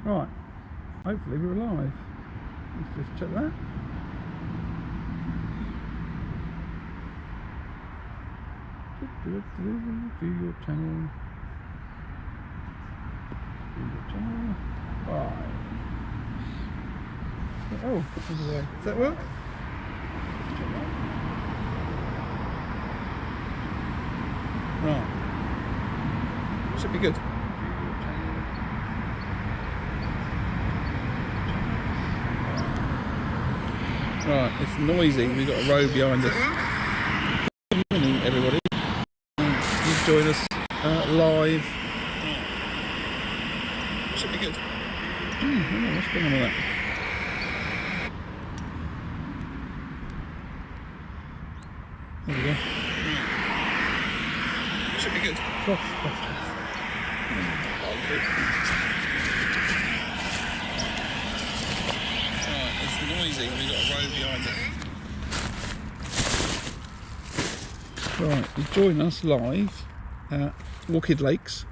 Right, hopefully we're alive. Let's just check that. View your channel. View your channel. Right. Oh, does that work? Right. Should be good. Right, it's noisy. We've got a road behind us. Good morning, everybody. You've joined us live. Should be good. What's going on with that? There we go. Should be good. It's noisy. We've got a road behind us. Right, you join us live at Orchid Lakes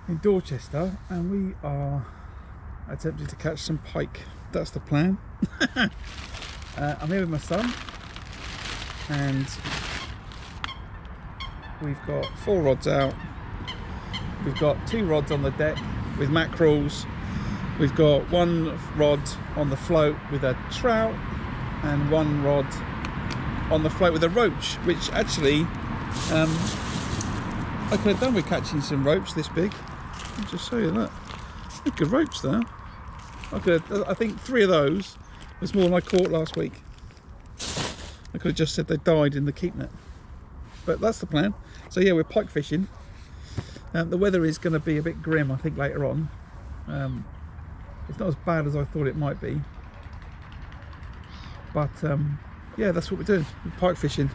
in Dorchester, and we are attempting to catch some pike. That's the plan. I'm here with my son, and we've got 4 rods out. We've got 2 rods on the deck with mackerels. We've got 1 rod on the float with a trout, and 1 rod on the float with a roach, which actually I could have done with catching some roach this big. I'll just show you that. Look, good roach there. I think 3 of those was more than I caught last week. I could have just said they died in the keep net, but that's the plan. So yeah, we're pike fishing. The weather is going to be a bit grim, I think, later on. It's not as bad as I thought it might be, but yeah, that's what we're doing. We're pike fishing.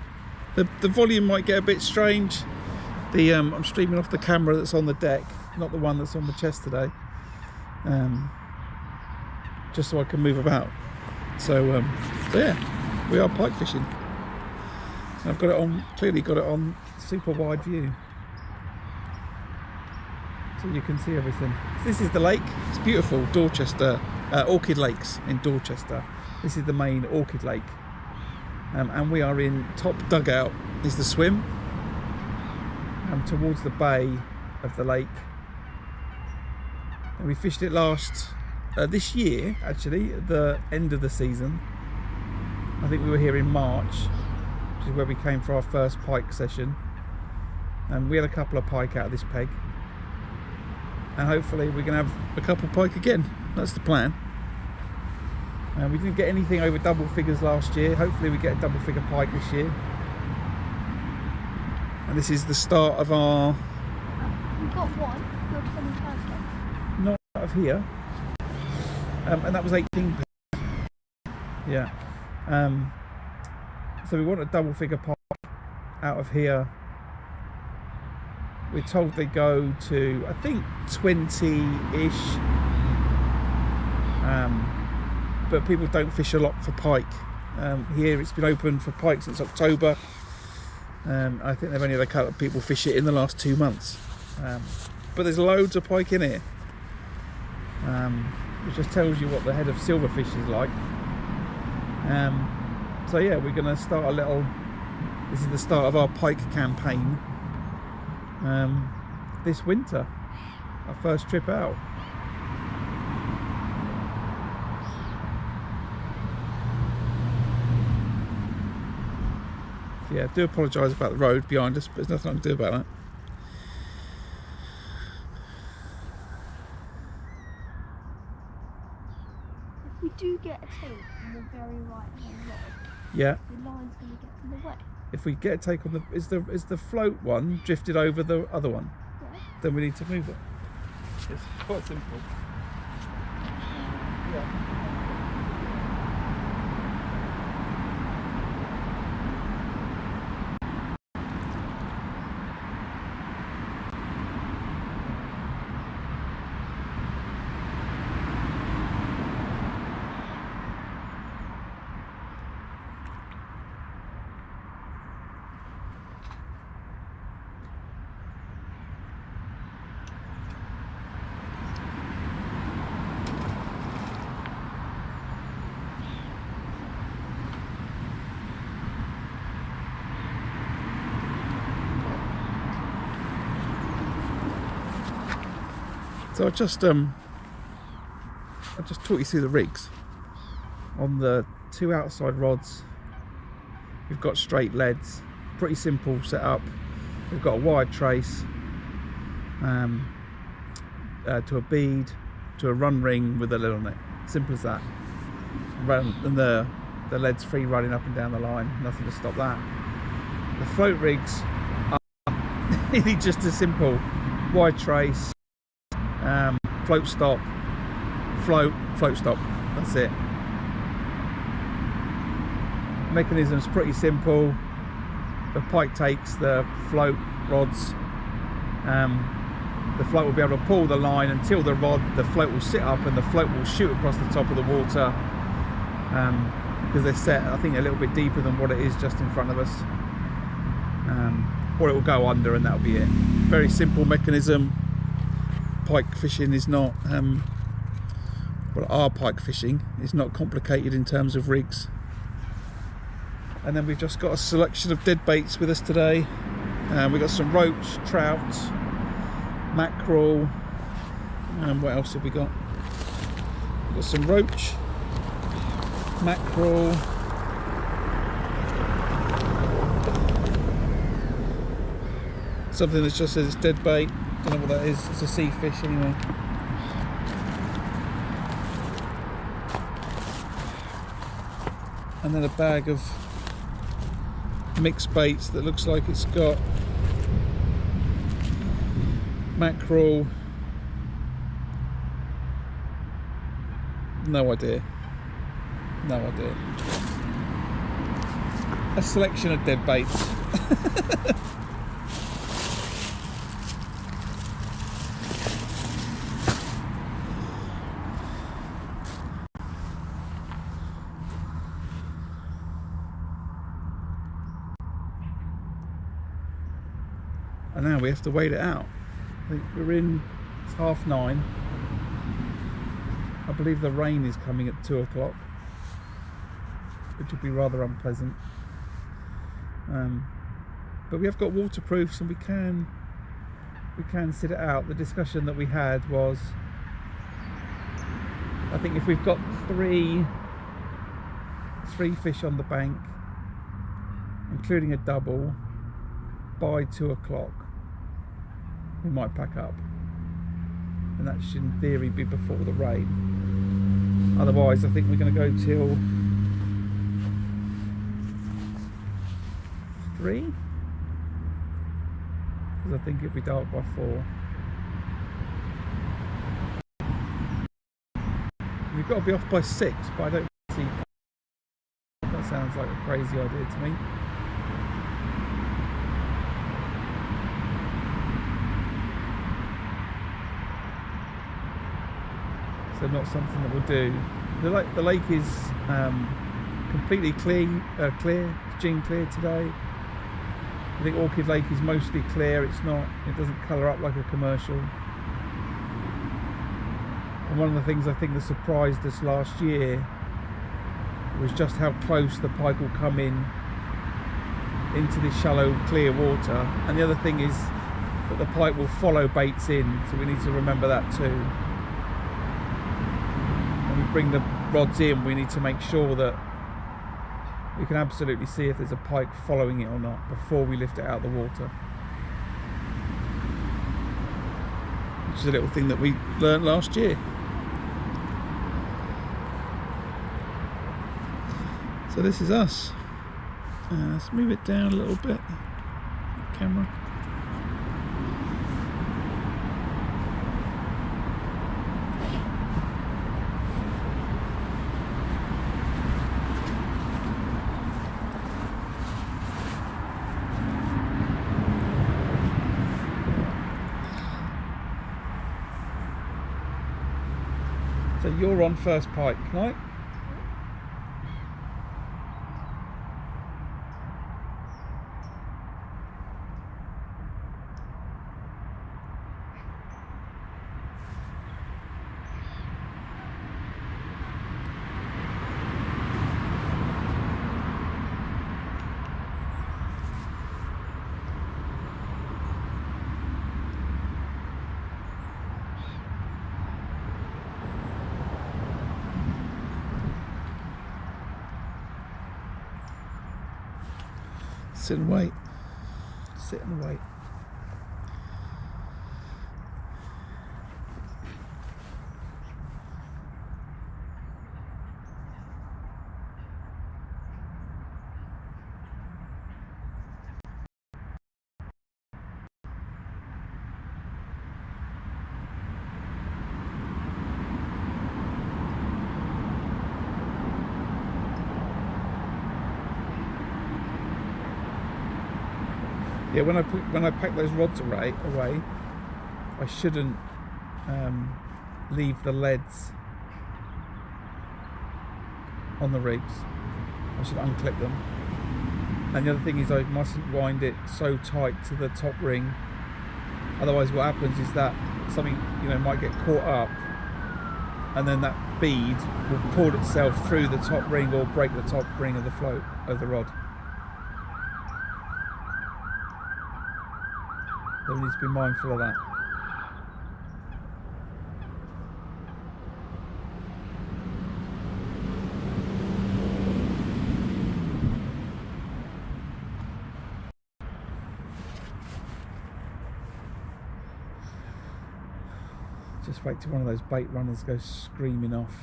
The volume might get a bit strange. I'm streaming off the camera that's on the deck, not the one that's on the chest today, just so I can move about. So yeah, we are pike fishing. I've got it on, clearly got it on super wide view, so you can see everything. This is the lake. It's beautiful. Dorchester, Orchid Lakes in Dorchester. This is the main Orchid Lake, and we are in top dugout is the swim towards the bay of the lake. And we fished it last this year, actually, at the end of the season. I think we were here in March, which is where we came for our first pike session, and we had a couple of pike out of this peg, and hopefully we're going to have a couple pike again. That's the plan. We didn't get anything over double figures last year. Hopefully we get a double figure pike this year. And this is the start of our... We've got one. You're 21st. Not out of here. And that was 18. Yeah. So we want a double figure pike out of here. We're told they go to, I think, 20-ish. But people don't fish a lot for pike. Here it's been open for pike since October. I think they've only had a couple of people fish it in the last 2 months. But there's loads of pike in here. Which just tells you what the head of silverfish is like. So yeah, we're going to start a little... This is the start of our pike campaign. This winter. Our first trip out. Yeah, I do apologise about the road behind us, but there's nothing I can do about that. If we do get a take on the very right hand rod, yeah, the line's going to get in the way. If we get a take on the... Is the float one drifted over the other one? Yeah. Then we need to move it. It's quite simple. Yeah. So I just talk you through the rigs. On the 2 outside rods, we've got straight leads, pretty simple setup. We've got a wide trace to a bead, to a run ring with a lid on it. Simple as that. And the lead's free running up and down the line, nothing to stop that. The float rigs are really just a simple wide trace, float stop, float stop, that's it. Mechanism's pretty simple. The pike takes the float rods. The float will be able to pull the line until the float will sit up, and the float will shoot across the top of the water, because they're set, I think, a little bit deeper than what it is just in front of us, or it will go under, and that'll be it. Very simple mechanism. Pike fishing is not, well, our pike fishing is not complicated in terms of rigs. And then we've just got a selection of dead baits with us today. We've got some roach, trout, mackerel, and what else have we got? We've got some roach, mackerel, something that just says it's dead bait. Don't know what that is. It's a sea fish anyway. And then a bag of mixed baits that looks like it's got mackerel, no idea, a selection of dead baits. And now we have to wait it out. I think it's 9:30. I believe the rain is coming at 2 o'clock, which would be rather unpleasant. But we have got waterproofs, and we can sit it out. The discussion that we had was, I think if we've got three fish on the bank, including a double, by 2 o'clock, we might pack up, and that should in theory be before the rain. Otherwise I think we're going to go till 3, because I think it'll be dark by 4. We've got to be off by 6, but I don't see, that sounds like a crazy idea to me. So not something that we'll do. The lake is completely clear, gin clear today. I think Orchid Lake is mostly clear. It doesn't colour up like a commercial. And one of the things I think that surprised us last year was just how close the pike will come into this shallow, clear water. And the other thing is that the pike will follow baits in, so we need to remember that too. We bring the rods in, we need to make sure that we can absolutely see if there's a pike following it or not before we lift it out of the water. Which is a little thing that we learnt last year. So this is us. Let's move it down a little bit, camera. So you're on first pike, right? Sit and wait. Sit and wait. Yeah, when I pack those rods away, I shouldn't leave the leads on the rigs. I should unclip them. And the other thing is I mustn't wind it so tight to the top ring. Otherwise, what happens is that something might get caught up, and then that bead will pull itself through the top ring or break the top ring of the float of the rod. So we need to be mindful of that. Just wait till one of those bait runners goes screaming off.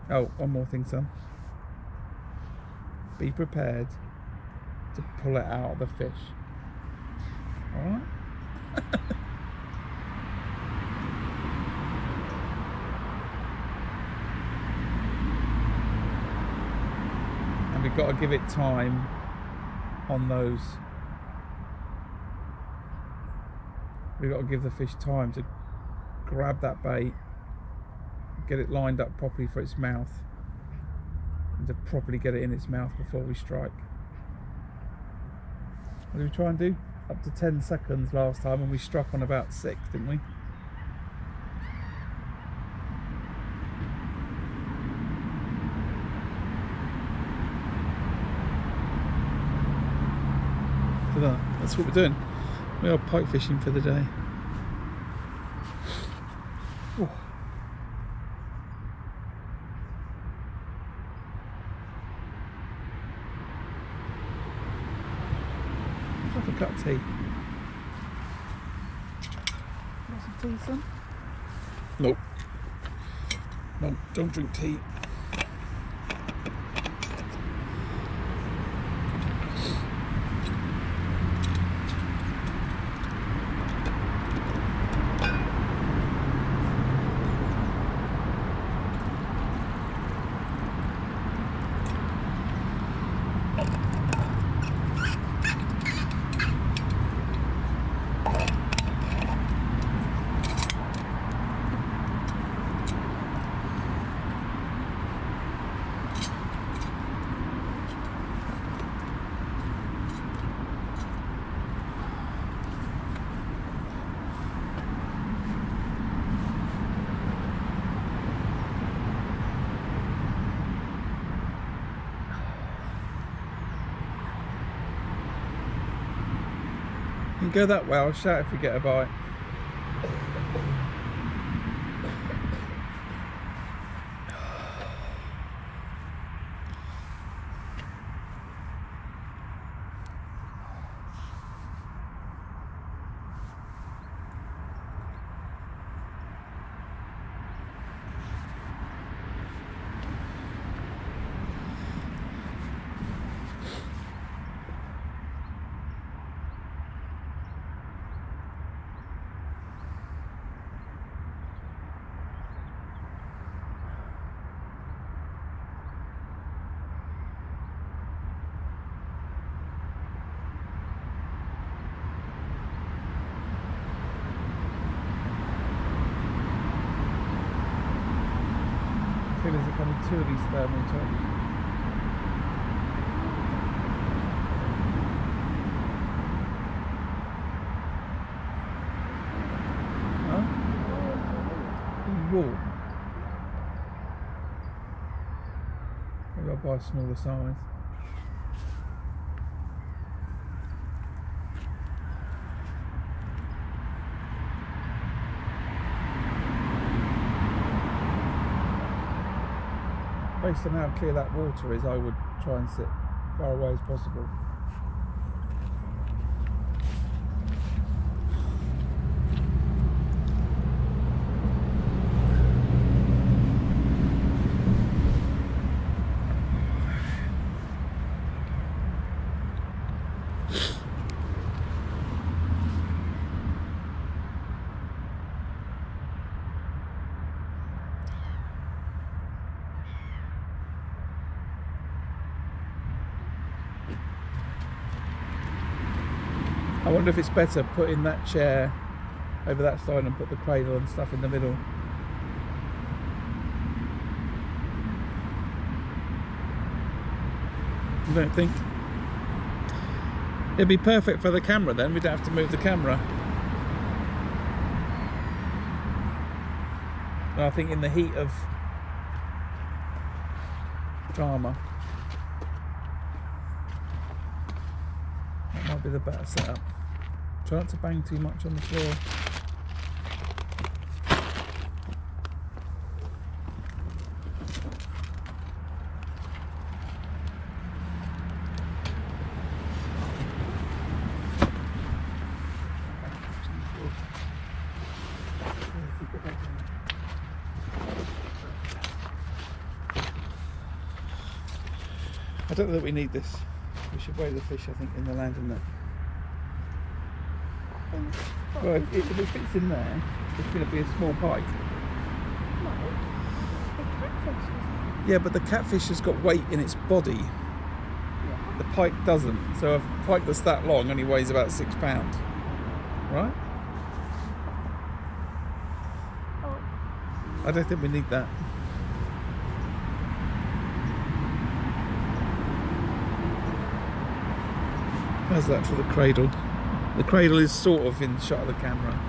Oh, one more thing, son. Be prepared to pull it out of the fish. Alright? And we've got to give it time on those. We've got to give the fish time to grab that bait, get it lined up properly for its mouth, and to properly get it in its mouth before we strike. What did we try and do? Up to 10 seconds last time, and we struck on about 6, didn't we? So that's what we're doing. We are pike fishing for the day. Ooh. Have a cup of tea. Want some tea, son? Nope. No, don't drink tea. You can go that way, I'll shout if we get a bite. I feel there's coming 2 of these thermal tops. Raw. Maybe I'll buy a smaller size. Based on how clear that water is, I would try and sit as far away as possible. I wonder if it's better putting that chair over that side and put the cradle and stuff in the middle. You don't think? It'd be perfect for the camera then, we don't have to move the camera. And I think in the heat of drama, that might be the better setup. Try not to bang too much on the floor. I don't know that we need this. We should weigh the fish, I think, in the landing net. Well, if it fits in there, it's going to be a small pike. No, the catfish is... Yeah, but the catfish has got weight in its body. Yeah. The pike doesn't. So a pike that's that long only weighs about 6 pounds. Right? Oh, I don't think we need that. How's that for the cradle? The cradle is sort of in shot of the camera.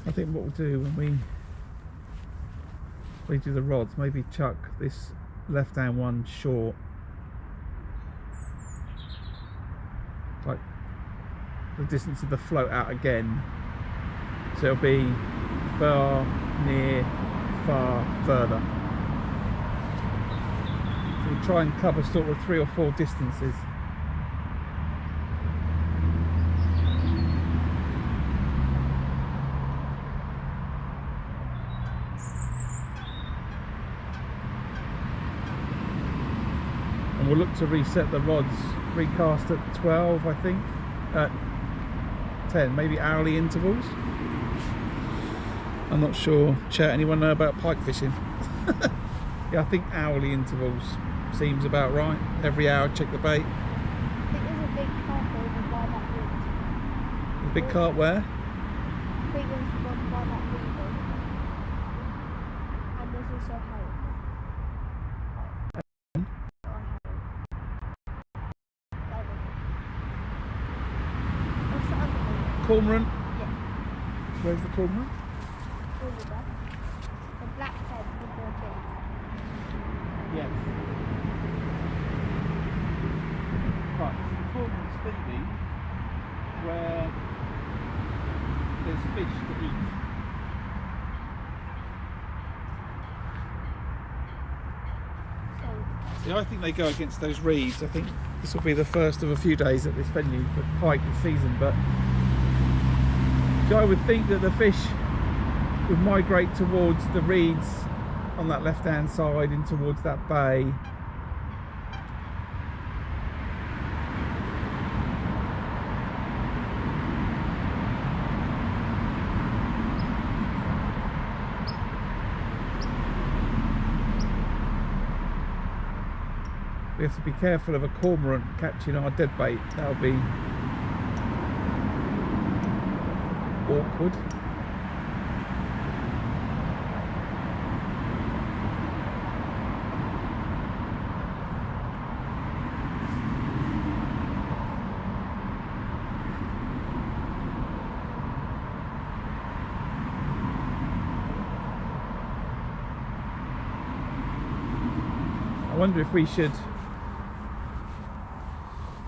I think what we'll do when we do the rods, maybe chuck this left hand one short, like the distance of the float out again, so it'll be far, near, far, further. So we'll try and cover sort of 3 or 4 distances. And we'll look to reset the rods, recast at 12, I think, at 10, maybe hourly intervals. I'm not sure. Chat, anyone know about pike fishing? Yeah, I think hourly intervals seems about right. Every hour, check the bait. I think there's a big carp over by that river. The big carp where? I think there's one by that river. And there's also herring. What's the other one? Cormorant. Yeah. Where's the cormorant? Over there. The black head with the big. Yes. Right, so the cormorant's feeding where there's fish to eat. Yeah, I think they go against those reeds. I think this will be the first of a few days at this venue for pike this season, but so I would think that the fish would migrate towards the reeds on that left hand side in towards that bay. We have to be careful of a cormorant catching our dead bait. That would be awkward. I wonder if we should,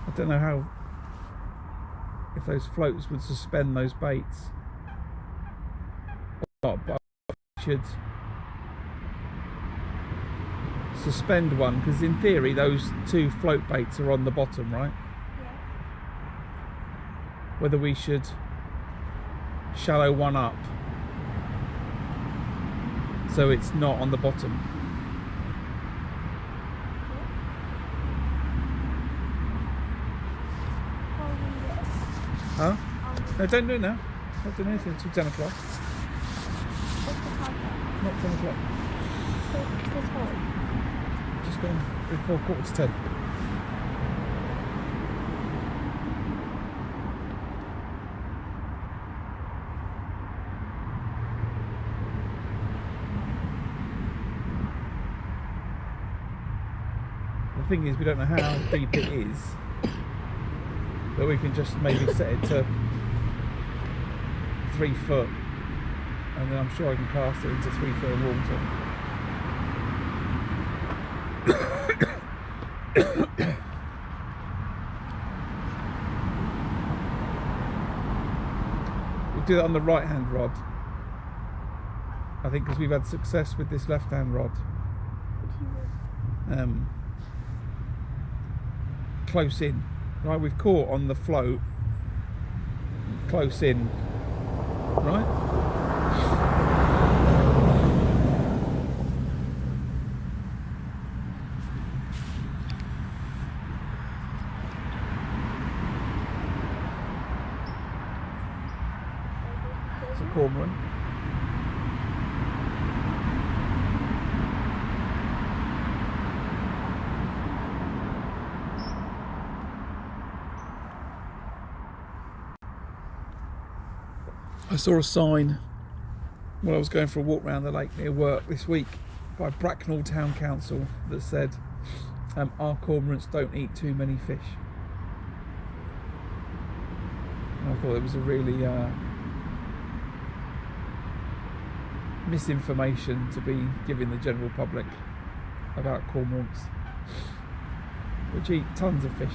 I don't know how, if those floats would suspend those baits or not, but I should suspend one, because in theory those two float baits are on the bottom, right? Yeah. Whether we should shallow one up so it's not on the bottom. Huh? No, don't do it now. Not doing anything until 10 o'clock. What's the time now? Not 10 o'clock. So it's this hole. Just gone before 9:45. The thing is, we don't know how deep it is, but we can just maybe set it to 3 foot, and then I'm sure I can cast it into 3 foot of water. We'll do that on the right hand rod, I think, because we've had success with this left hand rod. Close in. Right, we've caught on the float, close in, right? It's a cormorant. I saw a sign when I was going for a walk around the lake near work this week by Bracknell Town Council that said our cormorants don't eat too many fish. And I thought it was a really misinformation to be giving the general public about cormorants, which eat tons of fish.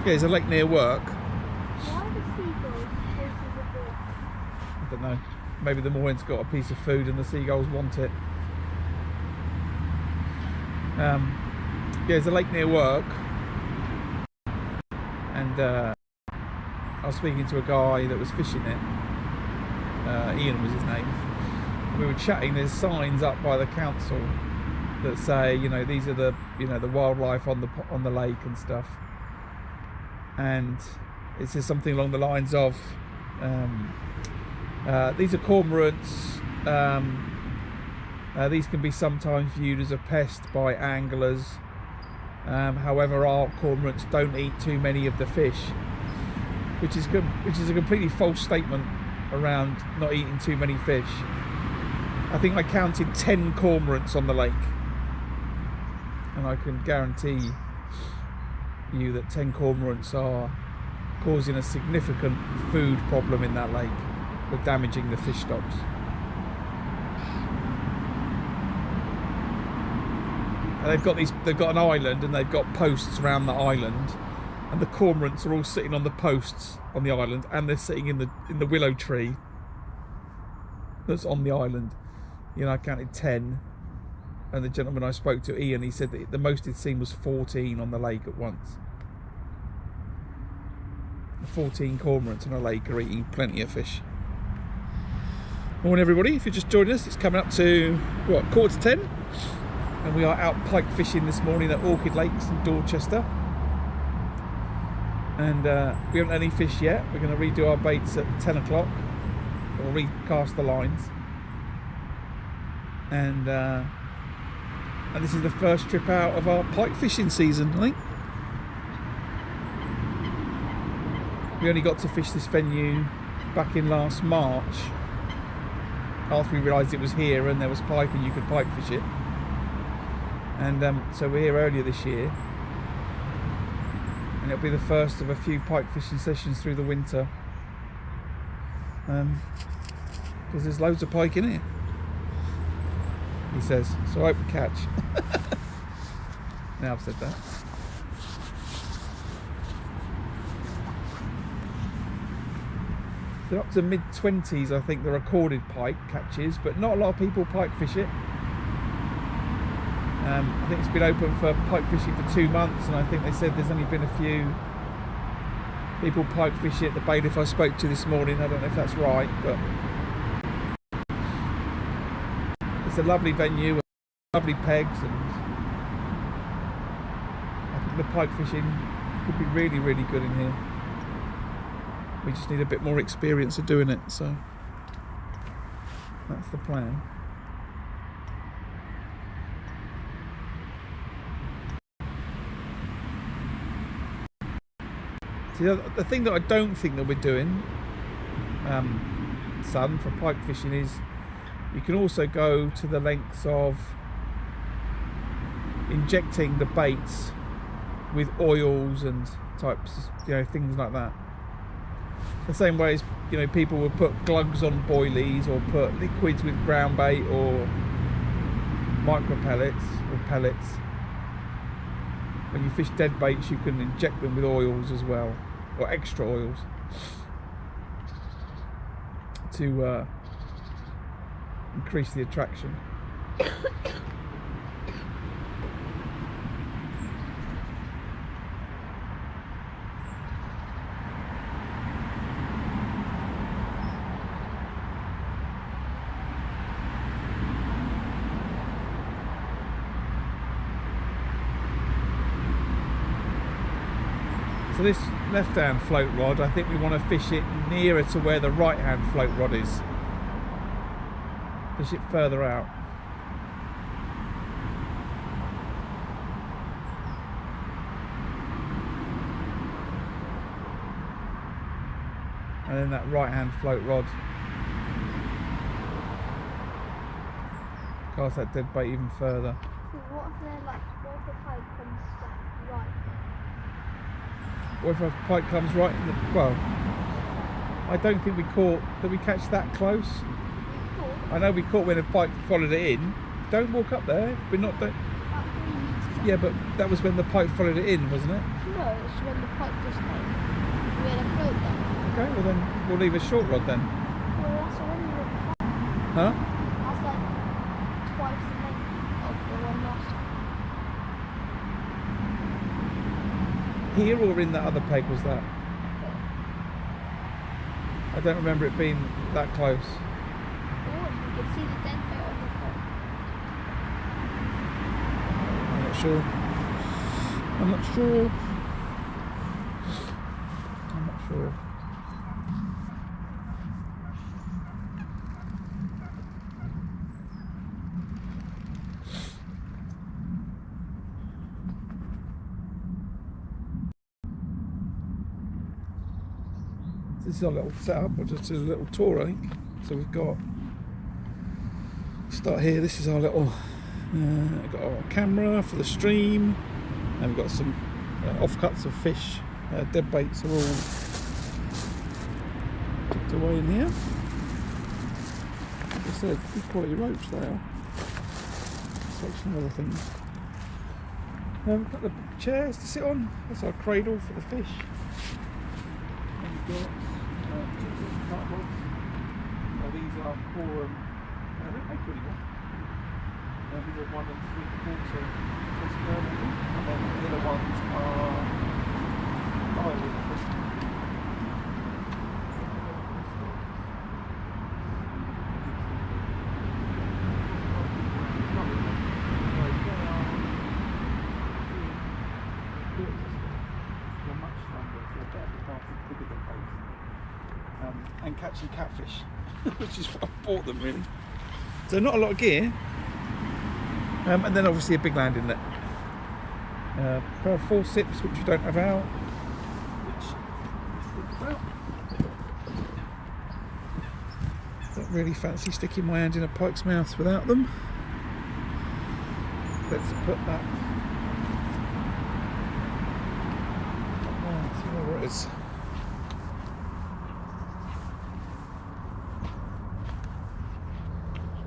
Yeah, there's a lake near work. Why are the seagulls chasing the boat? I don't know. Maybe the moorhen's got a piece of food and the seagulls want it. Yeah, there's a lake near work, and I was speaking to a guy that was fishing it. Ian was his name. We were chatting. There's signs up by the council that say, you know, these are the, you know, the wildlife on the lake and stuff. And it says something along the lines of these are cormorants, these can be sometimes viewed as a pest by anglers, however our cormorants don't eat too many of the fish, which is a completely false statement around not eating too many fish. I think I counted 10 cormorants on the lake, and I can guarantee you that 10 cormorants are causing a significant food problem in that lake. were damaging the fish stocks. And they've got an island, and they've got posts around the island, and the cormorants are all sitting on the posts on the island, and they're sitting in the willow tree that's on the island. You know, I counted 10, and the gentleman I spoke to, Ian, he said that the most he'd seen was 14 on the lake at once. 14 cormorants on a lake are eating plenty of fish. Morning everybody, if you're just joining us, it's coming up to, what, 9:45, and we are out pike fishing this morning at Orchid Lakes in Dorchester. And we haven't had any fish yet. We're going to redo our baits at 10 o'clock, or recast the lines. And this is the first trip out of our pike fishing season, I think. We only got to fish this venue back in last March, after we realised it was here and there was pike and you could pike fish it. And so we're here earlier this year, and it'll be the first of a few pike fishing sessions through the winter, because there's loads of pike in here, he says, so I hope we catch. Now I've said that. They're up to mid-20s, I think, the recorded pike catches, but not a lot of people pike fish it. I think it's been open for pike fishing for 2 months, and I think they said there's only been a few people pike fish it. The bailiff I spoke to this morning, I don't know if that's right, but it's a lovely venue with lovely pegs, and I think the pike fishing could be really, really good in here. We just need a bit more experience of doing it, so that's the plan. See, the thing that I don't think that we're doing, son, for pike fishing is you can also go to the lengths of injecting the baits with oils and types, you know, things like that. The same way as, you know, people would put glugs on boilies, or put liquids with ground bait, or micro pellets or pellets. When you fish dead baits, you can inject them with oils as well, or extra oils, to increase the attraction. So this left-hand float rod, I think we want to fish it nearer to where the right-hand float rod is. Fish it further out. And then that right-hand float rod, cast that dead bait even further. What if they're like, what if the pike comes like right? What if a pike comes right in the, well, I don't think we caught, did we catch that close? I know we caught when a pike followed it in. Don't walk up there, we're not, don't. Yeah, but that was when the pike followed it in, wasn't it? No, it's when the pike just came. We had a float there. Okay, well then we'll leave a short rod then. Well, that's already really fun. Huh? That's like twice the length of the one last time. Here or in that other peg was that? I don't remember it being that close. Oh, you can see the dead bait on the float. I'm not sure. I'm not sure. I'm not sure. This is our little setup. We'll just do a little tour, I think. So we've got, start here. This is our little, got our camera for the stream, and we've got some offcuts of fish. Dead baits are all tucked away in here. I said, good quality ropes they are. Selection of other things. We've got the chairs to sit on. That's our cradle for the fish. And we've got two different cartwheels. These are quorum. I don't make any more. These are 1 3/4 square maybe. And then the other ones are plywood, I think. And catching catfish, which is what I bought them really. So not a lot of gear, and then obviously a big landing net. Pair of forceps which we don't have out, which don't really fancy sticking my hand in a pike's mouth without them. Let's put that. See where it is.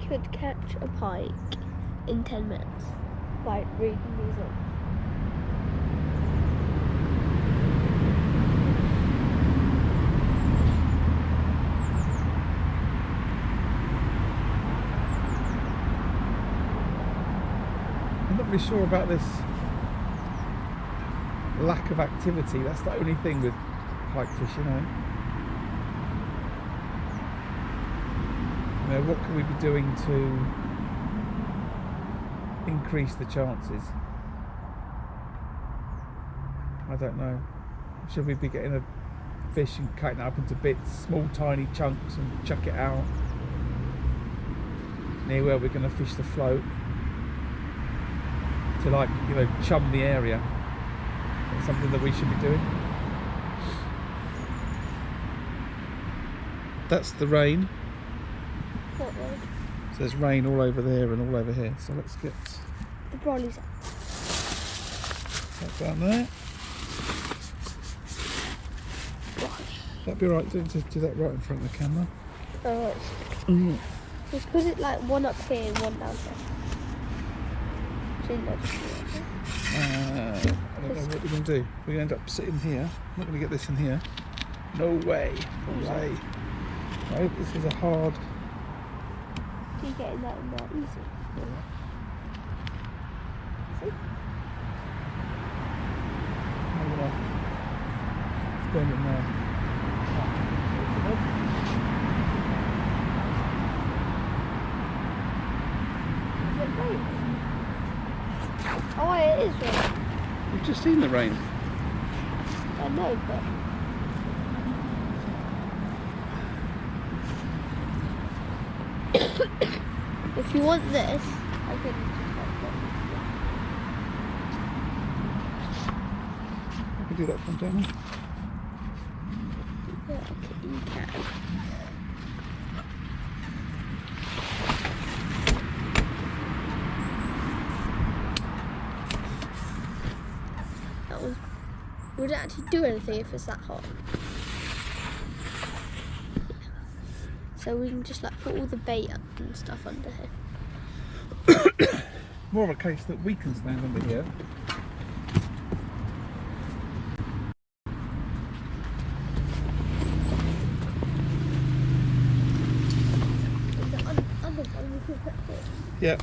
Could catch a pike in 10 minutes by reading these up. I'm not really sure about this lack of activity. That's the only thing with pike fishing, what can we be doing to increase the chances? I don't know. Should we be getting a fish and cutting it up into bits, small tiny chunks, and chuck it out near where we're going to fish the float to, like, chum the area? That's something that we should be doing. That's the rain. What road? So there's rain all over there and all over here. So let's get the brolly's up. That down there. That'd be right to do that right in front of the camera. Alright. Just put it like one up here and one down there. I don't know what we're going to do. We're going to end up sitting here. I'm not going to get this in here. No way. No way. No, this is a hard. You're getting that in there easy. See? I'm going to spend it now. Is it raining? Oh, it is raining. We've just seen the rain. I know, but. If you want this, I can just like it. I can do that from down there. Yeah, okay, you can. Would it actually do anything if it's that hot? So we can just like put all the bait up and stuff under here. More of a case that we can stand under here. The other one we could put here. Yeah.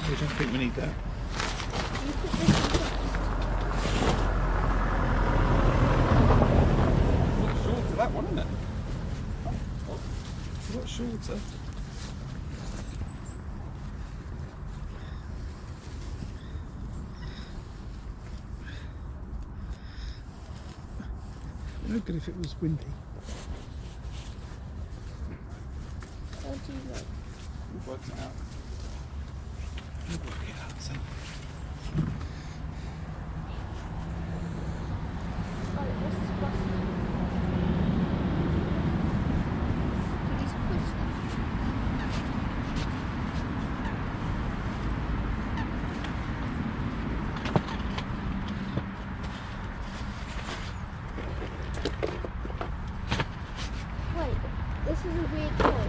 I don't think we need that. You put this in first. A lot shorter, that one, isn't it? It's a lot shorter. No good if it was windy. How do you know? We'll work it out. We'll work it out, so. What's this button? You just push that. This is a weird toy.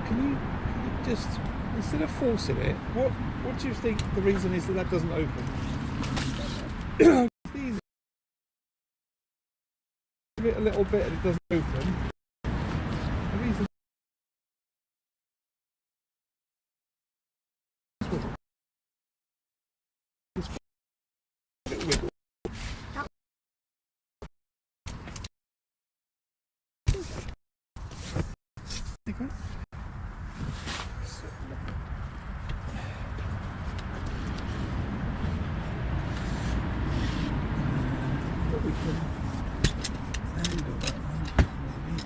Can you just, instead of forcing it, what do you think the reason is that doesn't open? These, give it a little bit and it doesn't open. The reason is a little wiggle. Okay. But we can handle that one, maybe.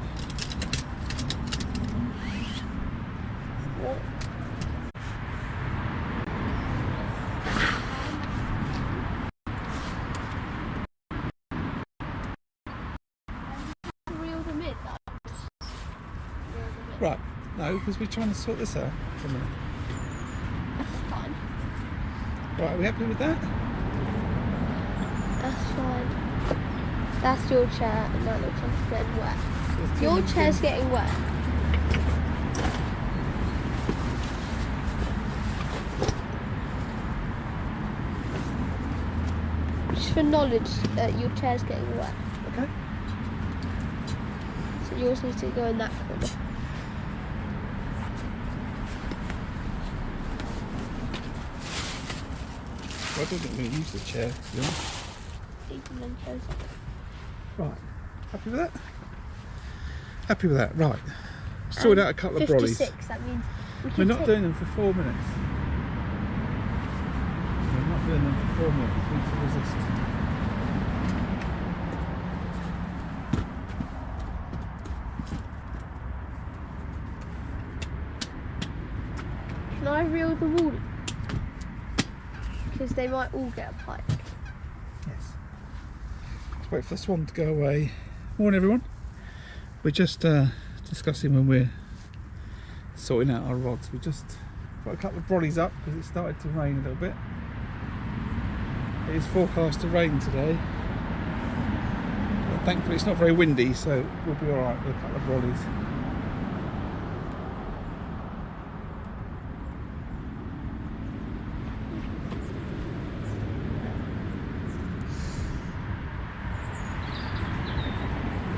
What? Reel them in, though. Right, no, because we're trying to sort this out for a minute. That's fine. Right, are we happy with that? That's fine. That's your chair, and that looks like it's getting wet. So Your chair's getting wet. Just for knowledge that your chair's getting wet. Okay. So yours needs to go in that corner. Well, I don't think we're going to use the chair, to be honest. Right, happy with that? Happy with that, right. Sorted out a couple of brollies. 56, that means We're not doing them for 4 minutes. We're not doing them for 4 minutes. We need to resist. Can I reel them all? Because they might all get a pike. Yes. Let's wait for the swan to go away. Morning, everyone. We're just discussing when we're sorting out our rods. We just got a couple of brollies up because it started to rain a little bit. It is forecast to rain today. But thankfully it's not very windy, so we'll be alright with a couple of brollies.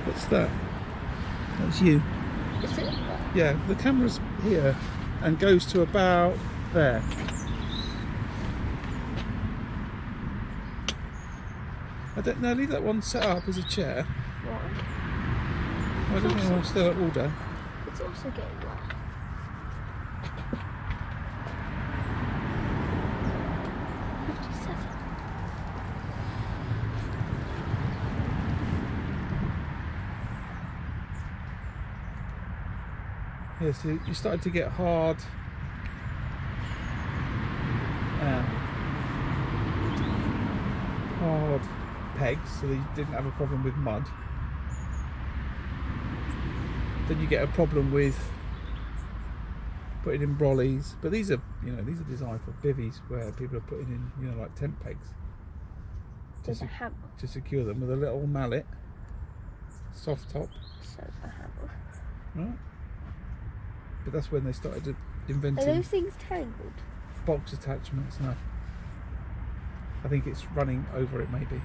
What's that? That's you. Is it? Yeah, the camera's here and goes to about there. I don't know, leave that one set up as a chair. What? I don't know, I'm still at order. It's also getting wet. Yeah, so you started to get hard pegs, so that you didn't have a problem with mud. Then you get a problem with putting in brollies, but these are, you know, these are designed for bivvies where people are putting in, you know, like tent pegs to secure them with a little mallet, soft top. So a hammer. Right. But that's when they started inventing. Are those things tangled? Box attachments. No, I think it's running over it maybe.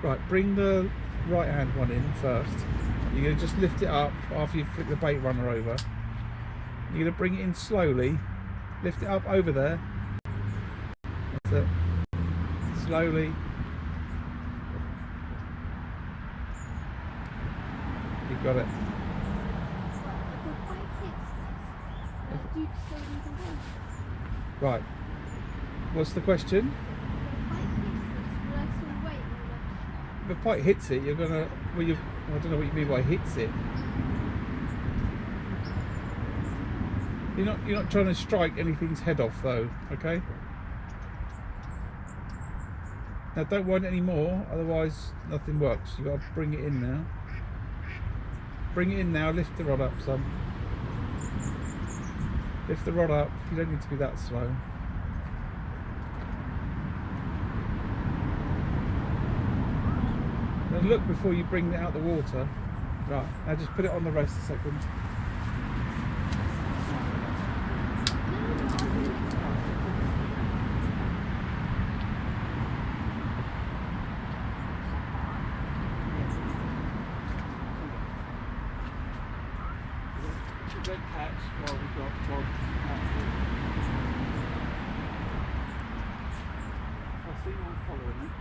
Right, bring the right hand one in first. You're going to just lift it up after you flick the bait runner over. You're going to bring it in slowly, lift it up over there. That's it. Slowly. You've got it. Right. What's the question? If a pike hits it, you're gonna. Well, I don't know what you mean by hits it. You're not trying to strike anything's head off, though. Okay. Now don't wind it any more, otherwise nothing works. You've got to bring it in now. Bring it in now. Lift the rod up some. Lift the rod up. You don't need to be that slow. look before you bring it out the water. Right, now just put it on the roast a second. Red patch while we've got fog. I see one following it.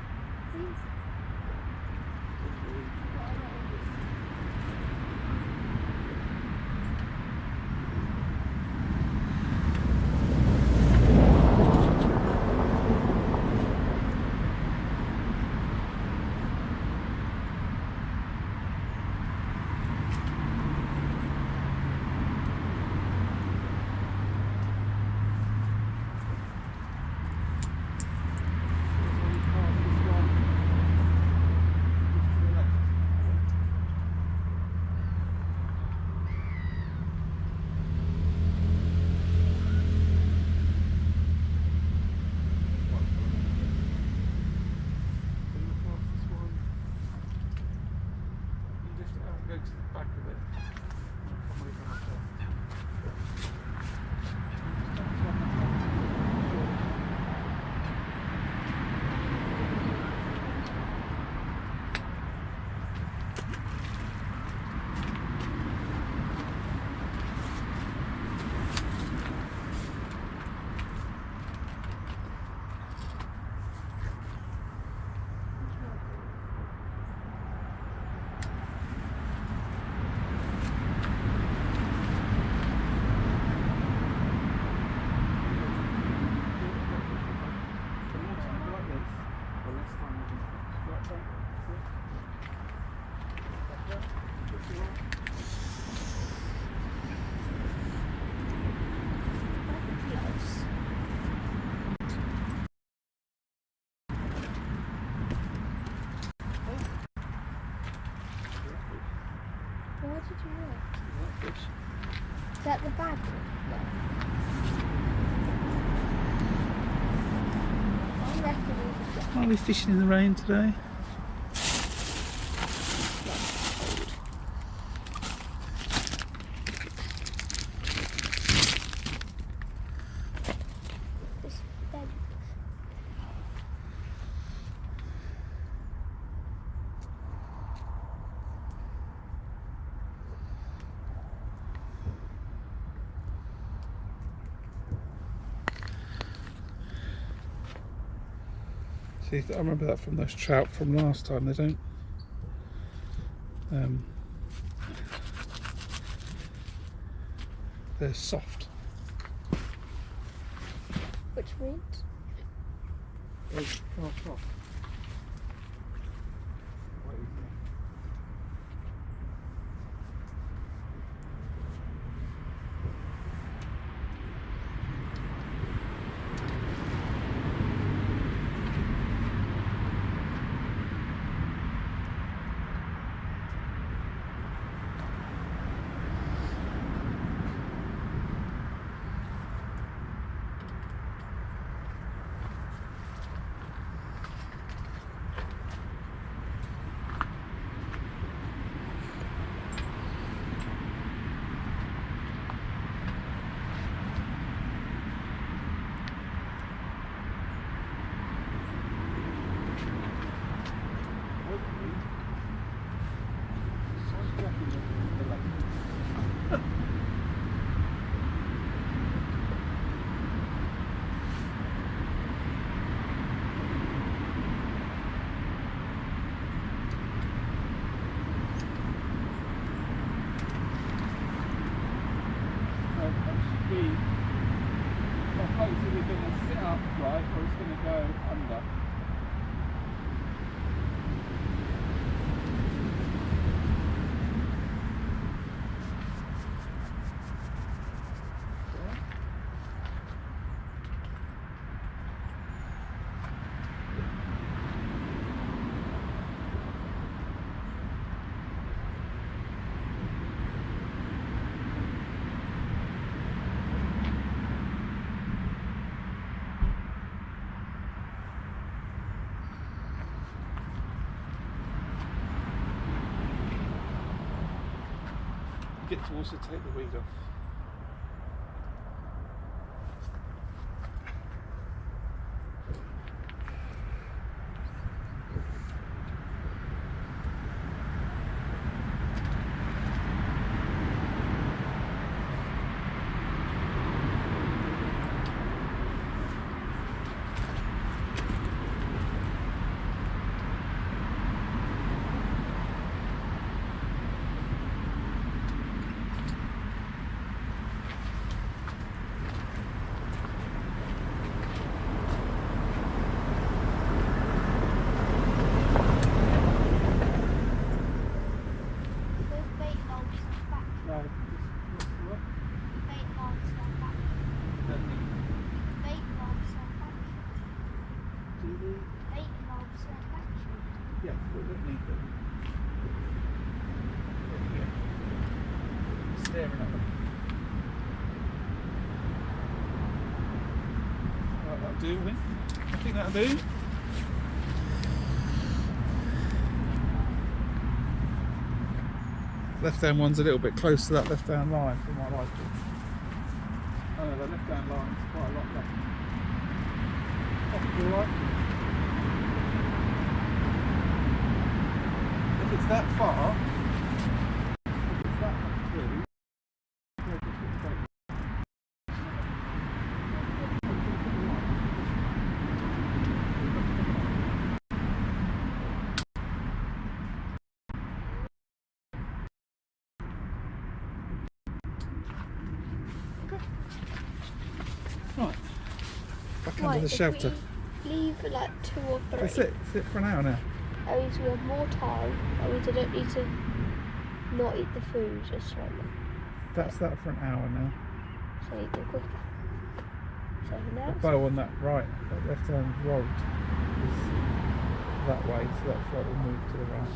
Go to the back of it. Where did you look? Is that the bag? I reckon we could get Are we fishing in the rain today? this bed. See, I remember that from those trout from last time. They don't. They're soft. Which means? They're soft. forget to also take the weed off. Yeah, we don't need them. Staring at them. Right, that'll do, I think. I think that'll do. Left-hand one's a little bit close to that left-hand line for my liking. Oh no, the left-hand line's quite a lot left. That'll be alright. If it's that far, if it's that much through, we'll just take it. Right, back under the shelter. Leave like 2 or 3. That's it. Sit for an hour now. That means we have more time. That means I don't need to not eat the food just right now. That's that for an hour now. So eat them quicker. So now The bow on that right, that left hand rod is that way, so that float will move to the right.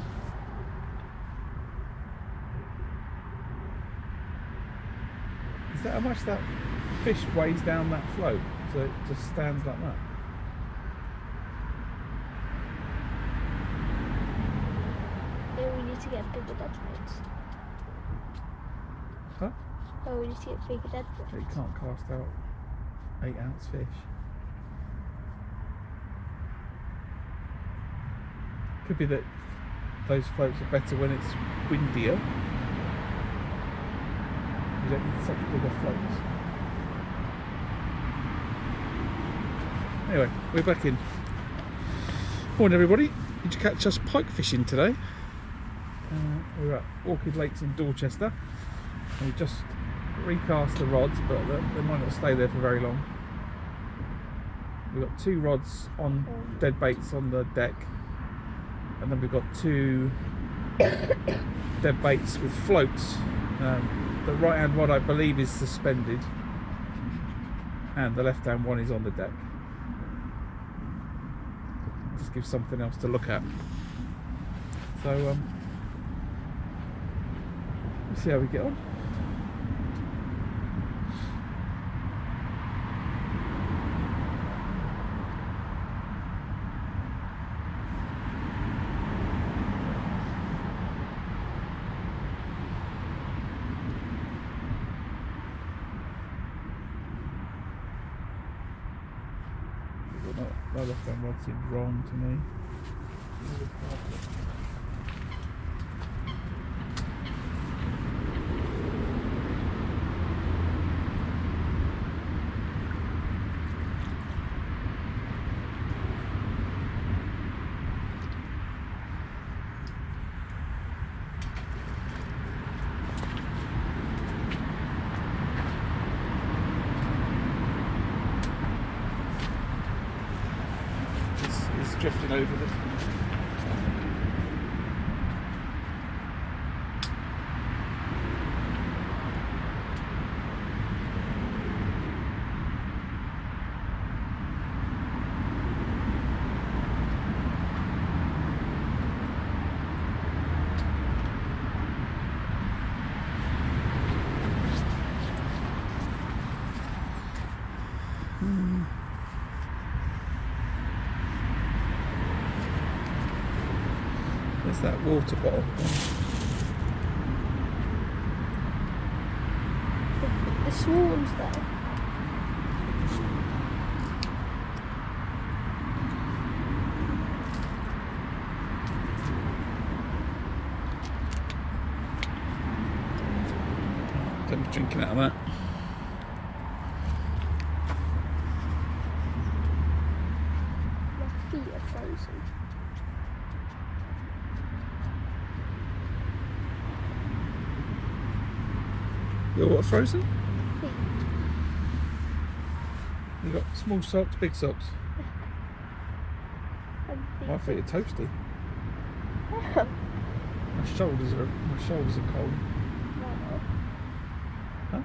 Is that how much that fish weighs down that float? So it just stands like that? then we need to get bigger dead weights. Huh? Oh, we need to get bigger dead weights. You can't cast out 8-ounce fish. Could be that those floats are better when it's windier. You don't need such bigger floats. Anyway, we're back in. Morning everybody. Did you catch us pike fishing today? We're at Orchid Lakes in Dorchester. And we just recast the rods, but they might not stay there for very long. We've got 2 rods on dead baits on the deck, and then we've got 2 dead baits with floats. The right hand rod I believe is suspended, and the left hand one is on the deck. Just gives something else to look at. So we'll see how we get on. That left hand rod seems wrong to me. Drifting over this. There's that water bottle. small ones though. Don't be drinking out of that. My feet are frozen. You're what, frozen? Feet. You got small socks, big socks. My feet are toasty. My shoulders are cold. Huh?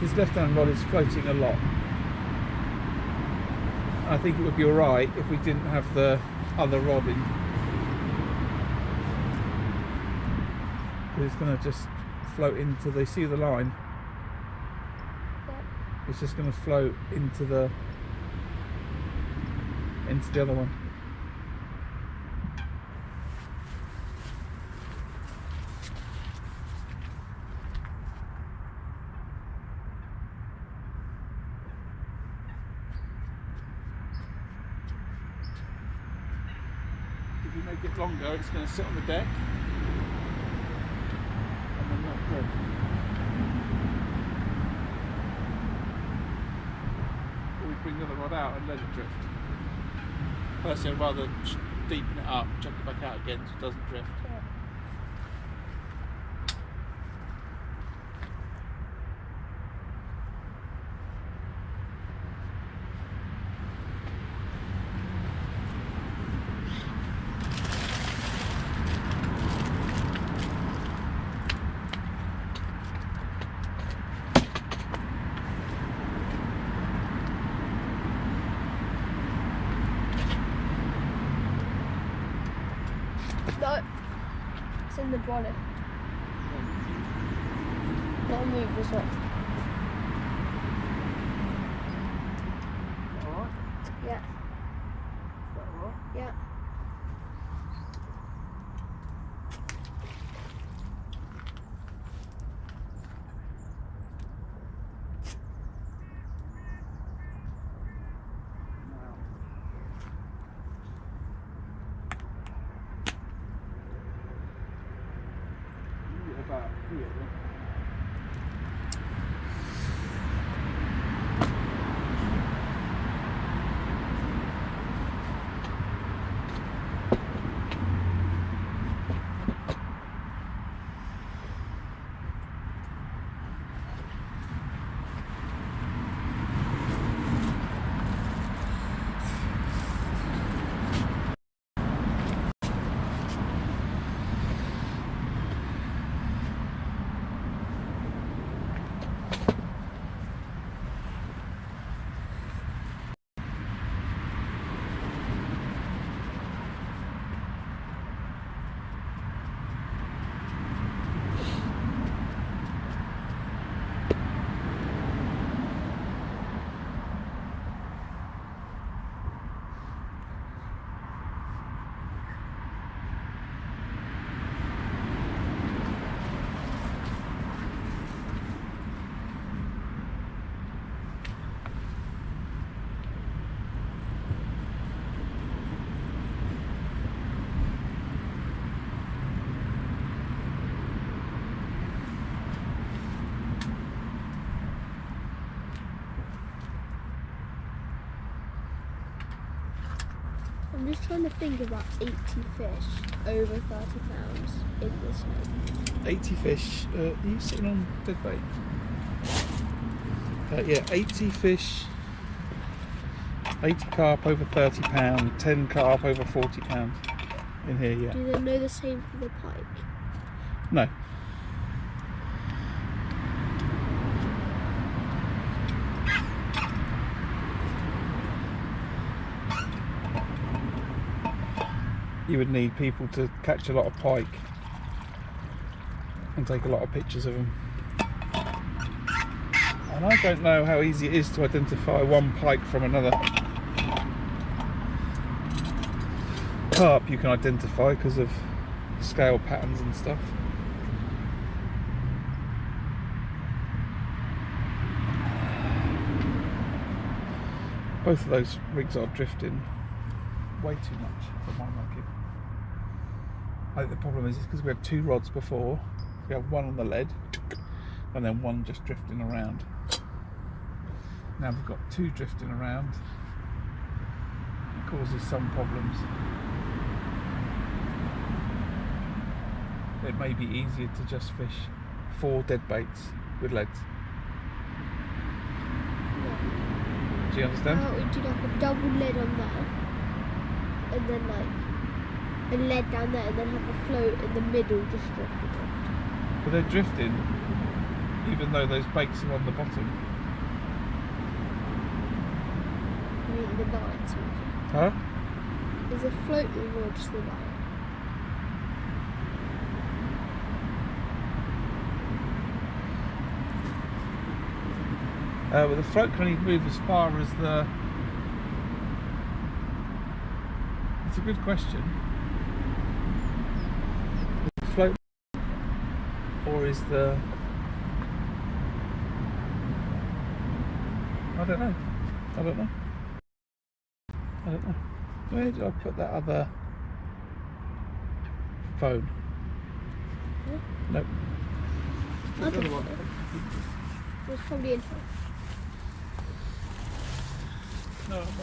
This left-hand rod is floating a lot. I think it would be alright if we didn't have the other rod in. It's going to just float into the, see the line? Yep. It's just going to float into the other one. If you make it longer, it's going to sit on the deck and then not drift. Or we bring the other rod out and let it drift. Personally, I'd rather deepen it up, chuck it back out again so it doesn't drift. Yeah. No, it's in the bonnet. Not move as well. Is that alright? Yeah, Is that alright? yeah. About here, then. I'm just trying to think about 80 fish over 30 pounds in this net. 80 fish. Are you sitting on dead bait? Yeah, 80 fish. 80 carp over 30 pounds. 10 carp over 40 pounds. In here, yeah. Do they know the same for the pike? No. You would need people to catch a lot of pike and take a lot of pictures of them. And I don't know how easy it is to identify one pike from another. carp you can identify because of scale patterns and stuff. Both of those rigs are drifting way too much for my liking. I think the problem is because we had 2 rods before. We have one on the lead and then one just drifting around. Now we've got 2 drifting around. It causes some problems. It may be easier to just fish 4 dead baits with leads. Do you understand? How would you like a double lead on there, and then like a lead down there, and then have a float in the middle just drifting around? But they're drifting even though those baits are on the bottom. You mean the line sort of? Huh? Is it floating or just the line? Well, the float can only move as far as the... It's a good question. The float, or is the... I don't know. I don't know. I don't know. Where did I put that other phone? Huh? Nope. I don't know. It was probably in here. No, it might be.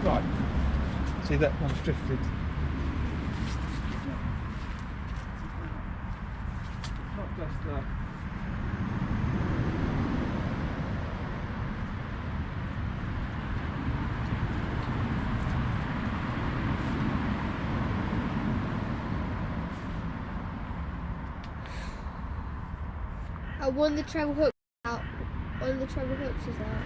Right. See, that one's drifted. Not just one of the treble hooks out. One of the treble hooks is out.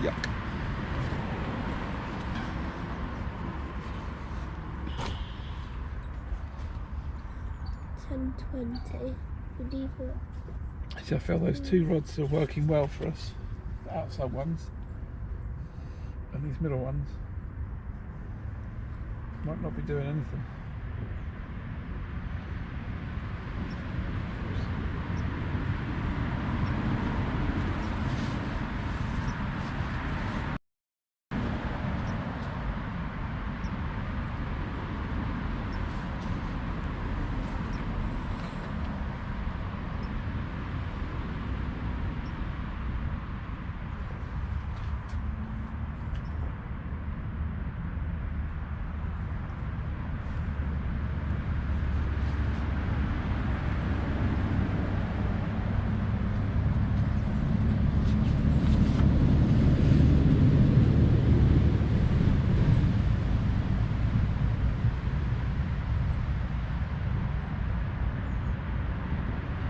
yuck. $10.20. Good evening. So I feel those 2 rods are working well for us. The outside ones and these middle ones might not be doing anything.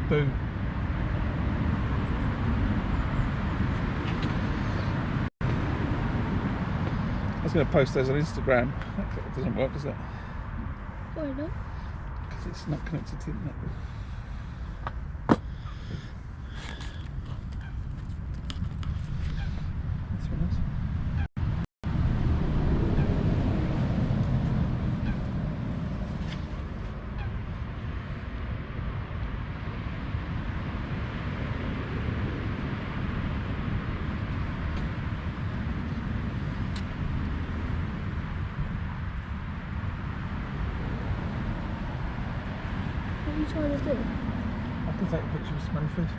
Boom. I was going to post those on Instagram. That doesn't work, does it? Why not? Because it's not connected to the internet. This one is. trying to do? I can take a picture of smelly fish.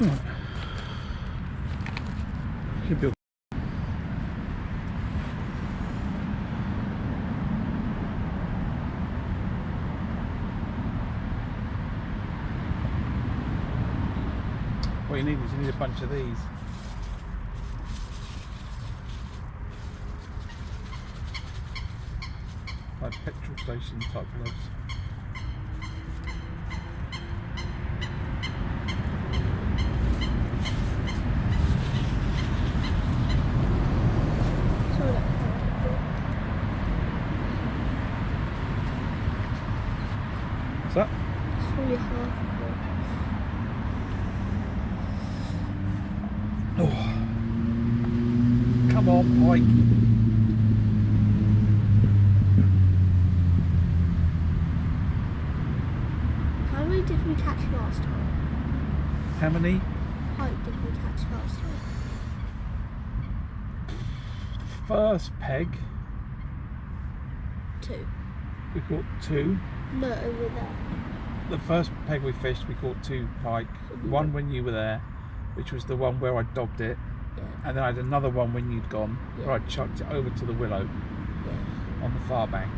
Right. Should be okay. What you need is a bunch of these. Like petrol station type gloves. What's that? It's really hard. Oh. Come on, Pike. How many did we catch last time? How many? Pike did we catch last time? First peg, 2. we caught 2. No, over there. The first peg we fished, we caught 2 pike. One when you were there, which was the one where I dobbed it. Yeah. And then I had another one when you'd gone, where I chucked it over to the willow on the far bank.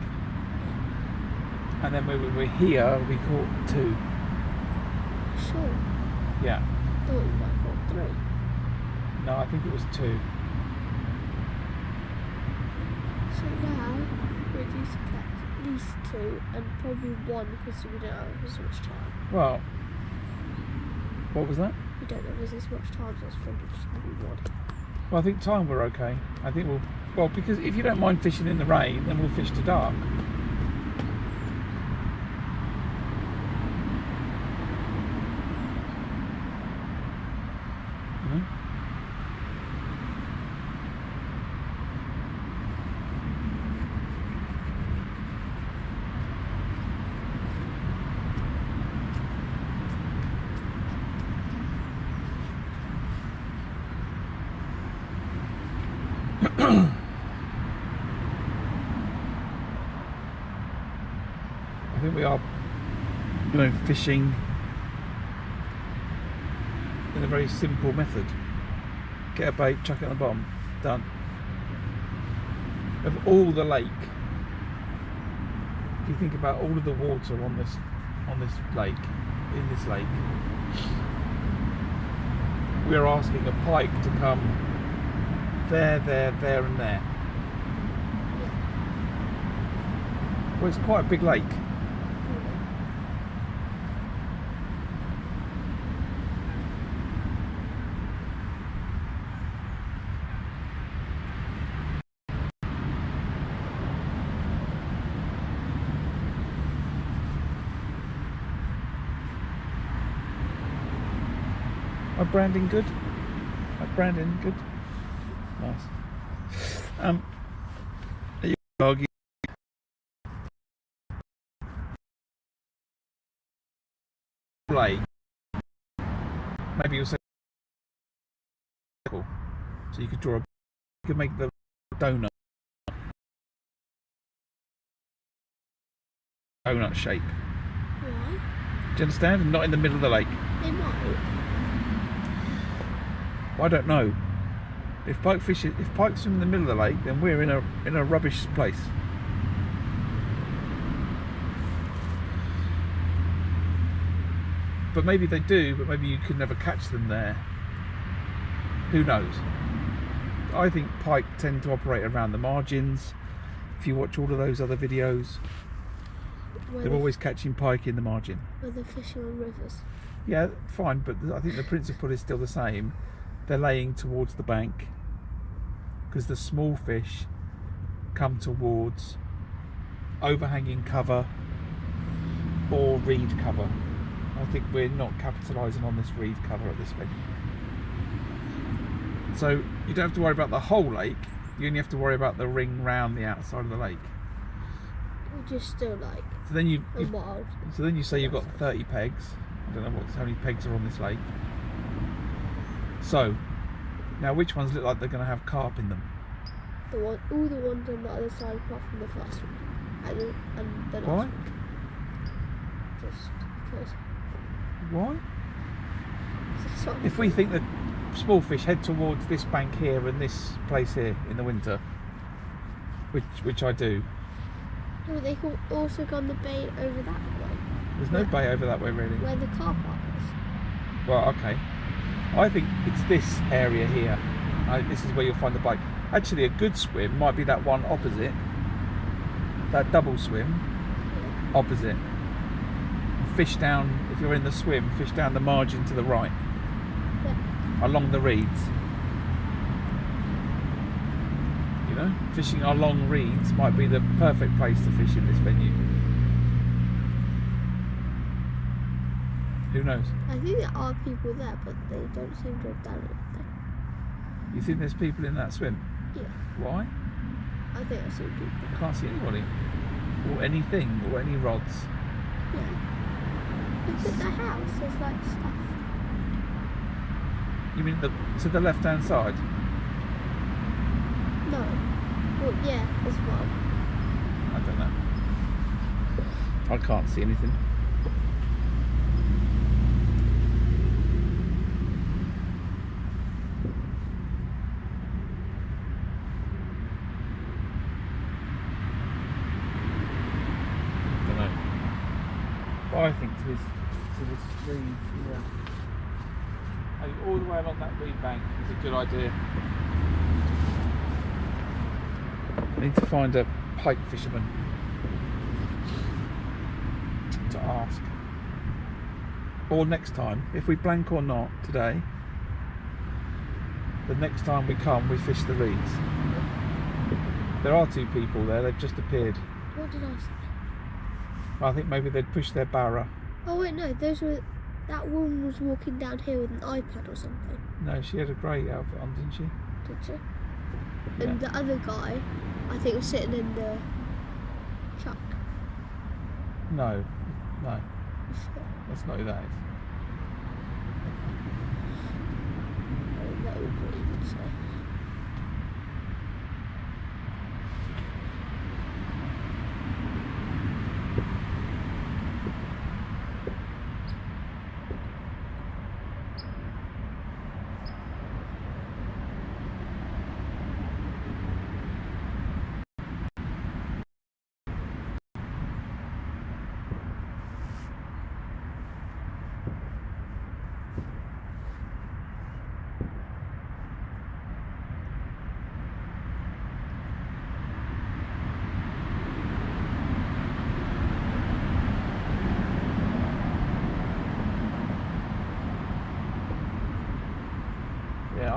And then when we were here, we caught 2. Sure. Yeah. I thought you might have got 3. No, I think it was 2. So now we need to catch at least 2 and probably 1 because we don't have as much time. Well, what was that? We don't have as much time, so it's probably just going to be 1. Well, I think time we're okay. I think well, because if you don't mind fishing in the rain, then we'll fish to dark. think we are, you know, fishing in a very simple method. Get a bait, chuck it on the bottom, done. Of all the lake, if you think about all of the water on this lake, in this lake, we're asking a pike to come there, there and there. Well, it's quite a big lake. My branding good? My branding good? Nice. Are you arguing? Lake. Maybe you'll say so you could draw a, you could make the donut shape. Why? Do you understand? And not in the middle of the lake. They might. I don't know. If pike swim in the middle of the lake, then we're in a rubbish place. But maybe they do, but maybe you could never catch them there. Who knows? I think pike tend to operate around the margins. If you watch all of those other videos, they're always catching pike in the margin. Where they're fishing on rivers. Yeah, fine, but I think the principle is still the same. They're laying towards the bank because the small fish come towards overhanging cover or reed cover. I think we're not capitalising on this reed cover at this venue. So you don't have to worry about the whole lake, you only have to worry about the ring round the outside of the lake. Which is still like so then you wild. So then you say you've got 30 pegs. I don't know how many pegs are on this lake. So now which ones look like they're going to have carp in them? All the ones on the other side apart from the first one and the last Why? one. Just because. Why? If we think that small fish head towards this bank here and this place here in the winter, which I do. No, they can also go on the bay over that way. There's no bay over that way really. Where the car park is. Well, okay. I think it's this area here. This is where you'll find the bike. Actually, a good swim might be that one opposite. That double swim opposite. Fish down, if you're in the swim, fish down the margin to the right. Yeah. Along the reeds. You know, fishing along reeds might be the perfect place to fish in this venue. Who knows? I think there are people there, but they don't seem to have done anything. You think there's people in that swim? Yeah. Why? I think I've seen people. I can't see anybody. Or anything, or any rods. Yeah. Look at the house, there's like stuff. You mean to the left hand side? No. Well, yeah, as well. I don't know. I can't see anything. I think to this reed here, all the way along that reed bank is a good idea. I need to find a pike fisherman to ask. Or next time, if we blank or not today, the next time we come we fish the reeds. There are two people there, they've just appeared. What did I say? I think maybe they'd push their barra. Oh wait, no, that woman was walking down here with an iPad or something. No, she had a grey outfit on, didn't she? Did she? Yeah. And the other guy, I think, was sitting in the truck. No. Sure. That's not who that is. I don't know what you would say.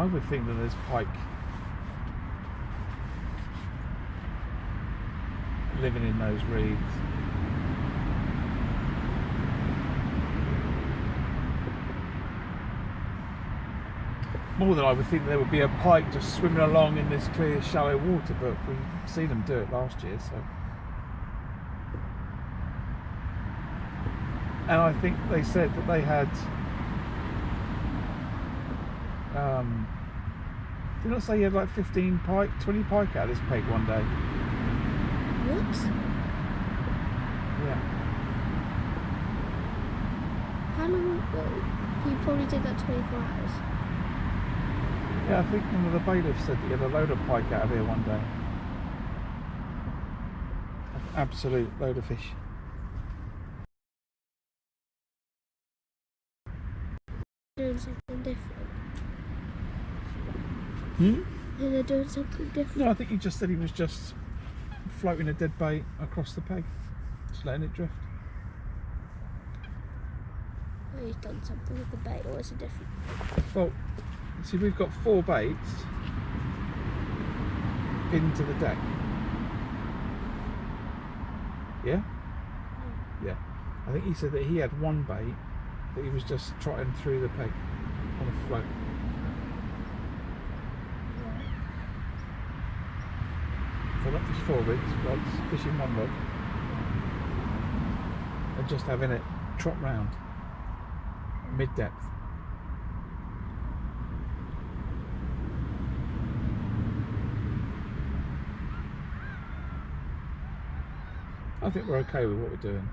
I would think that there's pike living in those reeds. More than I would think there would be a pike just swimming along in this clear, shallow water, but we've seen them do it last year, so. And I think they said that they had, did not say you had like 15 pike, 20 pike out of this peg one day? What? Yeah. How long ago? You probably did that 24 hours. Yeah, I think one of the bailiffs said that you had a load of pike out of here one day. An absolute load of fish. Doing something different. Hmm? And they're doing something different. No, I think he just said he was just floating a dead bait across the peg, just letting it drift. Or he's done something with the bait, or is it different? Well, see, we've got 4 baits pinned to the deck. Yeah? Yeah. I think he said that he had 1 bait that he was just trotting through the peg on a float. So not fish 4 rods, fishing 1 rod, and just having it trot round mid-depth. I think we're okay with what we're doing,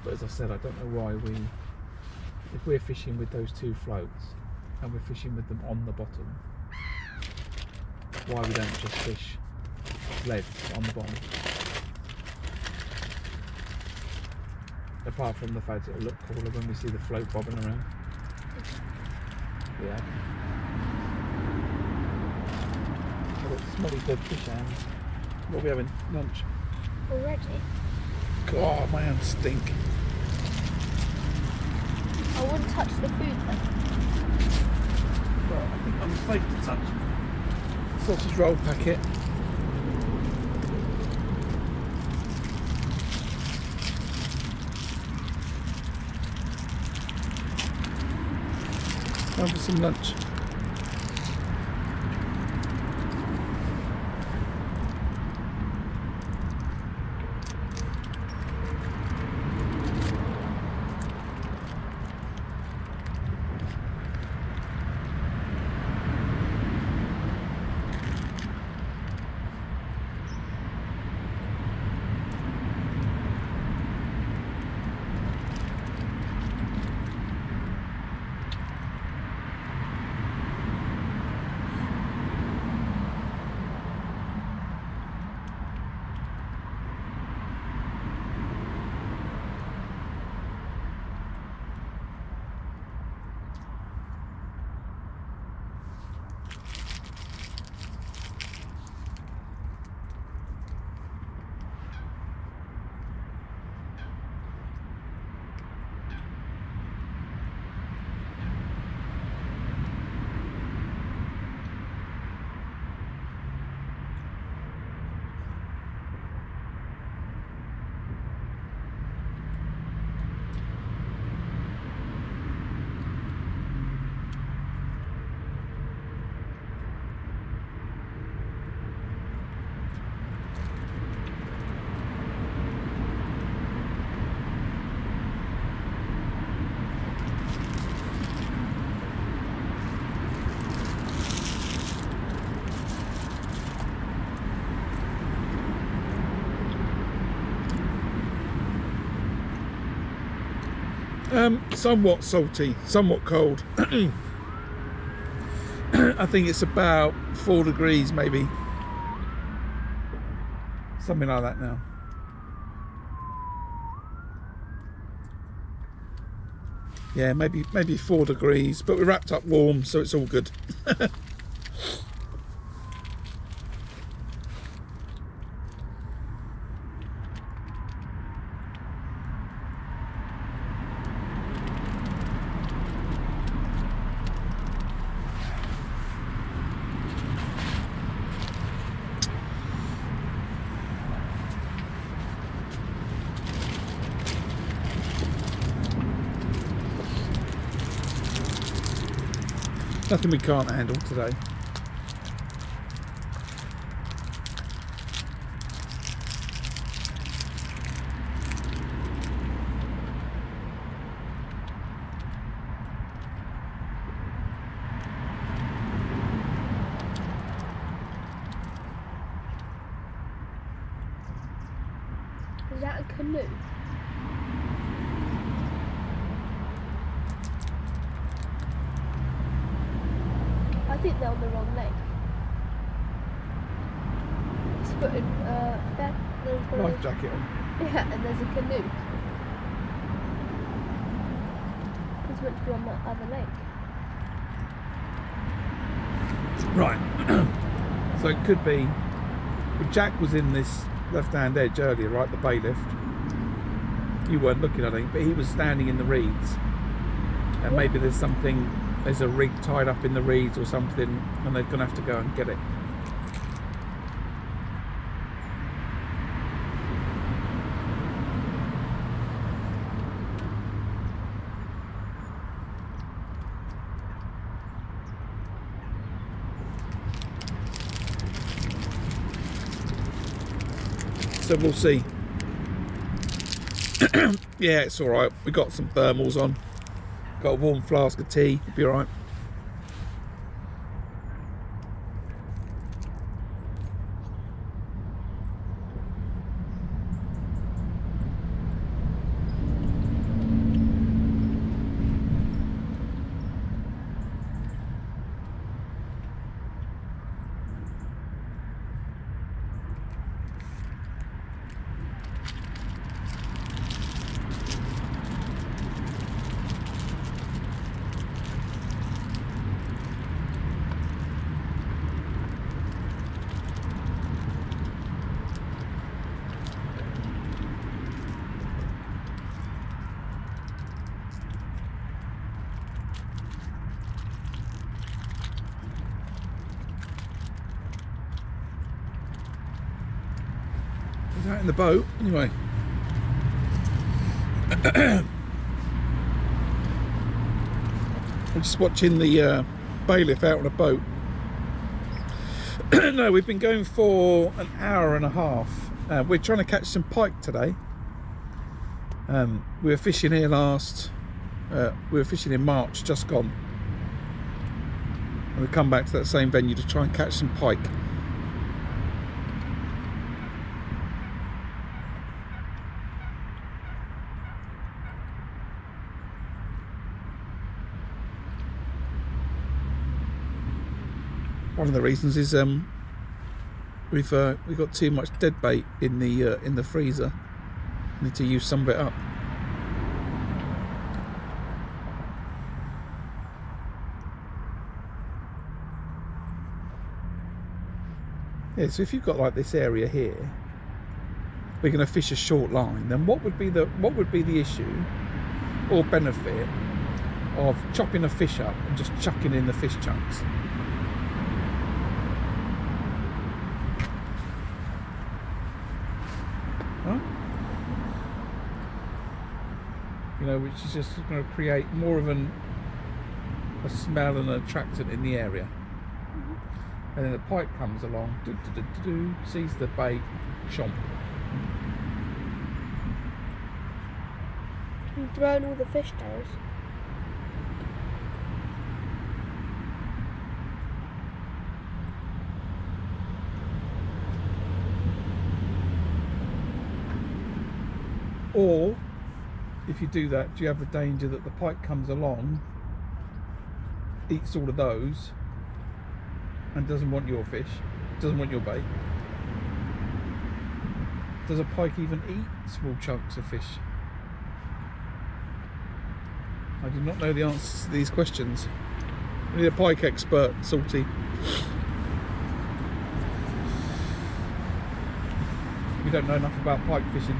but as I said, I don't know why if we're fishing with those 2 floats and we're fishing with them on the bottom, why we don't just fish leads on the bottom. Apart from the fact it'll look cooler when we see the float bobbing around. Yeah. I've got smelly dead fish hands. What are we having? Lunch? Already? God, my hands stink. I wouldn't touch the food then. Well, I think I'm safe to touch. Sausage roll packet. Time for some lunch. Somewhat salty, somewhat cold. I think it's about 4 degrees maybe. Something like that now. Yeah, maybe 4 degrees, but we're wrapped up warm, so it's all good. Nothing we can't handle today. Is that a canoe? I think they're on the wrong lake. It's got there's Life jacket on. yeah, and there's a canoe. It's meant to be on that other lake. Right. So it could be. Well, Jack was in this left-hand edge earlier, right? The bailiff. You weren't looking, I think, but he was standing in the reeds. And maybe there's something. There's a rig tied up in the reeds or something, and they're going to have to go and get it. So we'll see. Yeah, it's all right. We got some thermals on. Got a warm flask of tea. It'll be all right. He's out in the boat, anyway. I'm just watching the bailiff out on a boat. No, we've been going for an hour and a half. We're trying to catch some pike today. We were fishing here we were fishing in March, just gone. And we come back to that same venue to try and catch some pike. One of the reasons is we've got too much dead bait in the freezer. Need to use some of it up. Yeah, so if you've got like this area here, we're going to fish a short line. Then what would be the issue or benefit of chopping a fish up and just chucking in the fish chunks? You know, which is just going to create more of a smell and an attractant in the area. And then the pike comes along, sees the bait, chomp. You've thrown all the fish tails. Or, if you do that, do you have the danger that the pike comes along, eats all of those, and doesn't want your fish, doesn't want your bait? Does a pike even eat small chunks of fish? I do not know the answers to these questions. We need a pike expert, Salty. We don't know enough about pike fishing.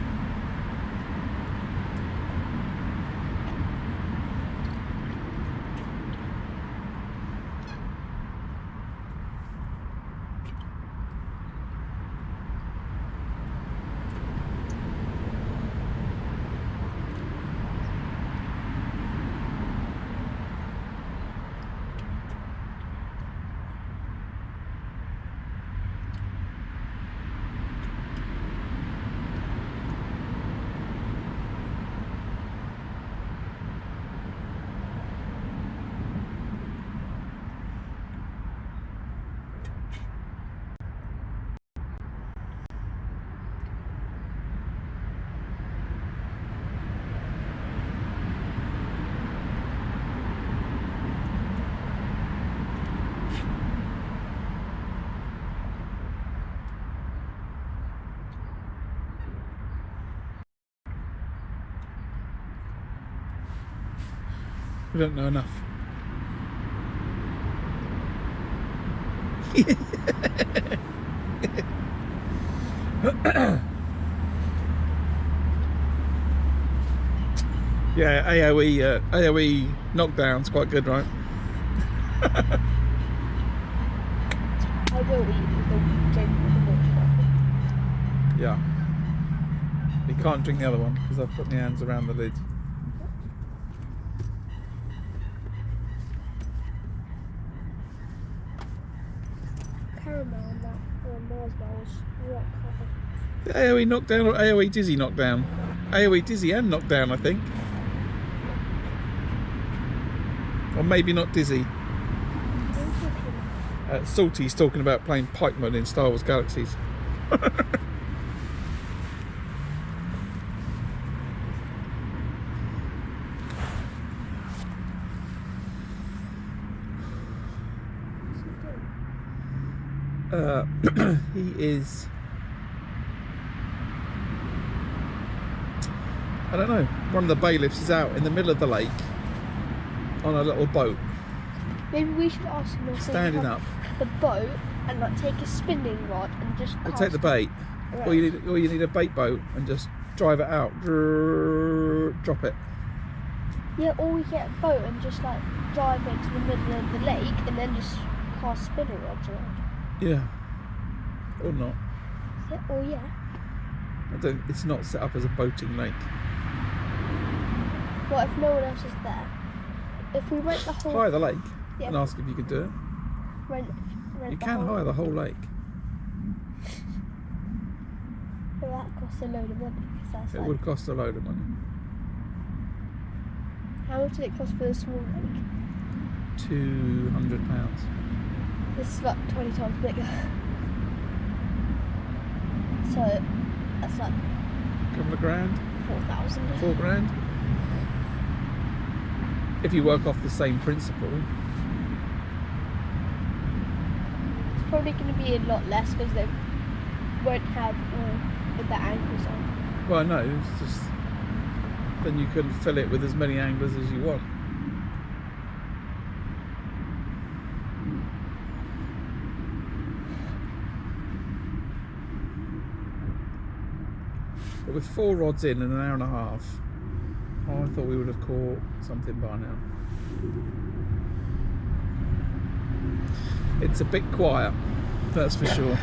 We don't know enough. Yeah, AOE knockdown's quite good, right? I will eat the drink with the water. Yeah. You can't drink the other one because I've put my hands around the lid. Caramel on that, or marshmallows, rock hard. The AOE knockdown or AOE dizzy knockdown? AOE dizzy and knockdown, I think. Or maybe not dizzy. Salty's talking about playing Pike mode in Star Wars Galaxies. He is, I don't know, one of the bailiffs is out in the middle of the lake on a little boat. Maybe we should ask him if Standing up. the boat and like take a spinning rod and just We'll take the bait. Right. Or you need a bait boat and just drive it out. Drop it. Yeah, or we get a boat and just like drive it to the middle of the lake and then just cast spinning rods around. Yeah. Or not. Yeah, or yeah. It's not set up as a boating lake. What if no one else is there? If we rent the whole... Hire the lake Yeah. and ask if you can do it. Rent You the can whole... hire the whole lake. Well, that costs a load of money. 'Cause that's It like... would cost a load of money. How much did it cost for the small lake? £200. This is about 20 times bigger. So, that's like Couple of grand? 4,000. £4 grand? If you work off the same principle. It's probably going to be a lot less because they won't have all of the angles on. Well, no, it's just then you can fill it with as many anglers as you want. But with 4 rods in an hour and a half, I thought we would have caught something by now. It's a bit quiet, that's for sure.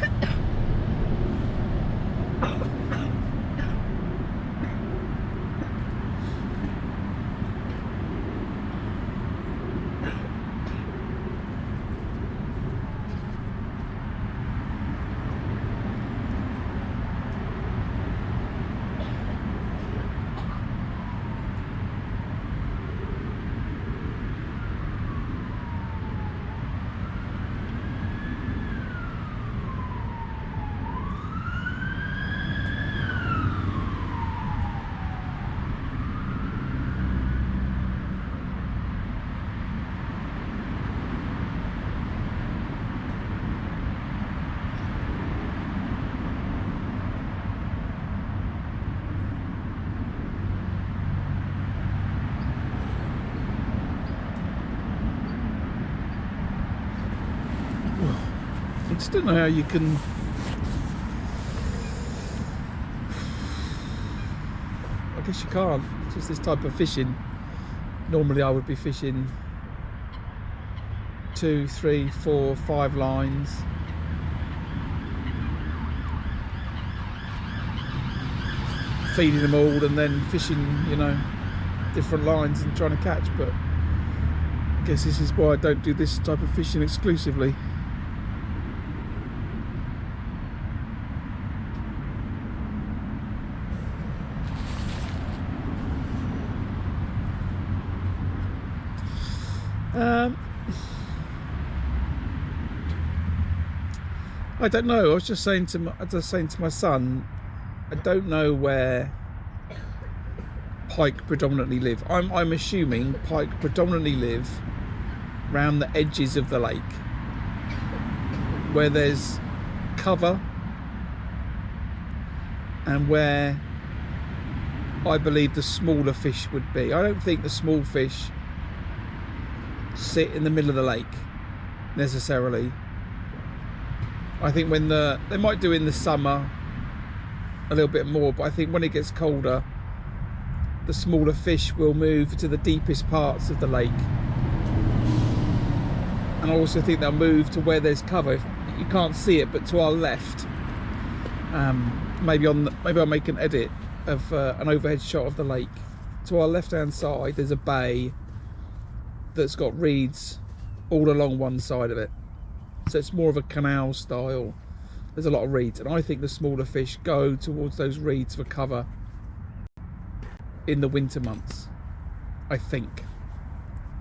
I just don't know how you can. I guess you can't. It's just this type of fishing. Normally I would be fishing 2, 3, 4, 5 lines. Feeding them all and then fishing, you know, different lines and trying to catch, but I guess this is why I don't do this type of fishing exclusively. I don't know. I was just saying to my son, I don't know where pike predominantly live. I'm assuming pike predominantly live around the edges of the lake, where there's cover and where I believe the smaller fish would be. I don't think the small fish sit in the middle of the lake necessarily. I think when they might do in the summer a little bit more, but I think when it gets colder, the smaller fish will move to the deepest parts of the lake. And I also think they'll move to where there's cover. You can't see it, but to our left, maybe I'll make an edit of an overhead shot of the lake. To our left hand side there's a bay that's got reeds all along one side of it, so it's more of a canal style. There's a lot of reeds, and I think the smaller fish go towards those reeds for cover in the winter months. I think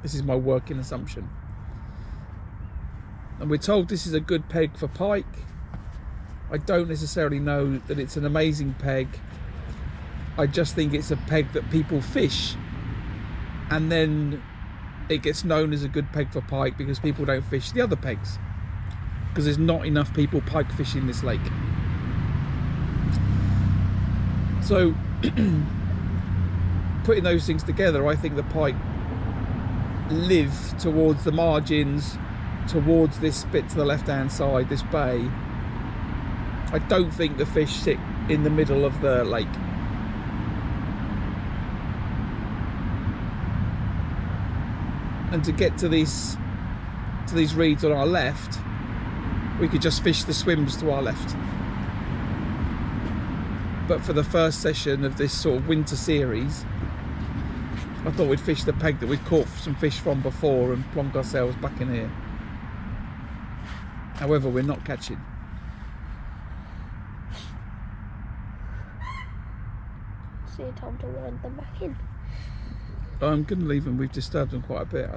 this is my working assumption, and we're told this is a good peg for pike. I don't necessarily know that it's an amazing peg. I just think it's a peg that people fish, and then it gets known as a good peg for pike because people don't fish the other pegs, because there's not enough people pike fishing this lake. So putting those things together, I think the pike live towards the margins, towards this bit to the left hand side, this bay. I don't think the fish sit in the middle of the lake. And to get to these reeds on our left, we could just fish the swims to our left. But for the first session of this sort of winter series, I thought we'd fish the peg that we'd caught some fish from before and plonk ourselves back in here. However, we're not catching. So time to wind them back in. I'm going to leave them. We've disturbed them quite a bit.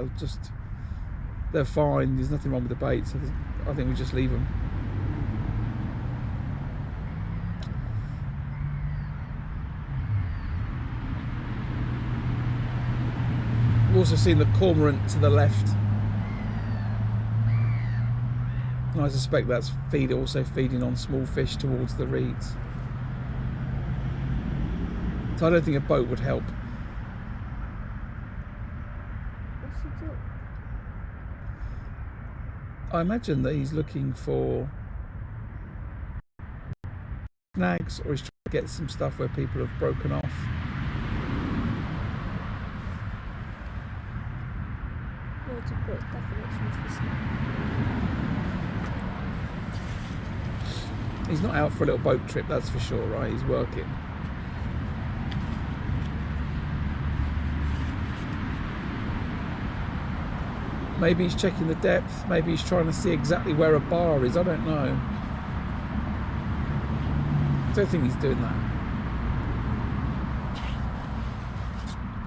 They're fine. There's nothing wrong with the bait, so I think we just leave them. We've also seen the cormorant to the left, and I suspect that's also feeding on small fish towards the reeds. So I don't think a boat would help. What's he doing? I imagine that he's looking for snags, or he's trying to get some stuff where people have broken off. What's a great definition for snag? He's not out for a little boat trip, that's for sure, right? He's working. Maybe he's checking the depth, maybe he's trying to see exactly where a bar is, I don't know. I don't think he's doing that.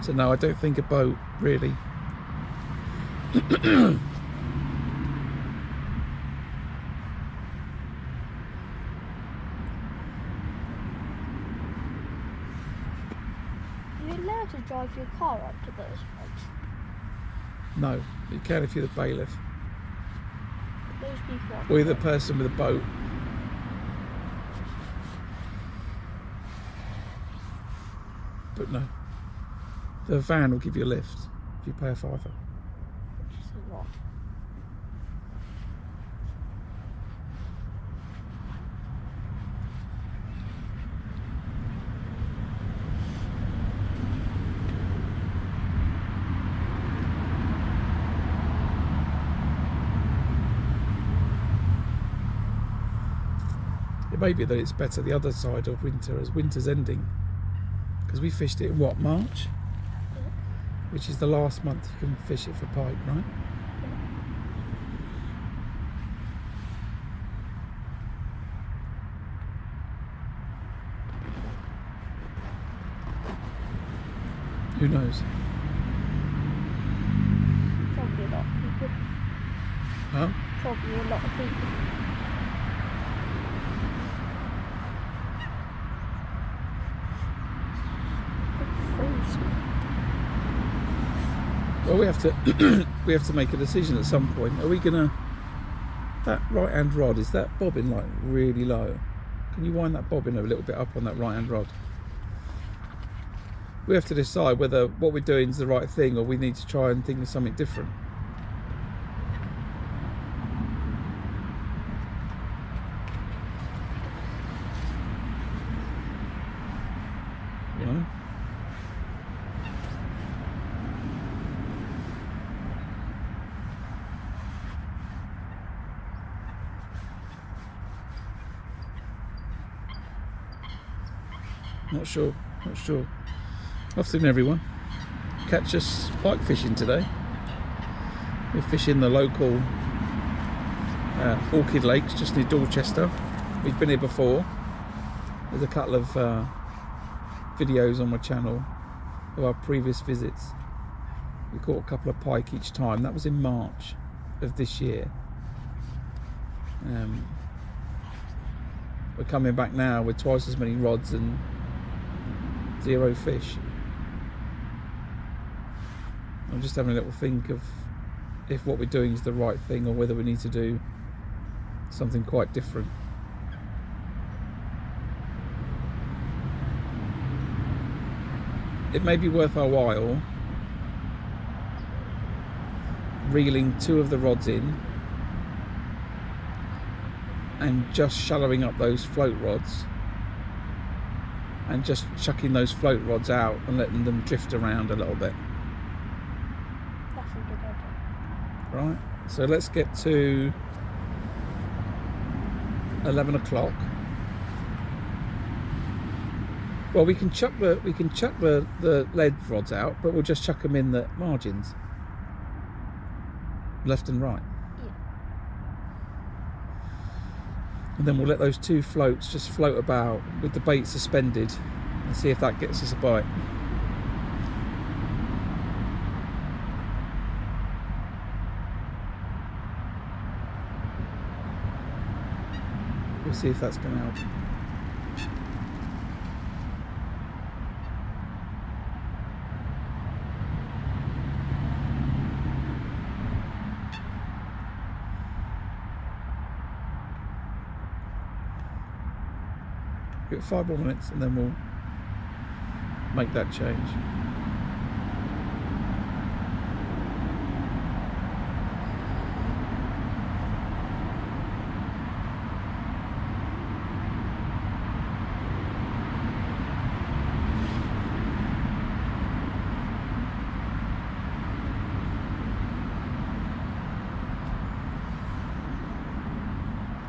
So no, I don't think a boat, really. Are you allowed to drive your car up to those points? No, you can if you're the bailiff. But those people are. Or you're the person with a boat. But no. The van will give you a lift if you pay a £5. Which is a lot. It may be that it's better the other side of winter, as winter's ending. Because we fished it in what, March? Yeah. Which is the last month you can fish it for pike, right? Who knows? Probably a lot of people. Huh? Probably a lot of people. Well, we have to we have to make a decision at some point. Are we gonna, that right hand rod, is that bobbing like really low? Can you wind that bobbin a little bit up on that right hand rod? We have to decide whether what we're doing is the right thing, or we need to try and think of something different. Not sure. Afternoon, everyone. Catch us pike fishing today. We're fishing the local Orchid lakes just near Dorchester. We've been here before. There's a couple of videos on my channel of our previous visits. We caught a couple of pike each time. That was in March of this year. We're coming back now with twice as many rods and 0 fish. I'm just having a little think of if what we're doing is the right thing or whether we need to do something quite different. It may be worth our while reeling 2 of the rods in and just shallowing up those float rods and just chucking those float rods out and letting them drift around a little bit. That's a good idea. Right, so let's get to 11 o'clock. Well, we can chuck the lead rods out, but we'll just chuck them in the margins, left and right. Yeah. And then we'll let those 2 floats just float about with the bait suspended and see if that gets us a bite. We'll see if that's going to help. Give it 5 more minutes and then we'll make that change.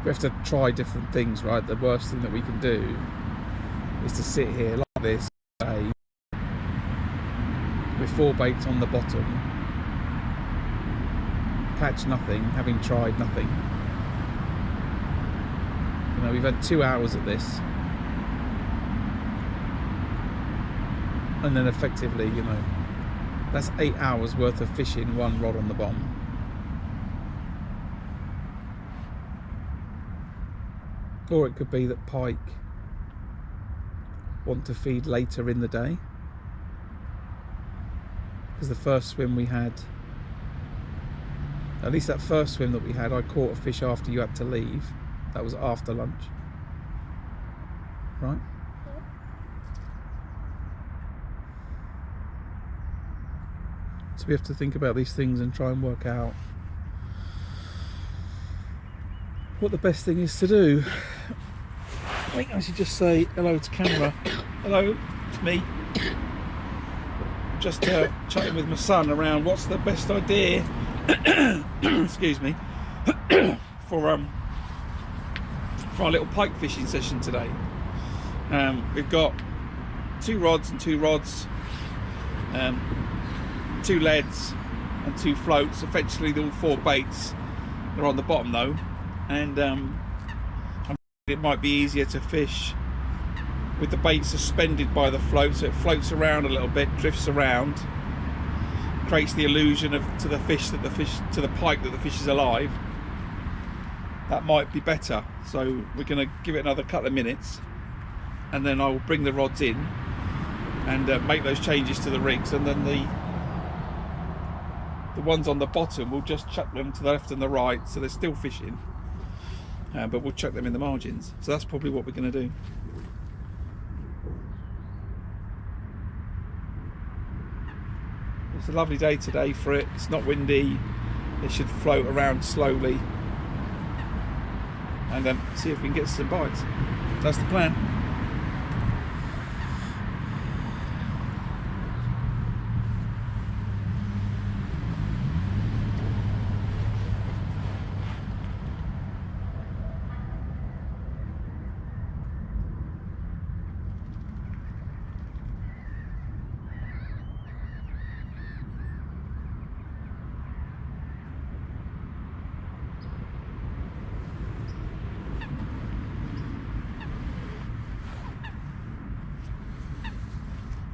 We have to try different things, right? The worst thing that we can do is to sit here like this, with 4 baits on the bottom, catch nothing, having tried nothing. You know, we've had 2 hours at this, and then effectively, you know, that's 8 hours worth of fishing, 1 rod on the bottom. Or it could be that pike want to feed later in the day, because the first swim we had, at least that first swim that we had, I caught a fish after you had to leave. That was after lunch, right? So we have to think about these things and try and work out what the best thing is to do. I think I should just say hello to camera. Hello, it's me. Just chatting with my son around what's the best idea excuse me for our little pike fishing session today. We've got 2 rods and 2 rods, 2 leads and 2 floats. Effectively all 4 baits. They're on the bottom though, and it might be easier to fish with the bait suspended by the float, so it floats around a little bit, drifts around, creates the illusion of to the pike that the fish is alive. That might be better. So we're going to give it another couple of minutes, and then I will bring the rods in and make those changes to the rigs, and then the ones on the bottom we'll just chuck them to the left and the right, so they're still fishing. But we'll chuck them in the margins. So that's probably what we're going to do. It's a lovely day today for it. It's not windy. They should float around slowly, and see if we can get some bites. That's the plan.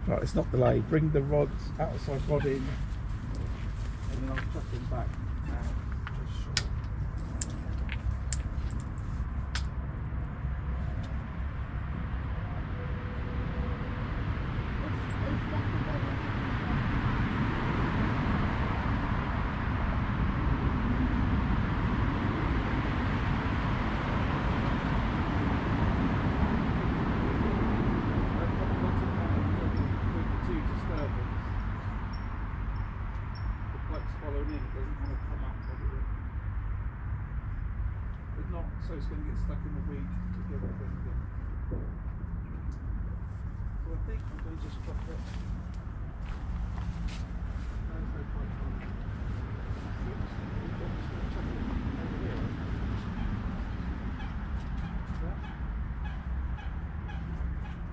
Right, it's not delayed. Bring the rods, outside rod in, and then I'll chuck him back out just short. Following in, it doesn't want to come up probably. But not so it's going to get stuck in the weed to get everything again. So I think I'm going to just drop it. There's no point on it.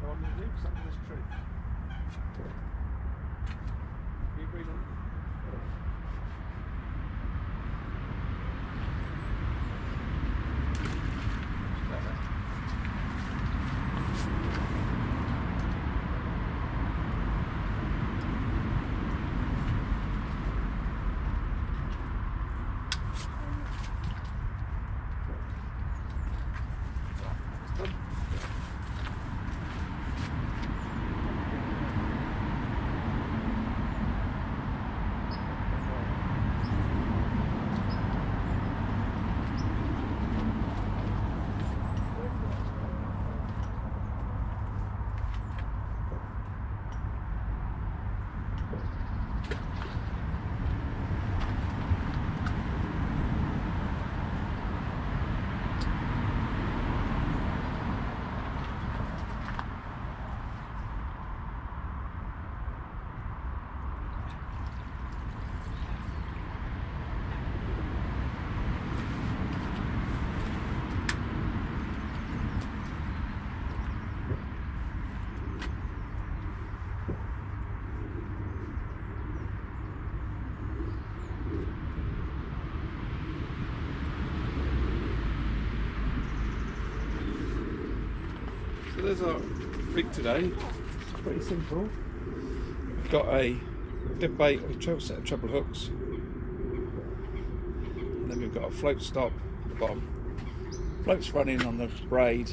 So I'm going to leave some of this tree. You agree on it? So there's our rig today. It's pretty simple. We've got a dead bait with a set of treble hooks, and then we've got a float stop at the bottom. Float's running on the braid,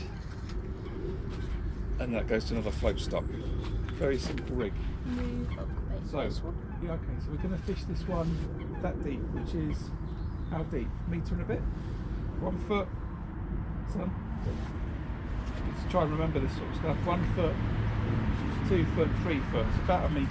and that goes to another float stop. Very simple rig. So yeah, okay. So we're going to fish this one that deep, which is how deep? Metre and a bit. 1 foot. Son. Let's try and remember this sort of stuff. 1 foot, 2 foot, 3 foot. It's about a metre.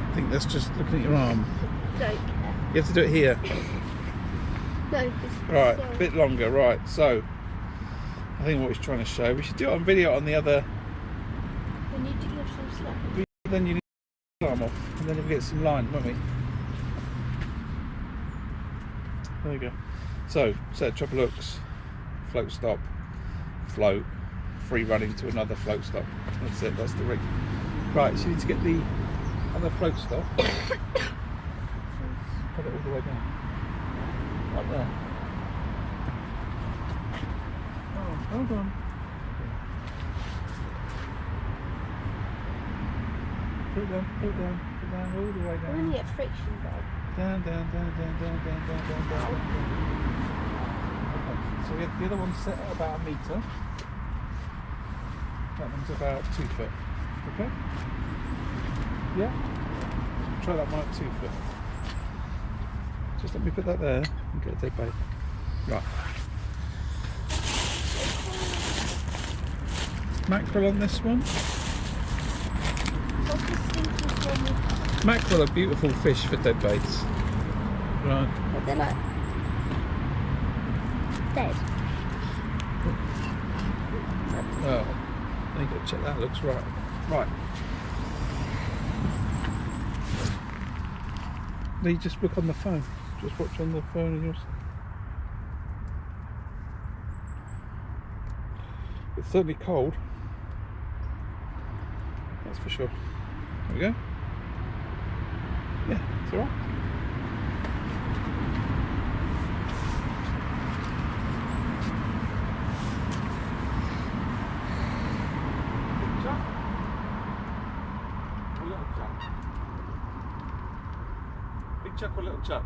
I think that's just looking at your arm. No. You have to do it here. No, right, a bit longer, right. So, I think what he's trying to show, we should do it on video on the other. We need to give some slack. Then you need the arm off, and then we'll get some line, won't we? There you go. So, set of treble hooks, float stop, float, free running to another float stop. That's it, that's the rig. Right, so you need to get the other float stop. Put it all the way down. Right there. Oh, hold on. Put it down, put it down, put it down, all the way I down. only get friction though. Down, down, down, down, down, down, down, down, down. Okay, so the other one's set at about a metre. That one's about 2 foot. Okay? Yeah? Try that one at 2 foot. Just let me put that there and get a dead bait. Right. Mackerel on this one. Mackerel are beautiful fish for dead baits. Right. But they're like dead. Oh, I think I'll check that. Looks right. Right. No, you just look on the phone. Just watch on the phone and you'll see. It's certainly cold. That's for sure. There we go. Yeah, it's alright. Big chuck? Or little chuck? Big chuck or little chuck?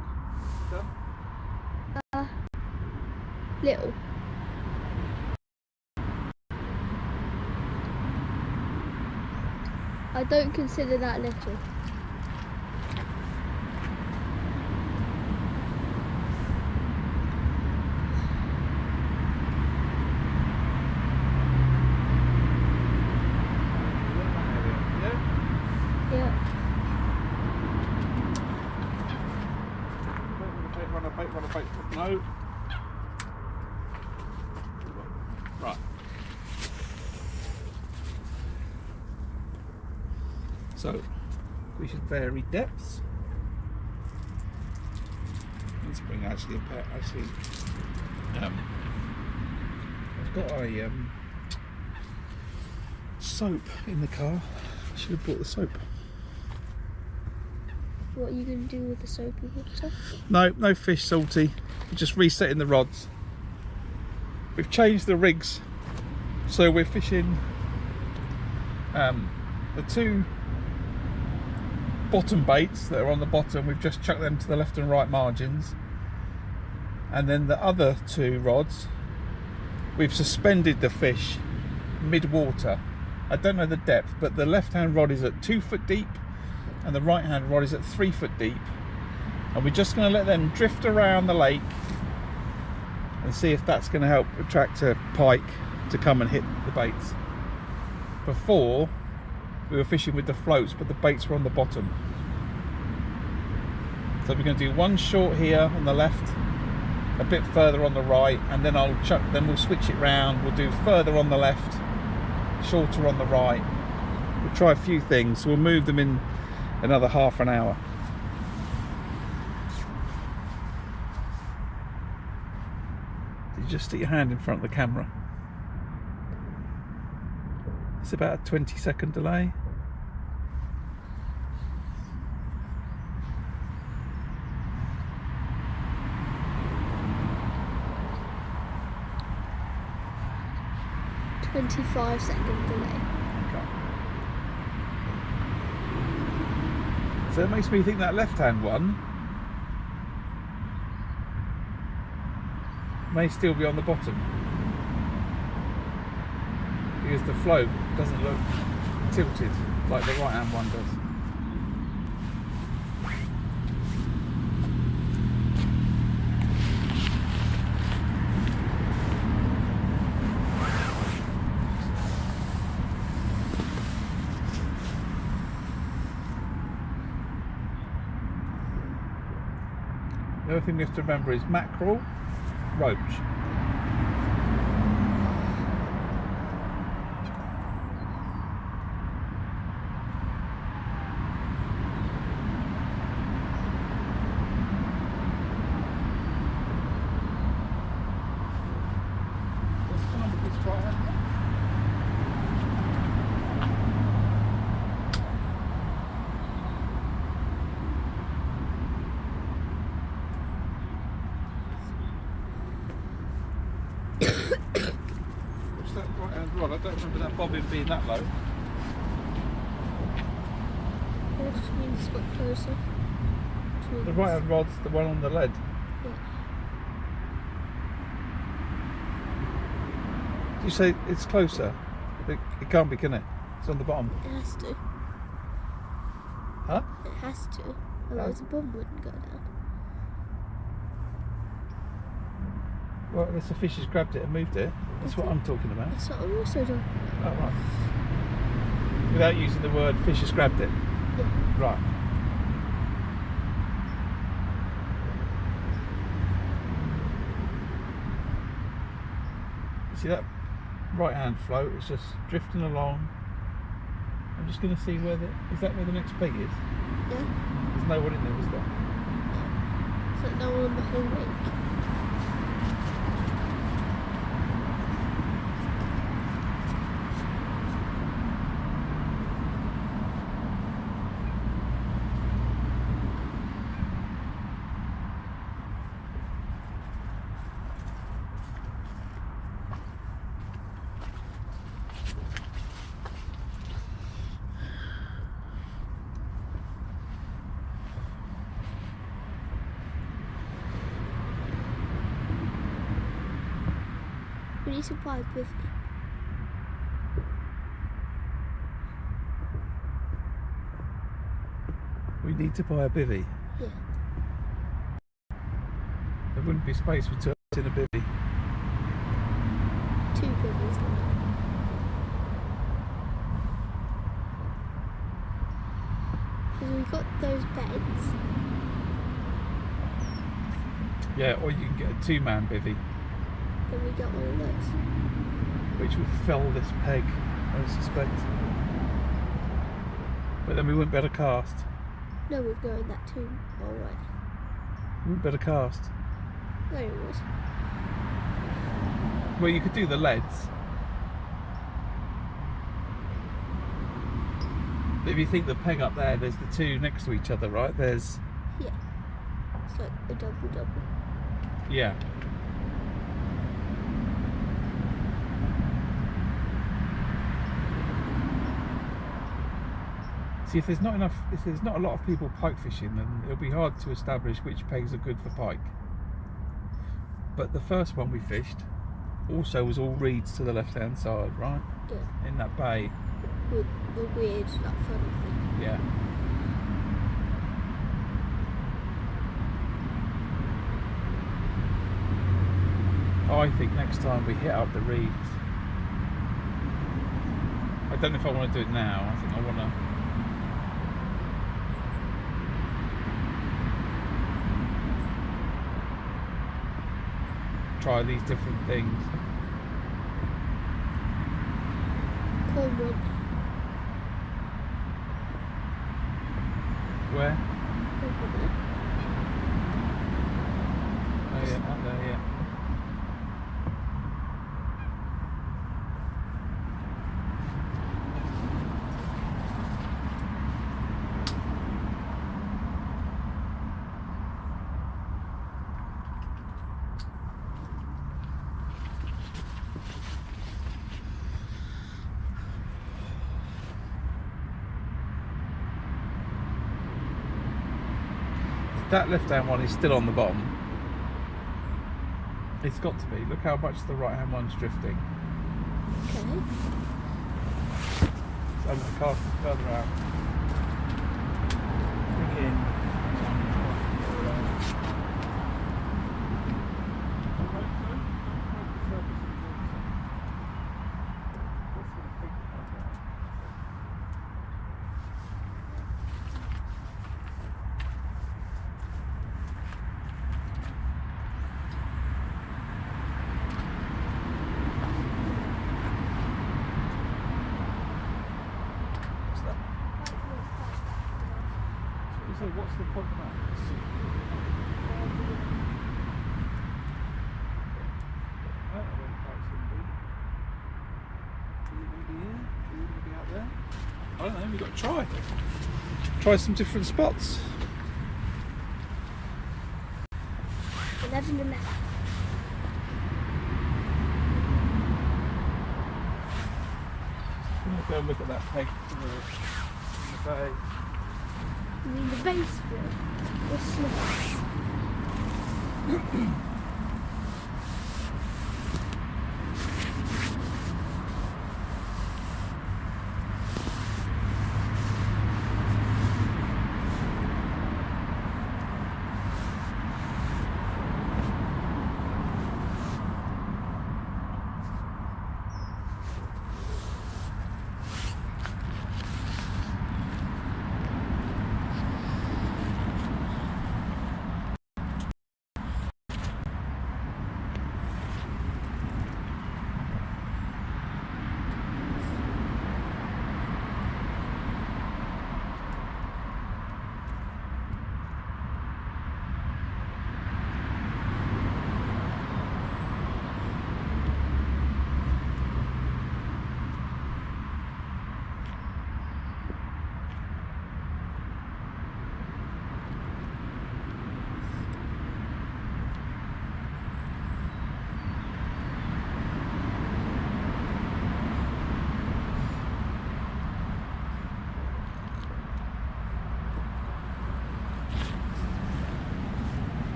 Yeah? Little. I don't consider that little. Yeah. Run a bait. No. Right. So we should vary depths. Let's bring actually a pair. Actually, I've got a soap in the car. I should have brought the soap. What are you going to do with the soapy water? No fish salty. We're just resetting the rods. We've changed the rigs, so we're fishing the two bottom baits that are on the bottom. We've just chucked them to the left and right margins, and then the other two rods we've suspended the fish mid-water. I don't know the depth, but the left hand rod is at 2 foot deep and the right hand rod is at 3 foot deep, and we're just going to let them drift around the lake and see if that's going to help attract a pike to come and hit the baits. Before, we were fishing with the floats, but the baits were on the bottom. So we're going to do one short here on the left, a bit further on the right, and then then we'll switch it round. We'll do further on the left, shorter on the right. We'll try a few things. We'll move them in another half an hour. You just stick your hand in front of the camera. It's about a 20-second delay. Okay. 25-second delay. Okay. So it makes me think that left-hand one may still be on the bottom, because the float doesn't look tilted like the right hand one does. The other thing we have to remember is mackerel, roach. I don't remember that bobbin being that low. That just means it's got closer. The right hand rod's the one on the lead. Yeah. Do you say it's closer? It can't be, can it? It's on the bottom. It has to. Huh? It has to. Otherwise the bomb wouldn't go down. Well, unless the fish has grabbed it and moved it. That's what I'm talking about. That's what I'm also talking about. Oh, right. Without using the word fish has grabbed it? Yeah. Right. See that right hand float is just drifting along. I'm just going to see where is that where the next bait is? Yeah. There's no one in there, is there? No. It's like no one on the whole lake. We need to buy a bivvy. We need to buy a bivvy. Yeah. There wouldn't be space for 2 in a bivvy. 2 bivvies now. Because we've got those beds. Yeah, or you can get a 2-man bivvy, Then we get one of those. which would fell this peg, I suspect. But then we wouldn't be able to cast. No, we'd go in that too. Oh, right. We wouldn't be able to cast. No, it was. Well, you could do the leads. But if you think the peg up there, there's the 2 next to each other, right? There's... Yeah. It's like a double. Yeah. See, if there's not a lot of people pike fishing, then it'll be hard to establish which pegs are good for pike. But the first one we fished also was all reeds to the left-hand side, right? Yeah. In that bay. With the weird, like, funny thing. Yeah. I think next time we hit up the reeds. I don't know if I want to do it now. I think I want to. Try these different things. Cornwood. Where? Over there. Oh yeah, out there, yeah. That left-hand one is still on the bottom. It's got to be. Look how much the right-hand one's drifting. Okay. So I'm going to cast it further out. Bring it in. So what's the point of that? I don't know where the pike's going to be. Is it going to be here? Is it going to be out there? I don't know, we've got to try. Try some different spots. 11 and 11. I'm going to go and look at that peg in the bay. You mean the base one? Or slippers?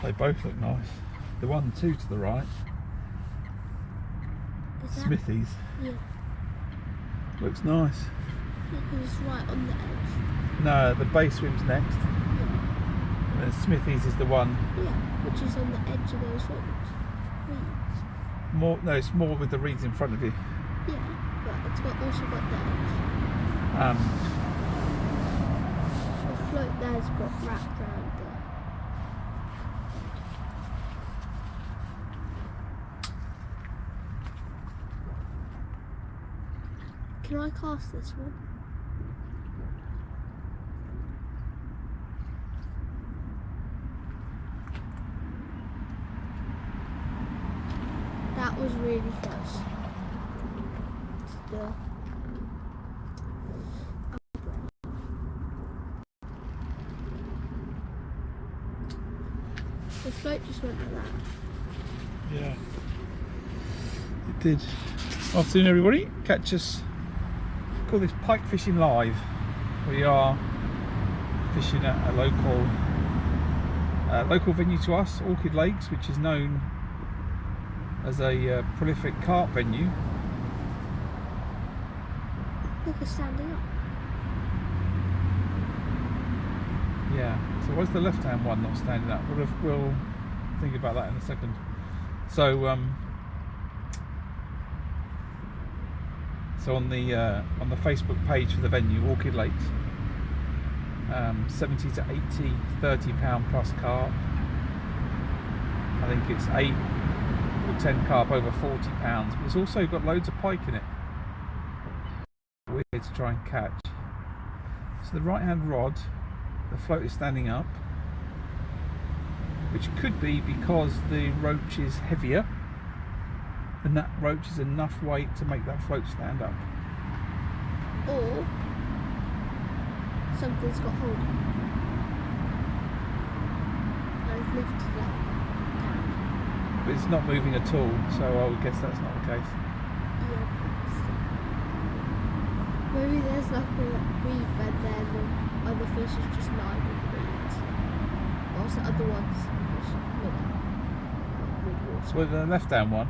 They both look nice. The 1 and 2 to the right. Smithies. Yeah. Looks nice. Because it's right on the edge. No, the base swim's next. Yeah. And then Smithies is the one. Yeah, which is on the edge of those reeds. More, no, it's more with the reeds in front of you. Yeah, but it's also got the edge. The float there's got wrapped around there. Can I cast this one? That was really close. The float just went like that. Yeah. It did. Afternoon everybody. Catch us. Call this pike fishing live. We are fishing at a local venue to us, Orchid Lakes, which is known as a prolific carp venue. Look, it's standing up. Yeah. So why's the left-hand one not standing up? We'll think about that in a second. So so on the Facebook page for the venue, Orchid Lakes, 70 to 80 £30 plus carp. I think it's 8 or 10 carp over £40, but it's also got loads of pike in it. Weird to try and catch. So the right hand rod, the float is standing up, which could be because the roach is heavier, and that roach is enough weight to make that float stand up. Or something's got hold of it. I've lifted it down. But it's not moving at all, so I would guess that's not the case. Yeah. Maybe there's like a reed bed there and the other fish is just lying in the reeds. Whilst the other one's just mid-water. So the left-hand one,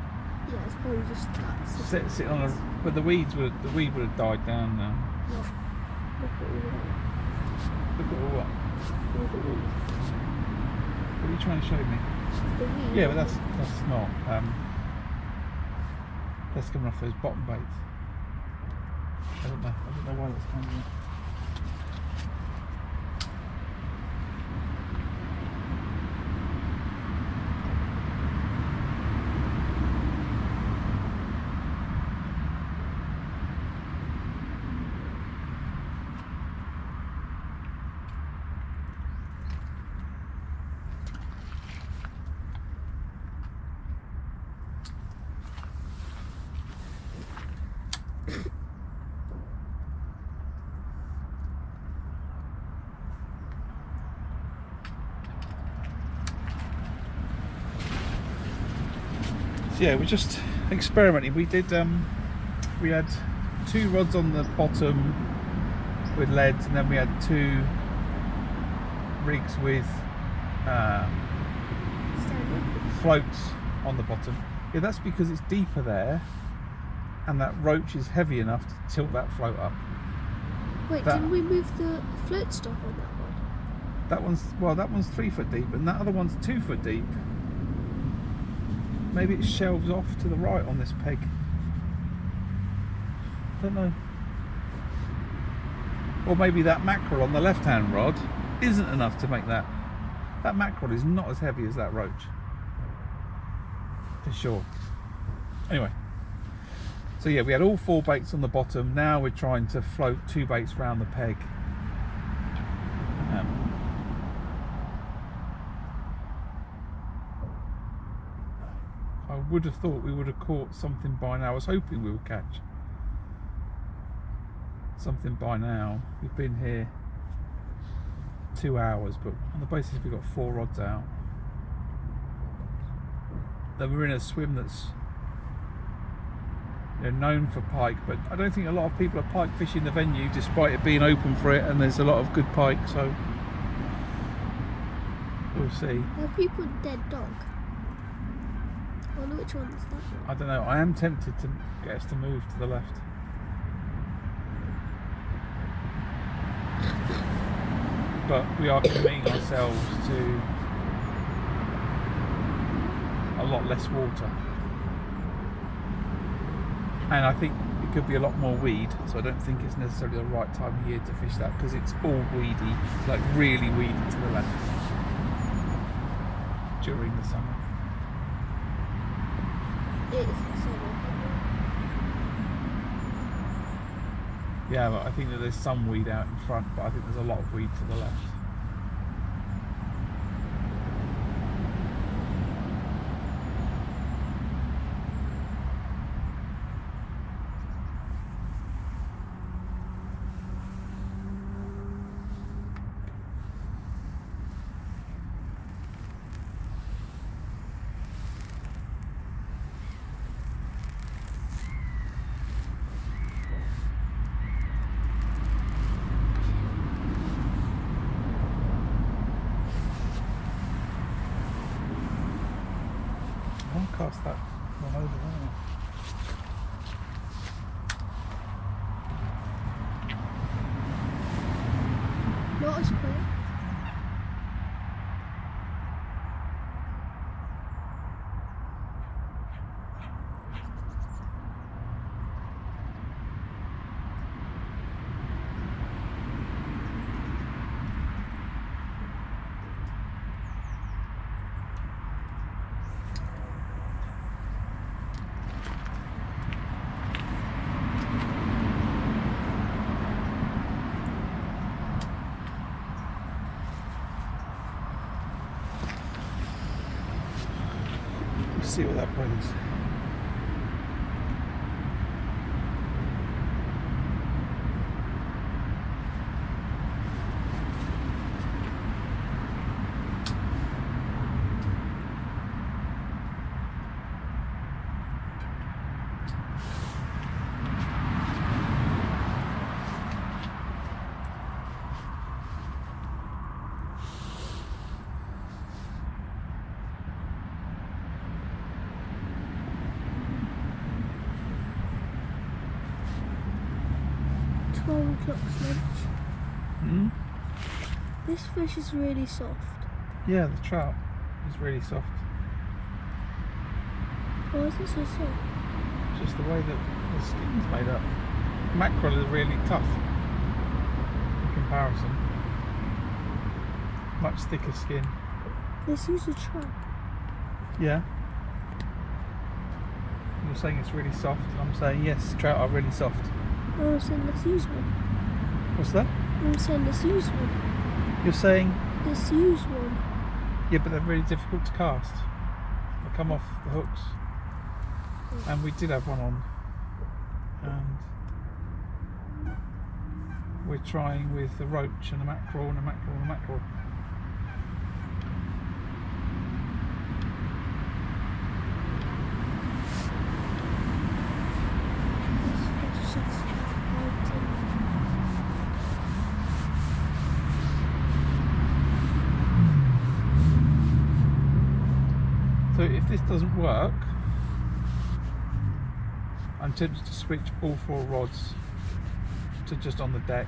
Yeah, it's probably just that. sit on a. But the weed would have died down now. Yeah. Look at all of that. Look at all what? All the weeds. What are you trying to show me? The weeds. Yeah, but that's not. That's coming off those bottom baits. I don't know why that's coming off. Yeah, we're just experimenting. We did we had 2 rods on the bottom with leads, and then we had 2 rigs with floats on the bottom. Yeah, that's because it's deeper there and that roach is heavy enough to tilt that float up. Wait, didn't we move the float stop on that one? That one's 3 foot deep, and that other one's 2 foot deep. Maybe it shelves off to the right on this peg. Don't know. Or maybe that mackerel on the left hand rod isn't enough to make that. That mackerel is not as heavy as that roach. For sure. Anyway. So yeah, we had all 4 baits on the bottom. Now we're trying to float 2 baits around the peg. I would have thought we would have caught something by now. I was hoping we would catch something by now. We've been here 2 hours, but on the basis we've got 4 rods out. Then we're in a swim that's known for pike, but I don't think a lot of people are pike fishing the venue, despite it being open for it, and there's a lot of good pike. So We'll see. Have people dead dog? I wonder which one's that one. I don't know. I am tempted to get us to move to the left. But we are committing ourselves to a lot less water. And I think it could be a lot more weed, so I don't think it's necessarily the right time of year to fish that, because it's all weedy, like really weedy to the left during the summer. It's summer. Yeah, but I think that there's some weed out in front, but I think there's a lot of weed to the left. I'll cast that one over there. Not as quick. Let's see what that brings. O'clock's lunch. Mm? This fish is really soft. Yeah, the trout is really soft. Why is it so soft? Just the way that the skin's made up. Mackerel is really tough in comparison. Much thicker skin. Let's use a trap. Yeah. You're saying it's really soft, and I'm saying yes, trout are really soft. Oh, I'm saying let's use one. What's that? I'm saying let's use one. You're saying? Let's use one. Yeah, but they're really difficult to cast. They come off the hooks. And we did have one on. And we're trying with a roach and a mackerel and a mackerel and a mackerel. So if this doesn't work, I'm tempted to switch all 4 rods to just on the deck.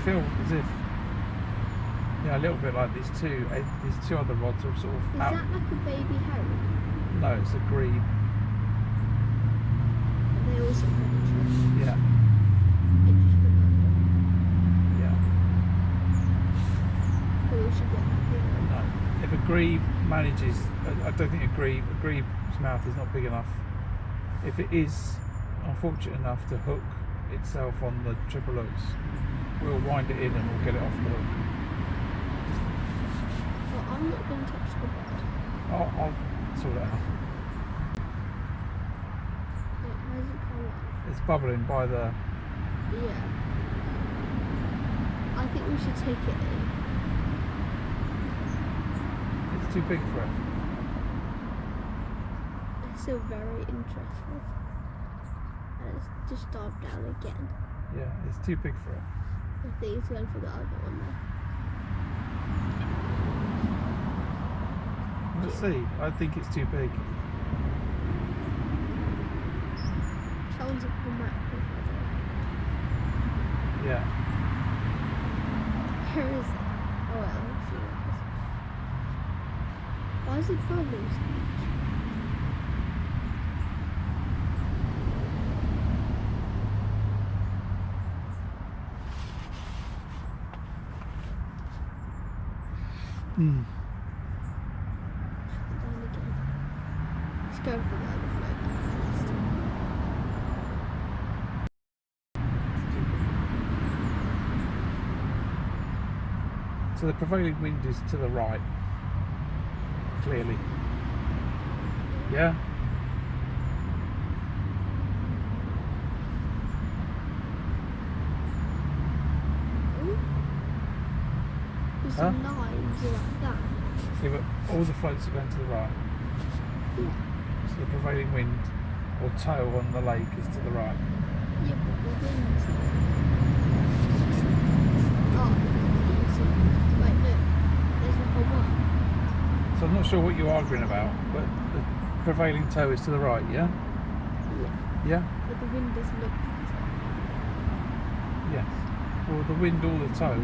feel as if, yeah, a little bit like these two other rods are sort of Is out. that like a baby herring? No, it's a grebe. They also have interest. Yeah. Yeah. So we should get that bigger. No. If a grebe manages, I don't think a grebe's mouth is not big enough. If it is unfortunate enough to hook itself on the triple hooks, we'll wind it in and we'll get it off the hook. Well, I'm not going to touch the rod. I'll sort it out. Wait, why does it come up? It's bubbling by the. Yeah. I think we should take it in. It's too big for it. It's still very interesting. And it's just dived down again. Yeah, it's too big for it. I think it's going for the other one now. Let's see. I think it's too big. That one's a dramatic. Yeah. Where is it? Oh, well, let's see what it is. Why is it bubbling so much? Hmm. Down again. Let's go for the other float first. So the prevailing wind is to the right, clearly. Yeah? There's Huh? some lines like that. Yeah, but all the floats are going to the right. Yeah. So the prevailing wind or toe on the lake is to the right. Yeah, but the wind's oh, easy. Wait, look. There's a whole one. So I'm not sure what you're arguing about, but the prevailing toe is to the right, yeah? Yeah. Yeah? But the wind doesn't look at Yes. Well, the wind or the toe.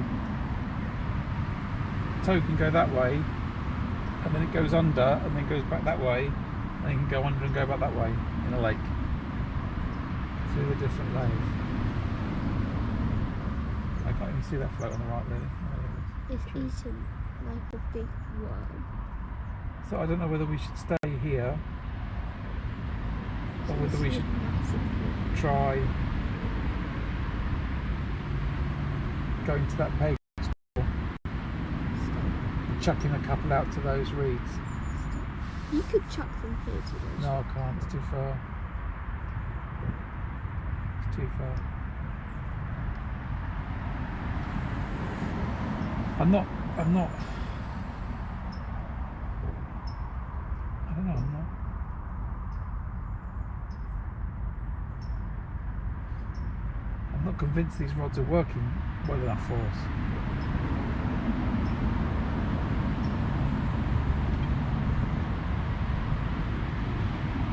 Toe can go that way, and then it goes under, and then goes back that way, and then it can go under and go back that way in a lake. Through the different layers. I can't even see that float on the right, really. it. It's eaten like a big worm. So I don't know whether we should stay here, or whether we should try going to that peg and chucking a couple out to those reeds. You could chuck them here to those. No, I can't. It's too far. It's too far. I'm not. I don't know. I'm not convinced these rods are working well enough for us.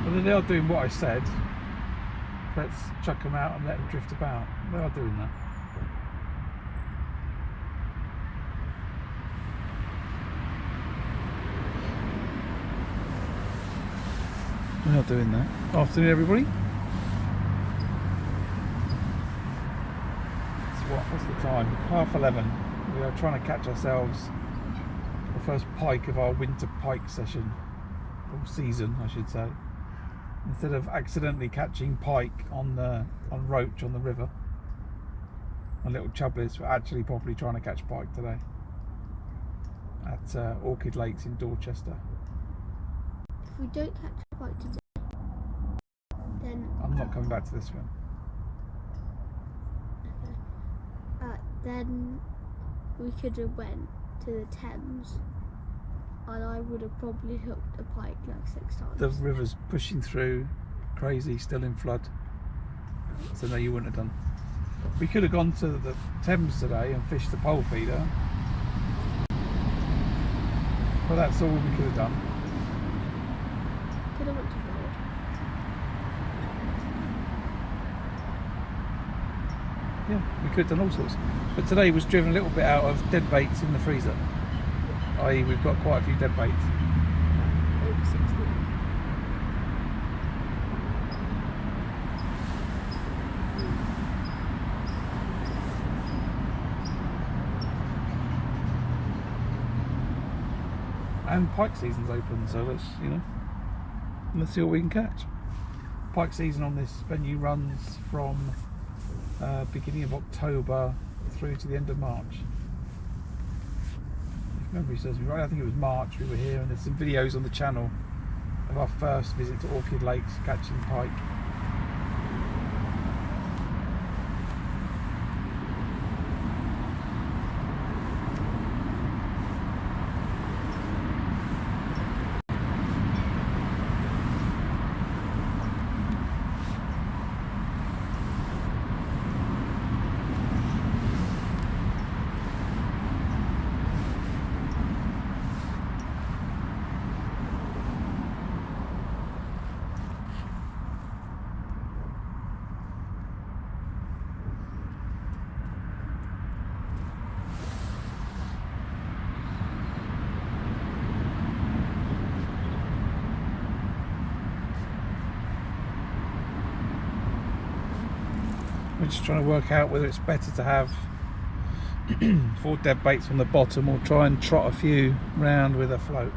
But they are doing what I said. Let's chuck them out and let them drift about. They are doing that. They are doing that. Afternoon, everybody. What's the time? 11:30. We are trying to catch ourselves the first pike of our winter pike session, or season, I should say. Instead of accidentally catching pike on roach on the river, on little chubbies, we're actually properly trying to catch pike today at Orchid Lakes in Dorchester. If we don't catch pike today, then I'm not coming back to this one. then we could have went to the Thames, and I would have probably hooked a pike like 6 times. The river's pushing through, crazy, still in flood. So no, you wouldn't have done. We could have gone to the Thames today and fished the pole feeder. Well, that's all we could have done. Could have went to gold. Yeah, we could have done all sorts. But today was driven a little bit out of dead baits in the freezer. I.e. we've got quite a few dead baits. Over 60. And pike season's open, so let's see what we can catch. Pike season on this venue runs from beginning of October through to the end of March. If memory serves me right, I think it was March we were here, and there's some videos on the channel of our first visit to Orchid Lakes catching pike. We're just trying to work out whether it's better to have 4 dead baits on the bottom or try and trot a few round with a float.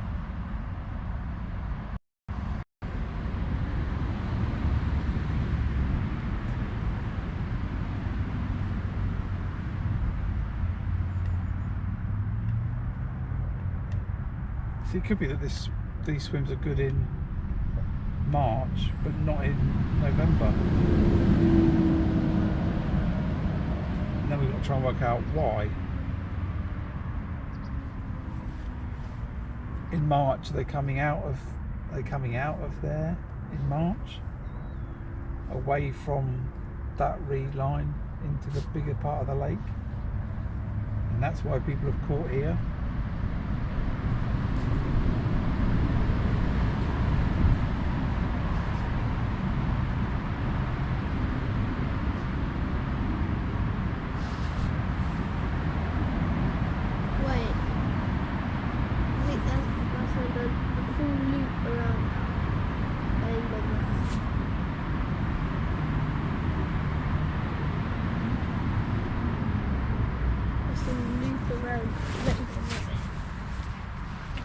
See, it could be that these swims are good in March but not in November. And then we've got to try and work out why. In March, are they coming out of there in March, away from that reed line into the bigger part of the lake, and that's why people have caught here.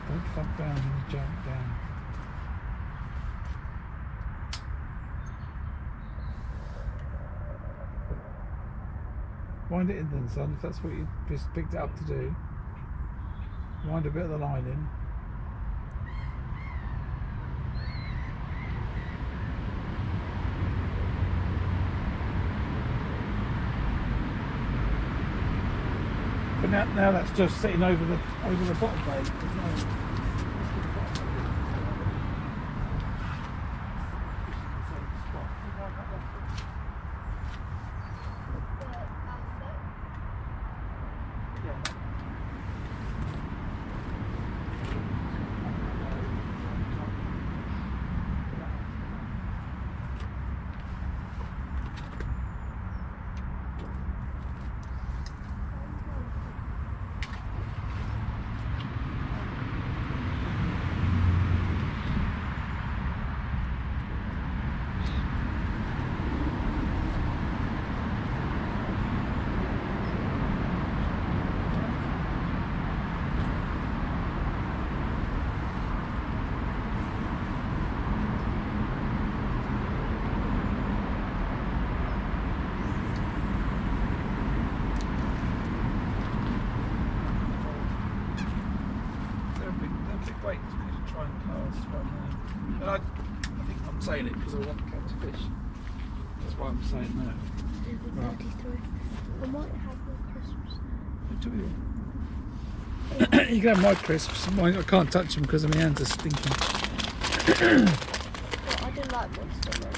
Don't fuck down and jump down. Wind it in then, son, if that's what you just picked it up to do. Wind a bit of the line in. But now that's just sitting over the bottom bait. Wait, to try and cast right now. And I think I'm saying it because I want to catch a fish. That's why I'm saying that. Right. I might have my crisps. You can have my crisps. Mine, I can't touch them because my hands are stinking. I do like monster munch.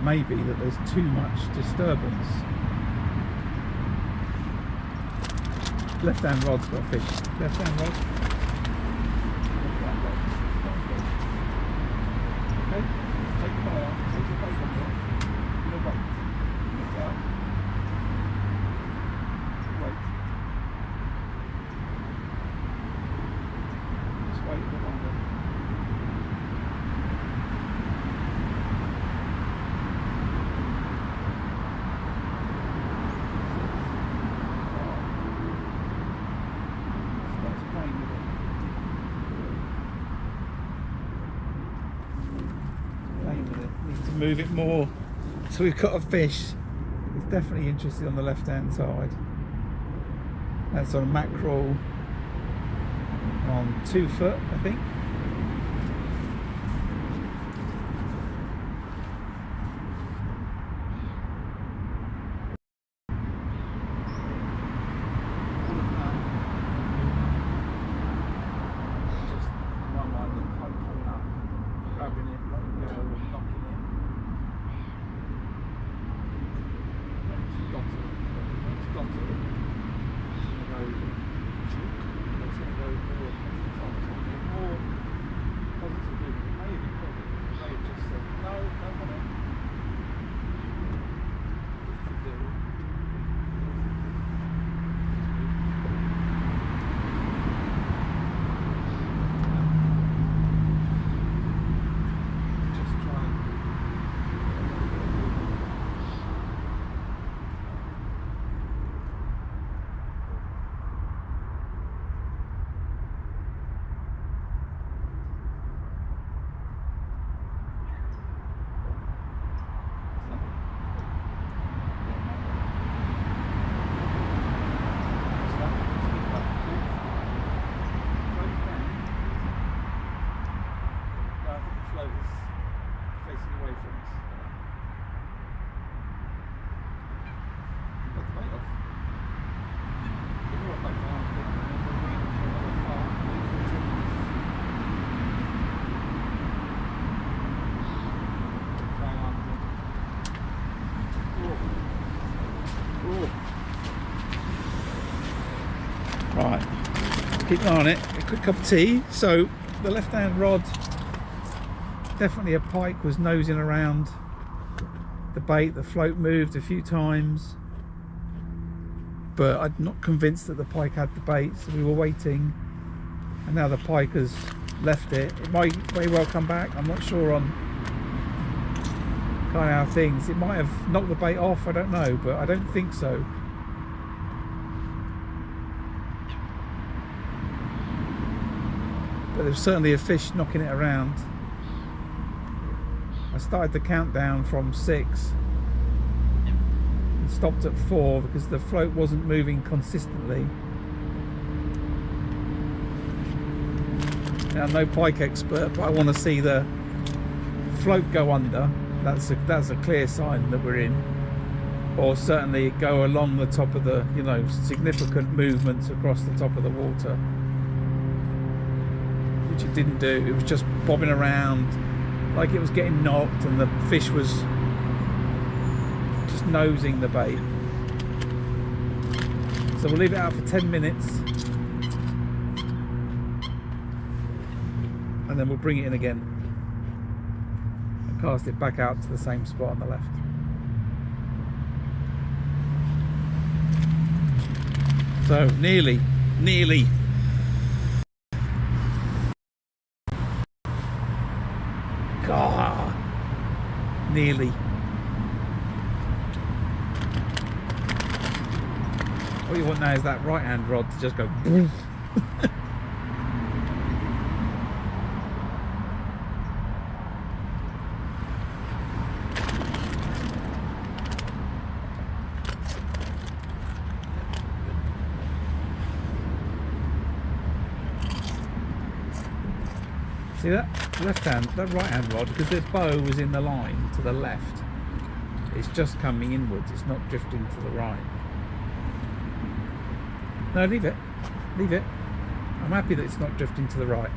maybe that there's too much disturbance. Left hand rod's got fish. Left hand rod. Okay, take the bite off, take the bait off. You'll wait. Lift out. Wait. Just wait a bit longer. Move it more, so we've got a fish. It's definitely interested on the left hand side. That's on a mackerel on 2 foot, I think. Right, keep an eye on it. A quick cup of tea. So the left hand rod, definitely a pike, was nosing around the bait. The float moved a few times, but I'm not convinced that the pike had the bait, so we were waiting, and now the pike has left it. It might very well come back. I'm not sure on kind of how things, it might have knocked the bait off, I don't know, but I don't think so. But there's certainly a fish knocking it around. I started the countdown from 6 and stopped at 4 because the float wasn't moving consistently. Now, I'm no pike expert, but I want to see the float go under. That's a clear sign that we're in, or certainly go along the top of the, you know, significant movements across the top of the water, which it didn't do. It was just bobbing around like it was getting knocked, and the fish was just nosing the bait. So we'll leave it out for 10 minutes and then we'll bring it in again and cast it back out to the same spot on the left. So nearly God, nearly. What you want now is that right hand rod to just go boom. See that left hand, that right hand rod, because the bow was in the line to the left, it's just coming inwards, it's not drifting to the right. No, leave it. Leave it. I'm happy that it's not drifting to the right.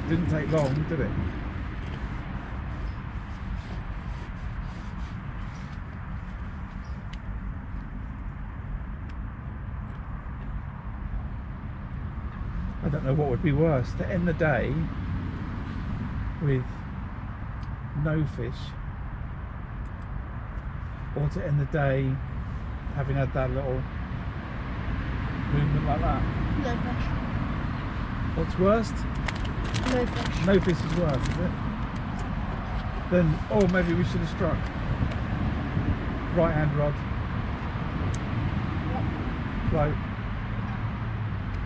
didn't take long, did it? I don't know what would be worse, to end the day with no fish, or to end the day having had that little movement like that. No fish. What's worst? No fish. No fish is worse, is it? Then, oh, maybe we should have struck. Right hand rod. Float.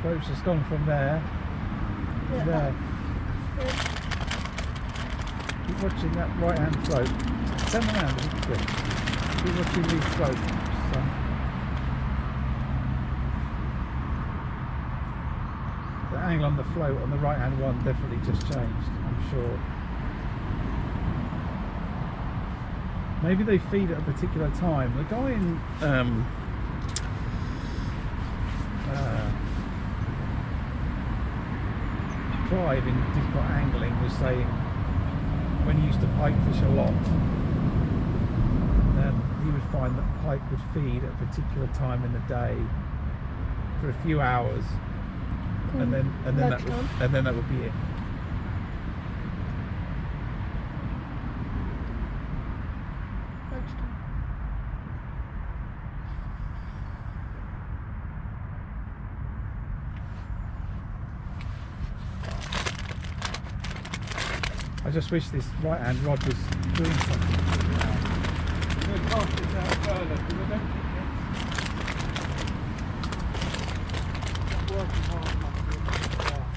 Float's just gone from there to there. Keep watching that right hand float. Turn around a little bit. Keep watching these floats. So. The angle on the float on the right hand one definitely just changed, I'm sure. Maybe they feed at a particular time. The guy in Clive in Deep Pot Angling was saying when he used to pike fish a lot, he would find that pike would feed at a particular time in the day for a few hours, Cool. and then that would be it. Lunchtime. I just wish this right hand rod was doing something. I'm going to cast it out further because I don't think it's working hard enough to get it out.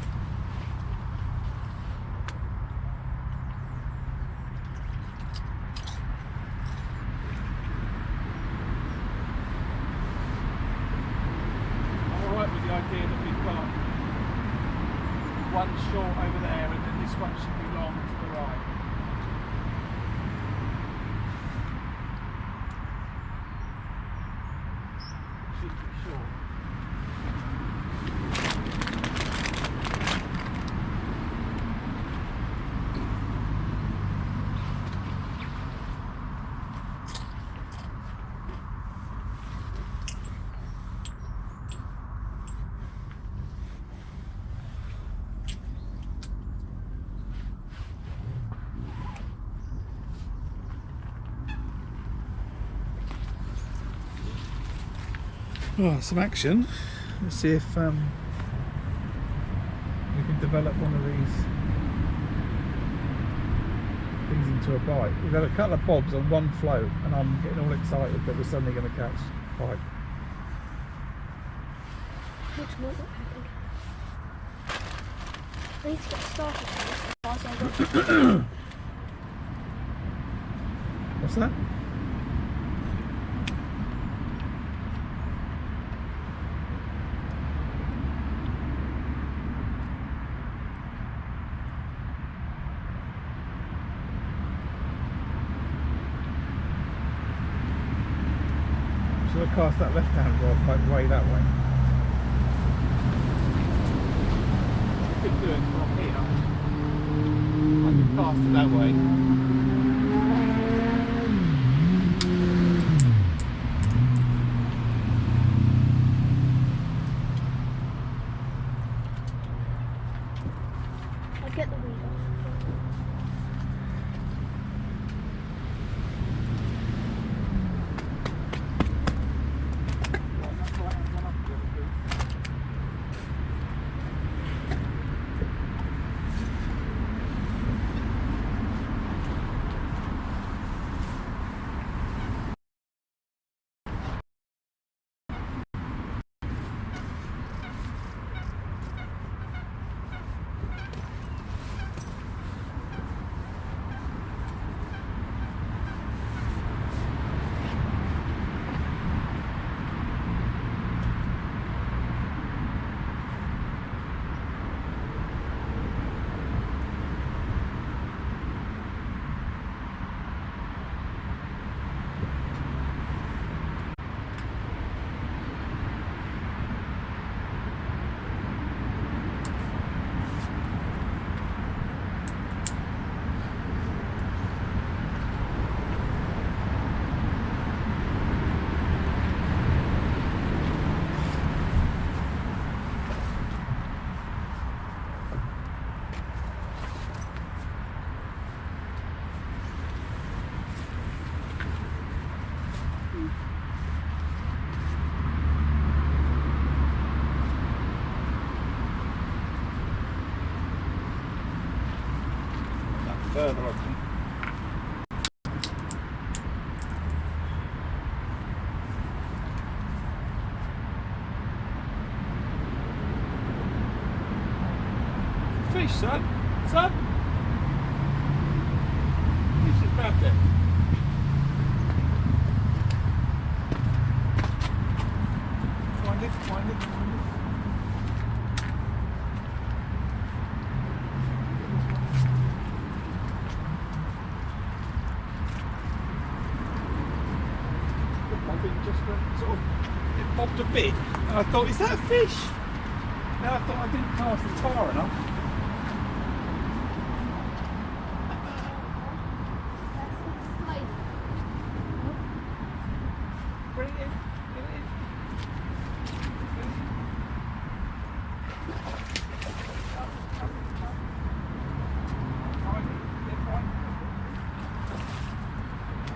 I'm alright with the idea that we've got one short over there and then this one should be long to the right. Should be short. Oh, some action. Let's see if we can develop one of these things into a bite. We've had a couple of bobs on one float and I'm getting all excited that we're suddenly going to catch pike. What's not happening? I need to get started on this as fast as I go. What's that? Should I cast that left hand rod like way that way? I could do it from here. I could cast it that way. I'll get the weed off. further, I think. Fish, son. Son. You should grab it. Find it, find it, find it. Just sort of, it popped a bit, and I thought, is that a fish? Now I thought I didn't cast it far enough. Bring it in, get it in.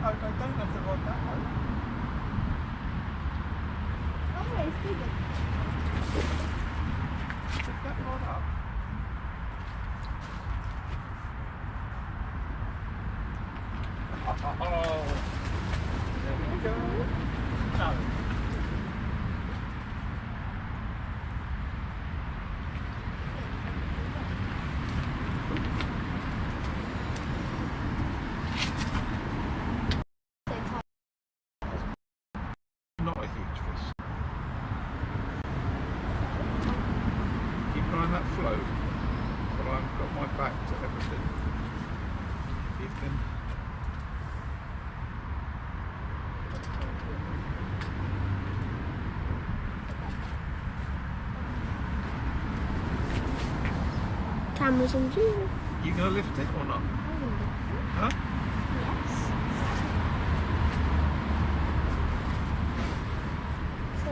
Oh, they don't have to rod that way. Pick that rod up. Oh, there we go. No. Not a huge fish. Keep an eye on that float, but I've got my back to everything. You can. Cameras on you. You gonna lift it or not? Huh? Yes. So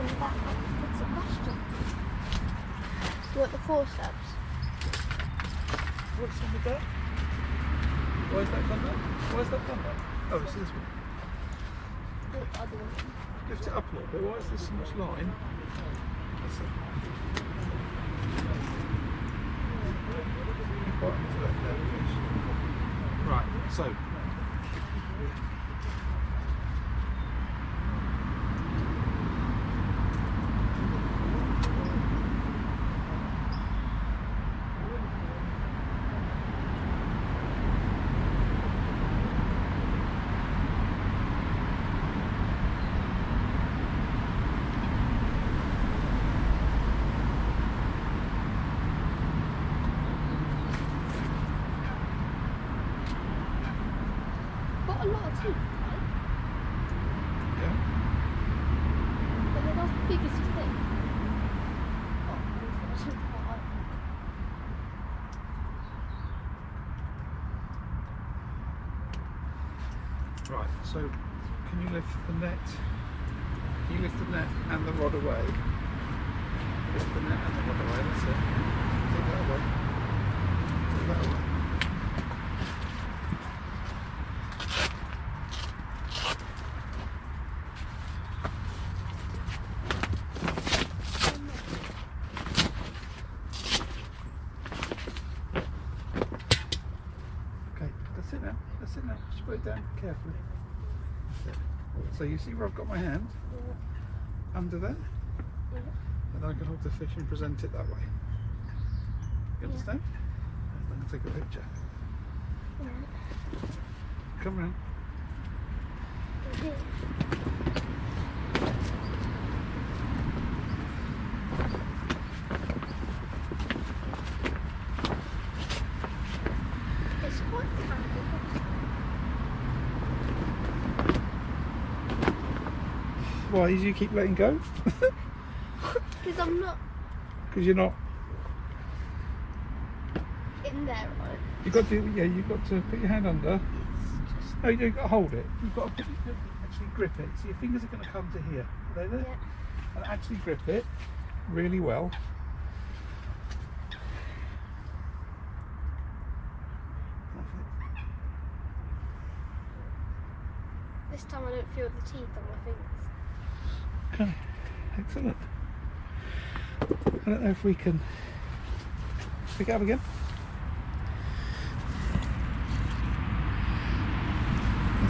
that's a question. Do you want the forceps? What's in the bed? Why is that done that? Why is that done that? Oh, it's this one. The other one. Lift it up a little bit. Why is there so much line? That's it. Quite into that there, fish. Right, so. Got a lot of teeth, right? Yeah. But they're not the biggest thing. Right, so can you lift the net? Can you lift the net and the rod away? Lift the net and the rod away, that's it. Take that away. Take that away. Okay, that's it now. That's it now. Just put it down carefully. That's it. So you see where I've got my hand? Under there? And then I can hold the fish and present it that way. You understand? I'm going to take a picture. Come round. It's quite tiny. Why do you keep letting go? Because I'm not Because you're not. in there, right? You've got to. Yeah, you've got to put your hand under. No, you've got to hold it. You've got to actually grip it. So your fingers are going to come to here. Are they there? Yeah. And actually grip it really well. This time I don't feel the teeth on my fingers. Okay, excellent. I don't know if we can pick it up again.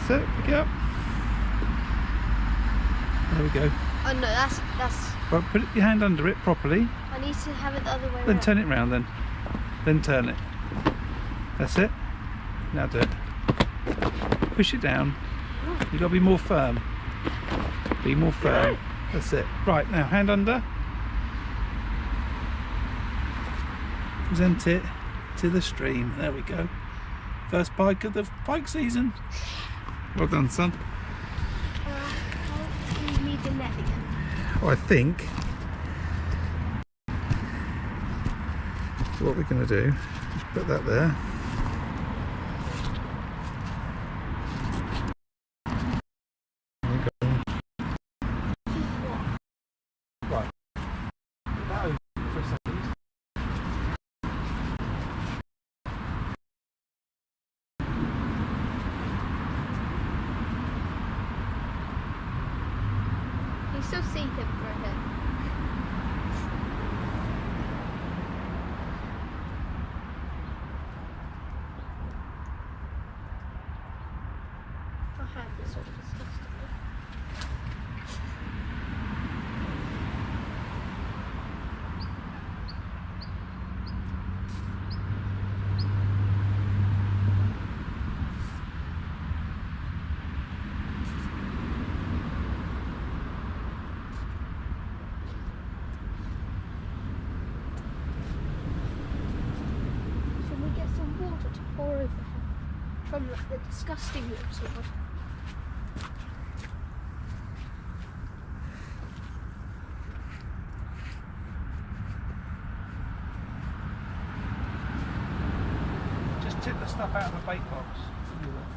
That's it, pick it up. There we go. Oh no, that's. Well, put your hand under it properly. I need to have it the other way around. Then turn it round then. Then turn it. That's it. Now do it. Push it down. You've got to be more firm. Be more firm. That's it. Right, now hand under. Present it to the stream. There we go. First pike of the pike season. Well done, son. You need the net again. Oh, I think what we're going to do is put that there. Right. Put that over for a second. You still see him right here. I had this all disgusting. Should we get some water to pour over him from the disgusting water? Just tip the stuff out of the bait box. Do that.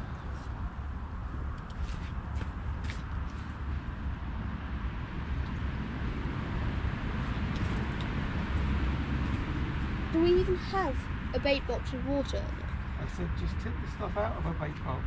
Do we even have a bait box with water in it? I said just tip the stuff out of a bait box.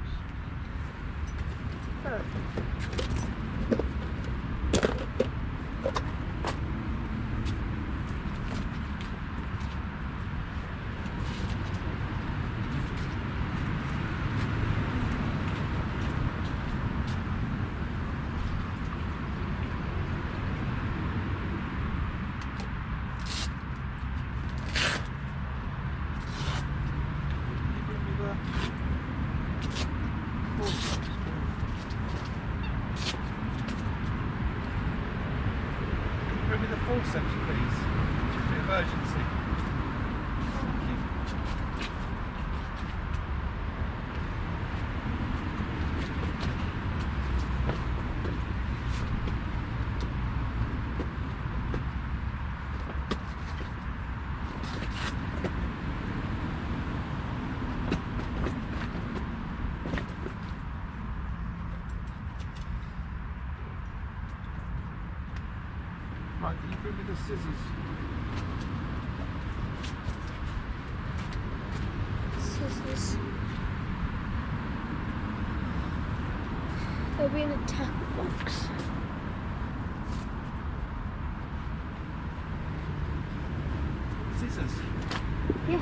Bring me the forceps, please. Bit of urgency. Thank you. Right, can you bring me the scissors? Scissors. They'll be in a tackle box. Scissors. Yeah.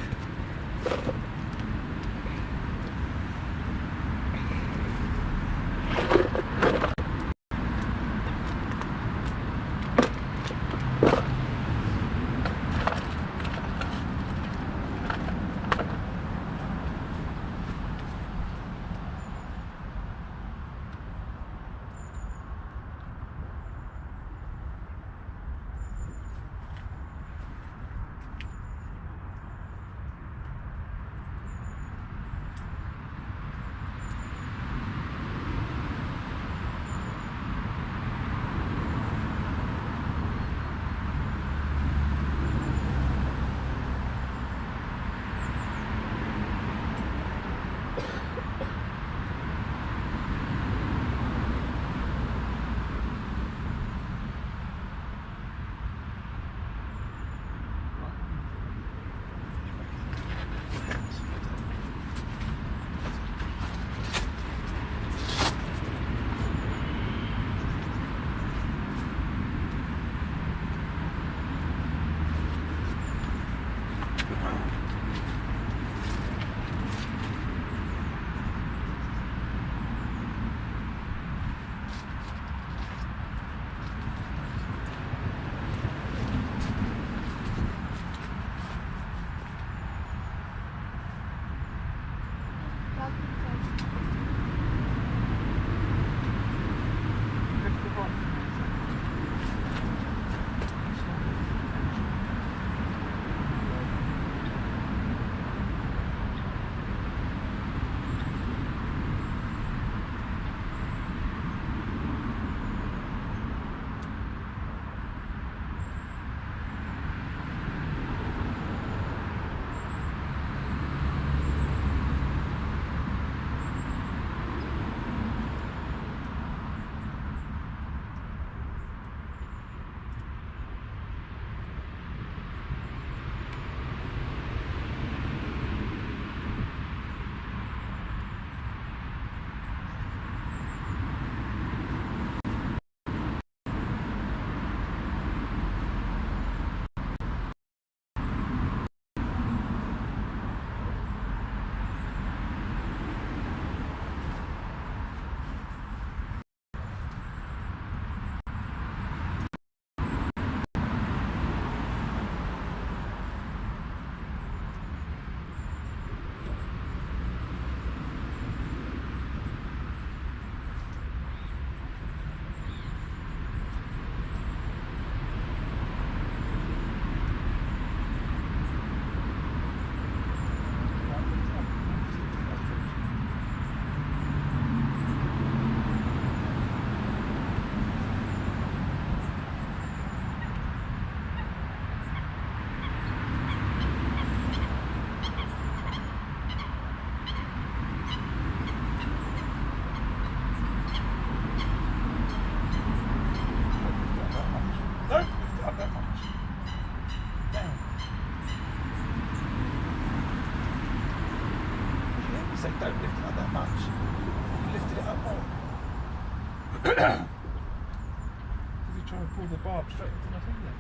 the barb straight into my finger.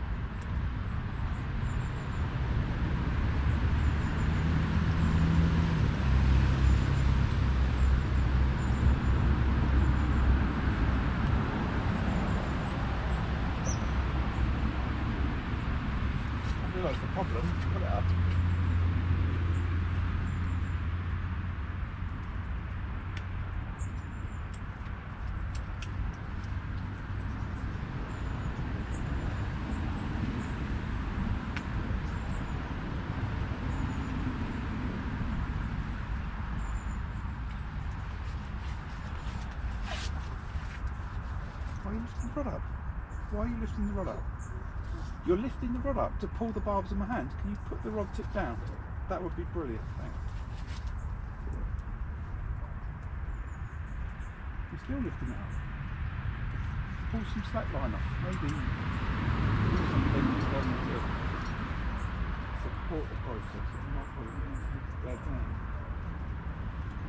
I realise the problem. Pull it up. Why are you lifting the rod up? Why are you lifting the rod up? You're lifting the rod up to pull the barbs in my hand. Can you put the rod tip down? That would be brilliant, thanks. You're still lifting it up. Pull some slack line off. Maybe do something that's going to support the process. It might put it back down.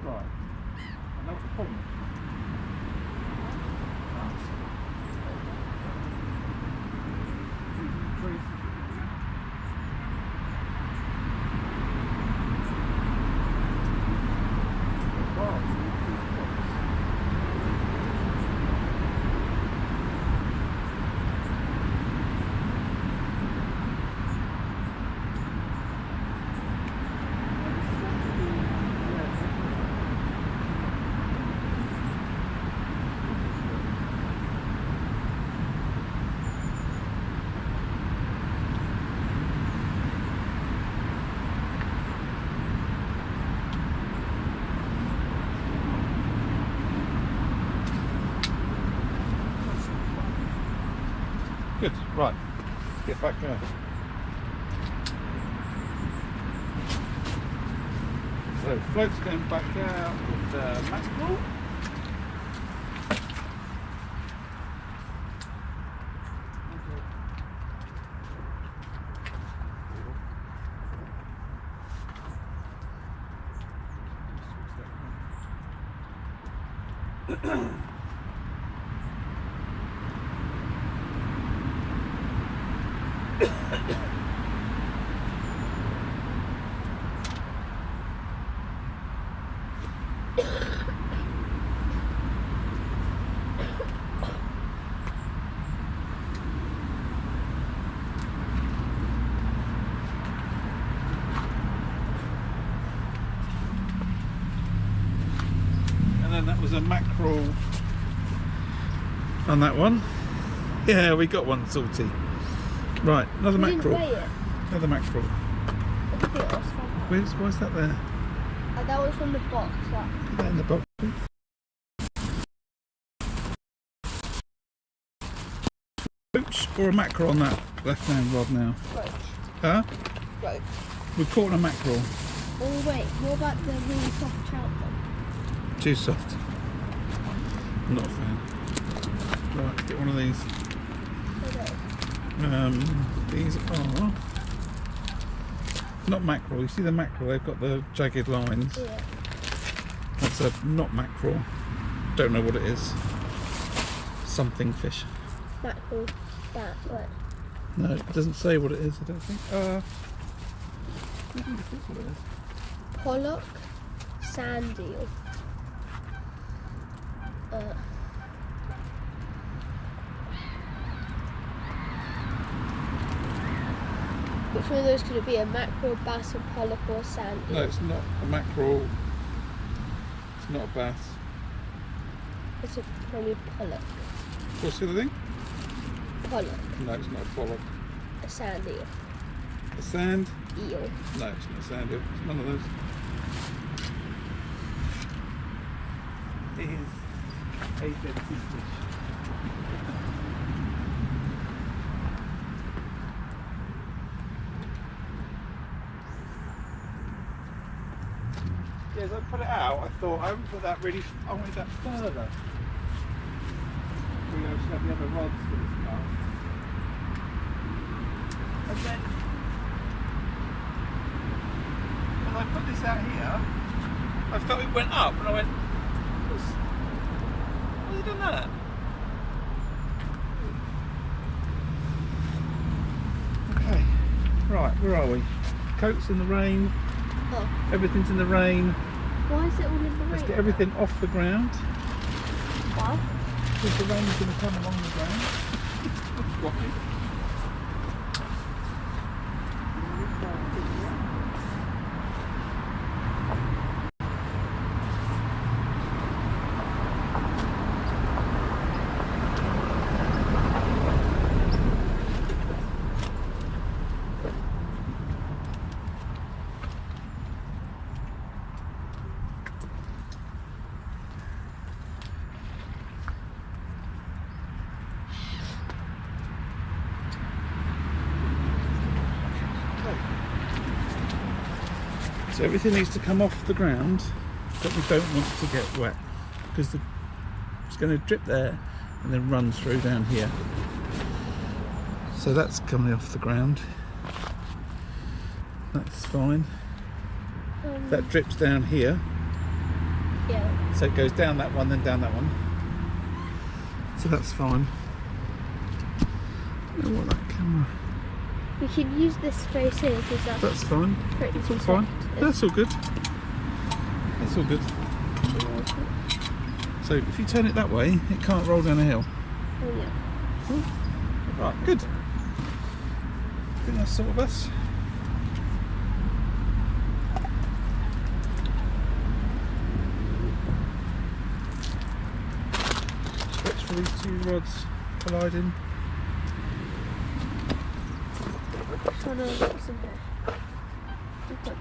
Right. I know what the problem is. Good, right, let's get back going. So, float's going back out with the mackerel. And then that was a mackerel on that one. Yeah, we got one salty. Right, another mackerel. Another mackerel. Why's that there? That was from the box. Put that in the box. Roach or a mackerel on that left-hand rod now? Roach. Huh? Roach. We've caught a mackerel. Oh wait, what about the really soft trout one? Too soft. Not a fan. Right, get one of these. These are not mackerel. You see the mackerel? They've got the jagged lines. Yeah. That's a not mackerel. Don't know what it is. Something fish. Mackerel. That what? No, it doesn't say what it is. I don't think. I think it's what it is. Pollock. Sand eel. Which one of those could it be? A mackerel, bass, a pollock, or a sand eel? No, it's not a mackerel. It's not a bass. It's probably a pollock. What's the other thing? Pollock. No, it's not a pollock. A sand eel. A sand? Eel. No, it's not a sand eel. It's none of those. It is a dead sea fish. Yeah, as I put it out, I thought I haven't put that really. I wanted that further. We actually have the other rods for this car. And then, as I put this out here, I felt it went up, and I went, "Why has he done that?" Right, where are we? Coats in the rain. Oh. Everything's in the rain. Why is it all in the rain? Let's get everything off the ground. Why? Because the rain is going to come along the ground. Rocky. So everything needs to come off the ground, but we don't want to get wet because it's going to drip there and then run through down here. So that's coming off the ground. That's fine. That drips down here. Yeah. So it goes down that one, then down that one. So that's fine. I don't know what that camera. We can use this space here because That's fine. That's all fine. That's all good. That's all good. So if you turn it that way, it can't roll down a hill. Oh yeah. Right, good. I think that's sort of us. Stretch for these two rods colliding. Trying to look some here. Put that.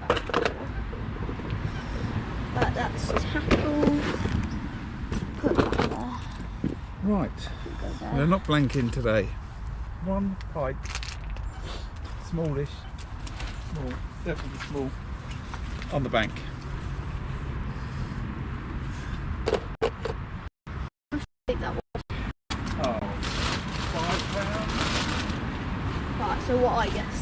Right, that's tackle. Put that there. Right, they're not blanking today. One pike, smallish, small, definitely small, on the bank. I think that was. Oh, £5. Right, so what I guess.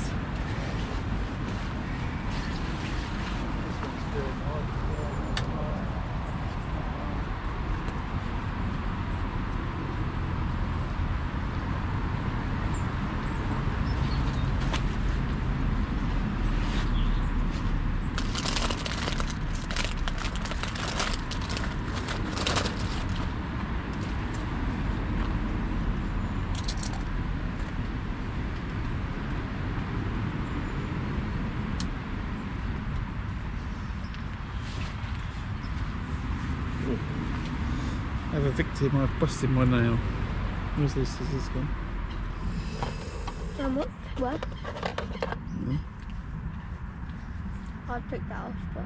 I have a victim, I've busted my nail. Where's these scissors gone? What? Where? Yeah. I'd pick that off, but.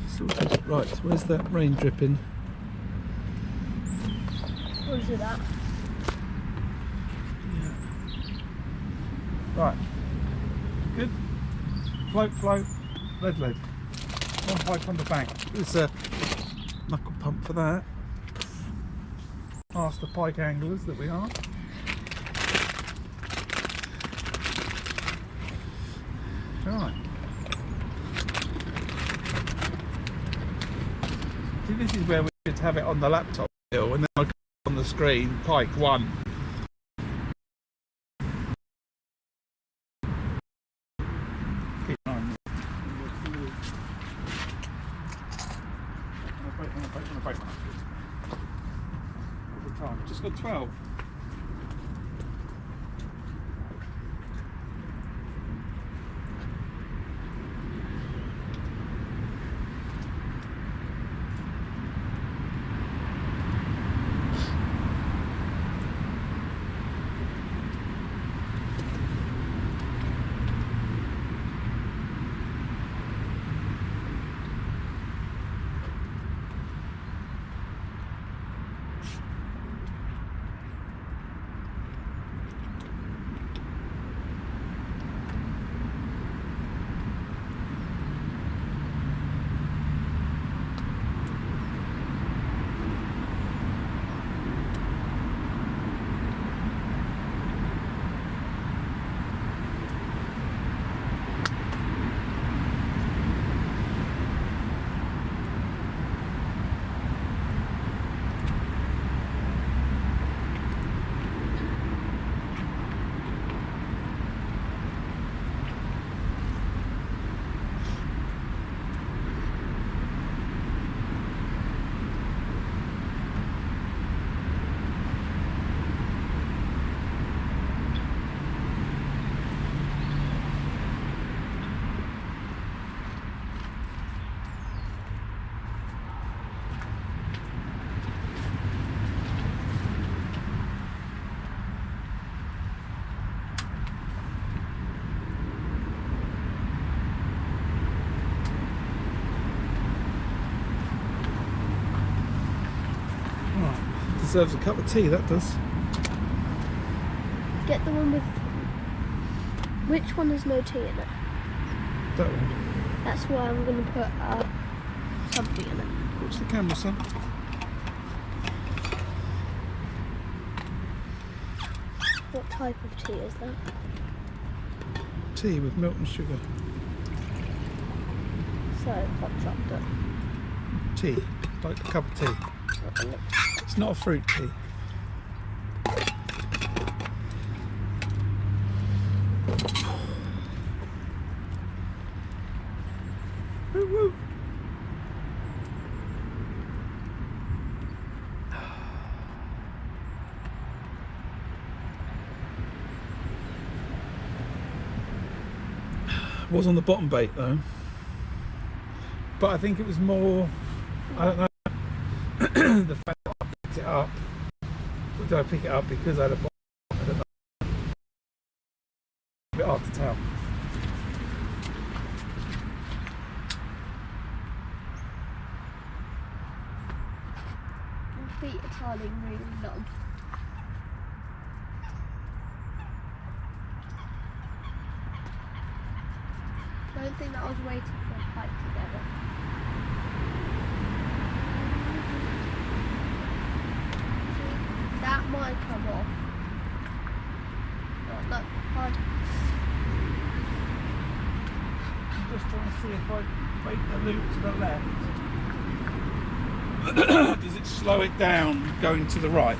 Sorted. Right, where's that rain dripping? What is it that? Yeah. Right. Good. Float, float. Lead, lead. One pipe on the bank. There's a knuckle pump for that. Ask the pike anglers that we are. Right. See, this is where we should have it on the laptop still, and then I go on the screen, pike 1. Keep an eye on it. What's the time? Just got 12. serves a cup of tea, that does. Get the one with... Which one has no tea in it? That one. That's why I'm going to put something in it. Watch the camera, son. What type of tea is that? Tea with milk and sugar. So, hot chocolate. Tea, like a cup of tea. It's not a fruit tea. Woo woo. Was on the bottom bait though, but I think it was more, I don't know, the fact that I picked it up. Or did I pick it up because I had a bottom? I don't know. A bit hard to tell. My feet are turning really numb. I don't think that I was waiting for a pike together. That might come off. Oh, look, hard. I'm just trying to see if I make the loop to the left. Does it slow it down going to the right?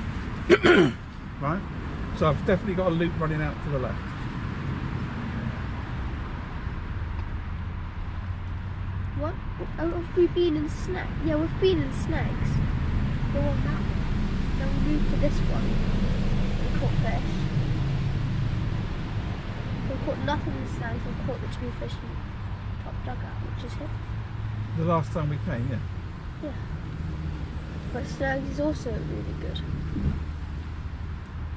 Right? So I've definitely got a loop running out to the left. What? Oh, have we been in snag? Yeah, we've been in snags. Go on that one. Then we move to this one. We caught fish. So we caught nothing in snags. We caught the 2 fish in the top dugout, which is him. The last time we came, yeah. Yeah. But snags is also really good.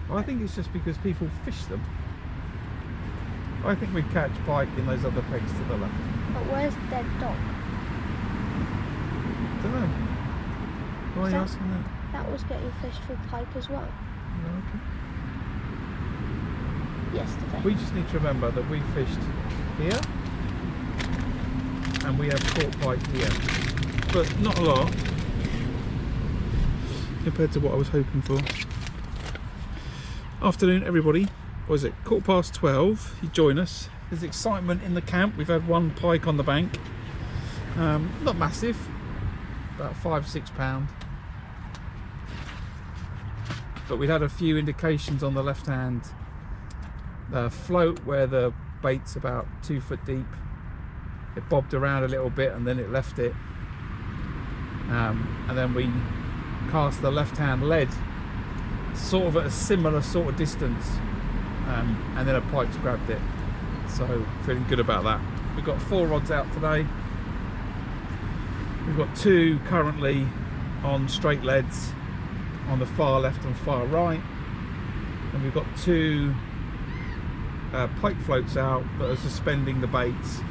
Well, I think it's just because people fish them. I think we catch pike in those other pegs to the left. But where's the dead dog? Don't know. Why are you asking that? That was getting fished for pike as well. Oh, okay. Yesterday. We just need to remember that we fished here and we have caught pike here, but not a lot compared to what I was hoping for. Afternoon, everybody. What is it? 12:15. You join us. There's excitement in the camp. We've had 1 pike on the bank. Not massive, about 5-6 pound. But we'd had a few indications on the left hand float where the bait's about 2 foot deep. It bobbed around a little bit and then it left it. And then we cast the left hand lead sort of at a similar sort of distance. And then a pike's grabbed it. So feeling good about that. We've got 4 rods out today. We've got 2 currently on straight leads on the far left and far right, and we've got 2 pike floats out that are suspending the baits.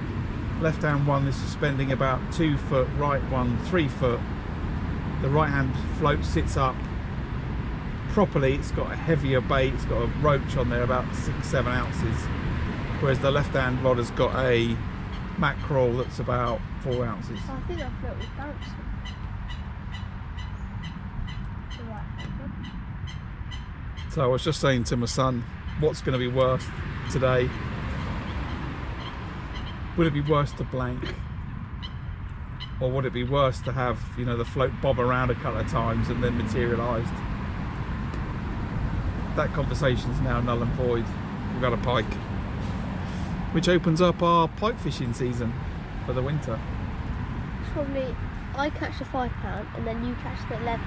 Left hand one is suspending about 2 foot, right one 3 foot. The right hand float sits up properly. It's got a heavier bait, it's got a roach on there about 6-7 ounces, whereas the left hand rod has got a mackerel that's about 4 ounces. Oh, I think that float was bouncing. The right hand one. So I was just saying to my son, what's going to be worse today? Would it be worse to blank, or would it be worse to have, you know, the float bob around a couple of times and then materialised? That conversation's now null and void. We've got a pike, which opens up our pike fishing season for the winter. Probably I catch the £5 and then you catch the £11.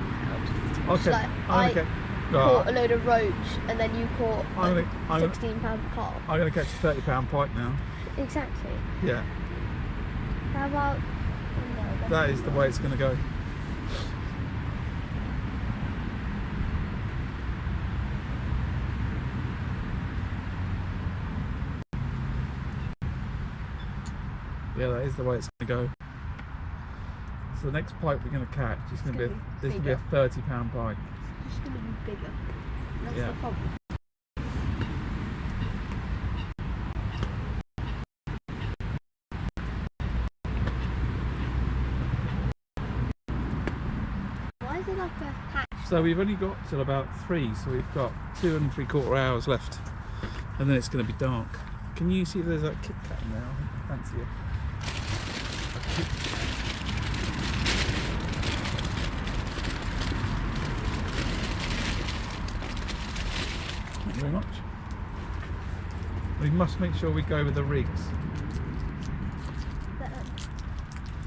Okay. Like I caught a load of roach and then you caught like £16 carp. I'm going to catch a £30 pike now. Exactly. Yeah. How about? Oh, no, that is the way it's going to go. Yeah, that is the way it's going to go. So the next pike we're going to catch is going to be a £30 pike. just going to be bigger. That's Yeah. the problem. Why is it like a hatch? So we've only got till about 3, so we've got 2 3/4 hours left, and then it's going to be dark. Can you see there's a Kit Kat in there? I fancy it. Thank you very much. We must make sure we go with the rigs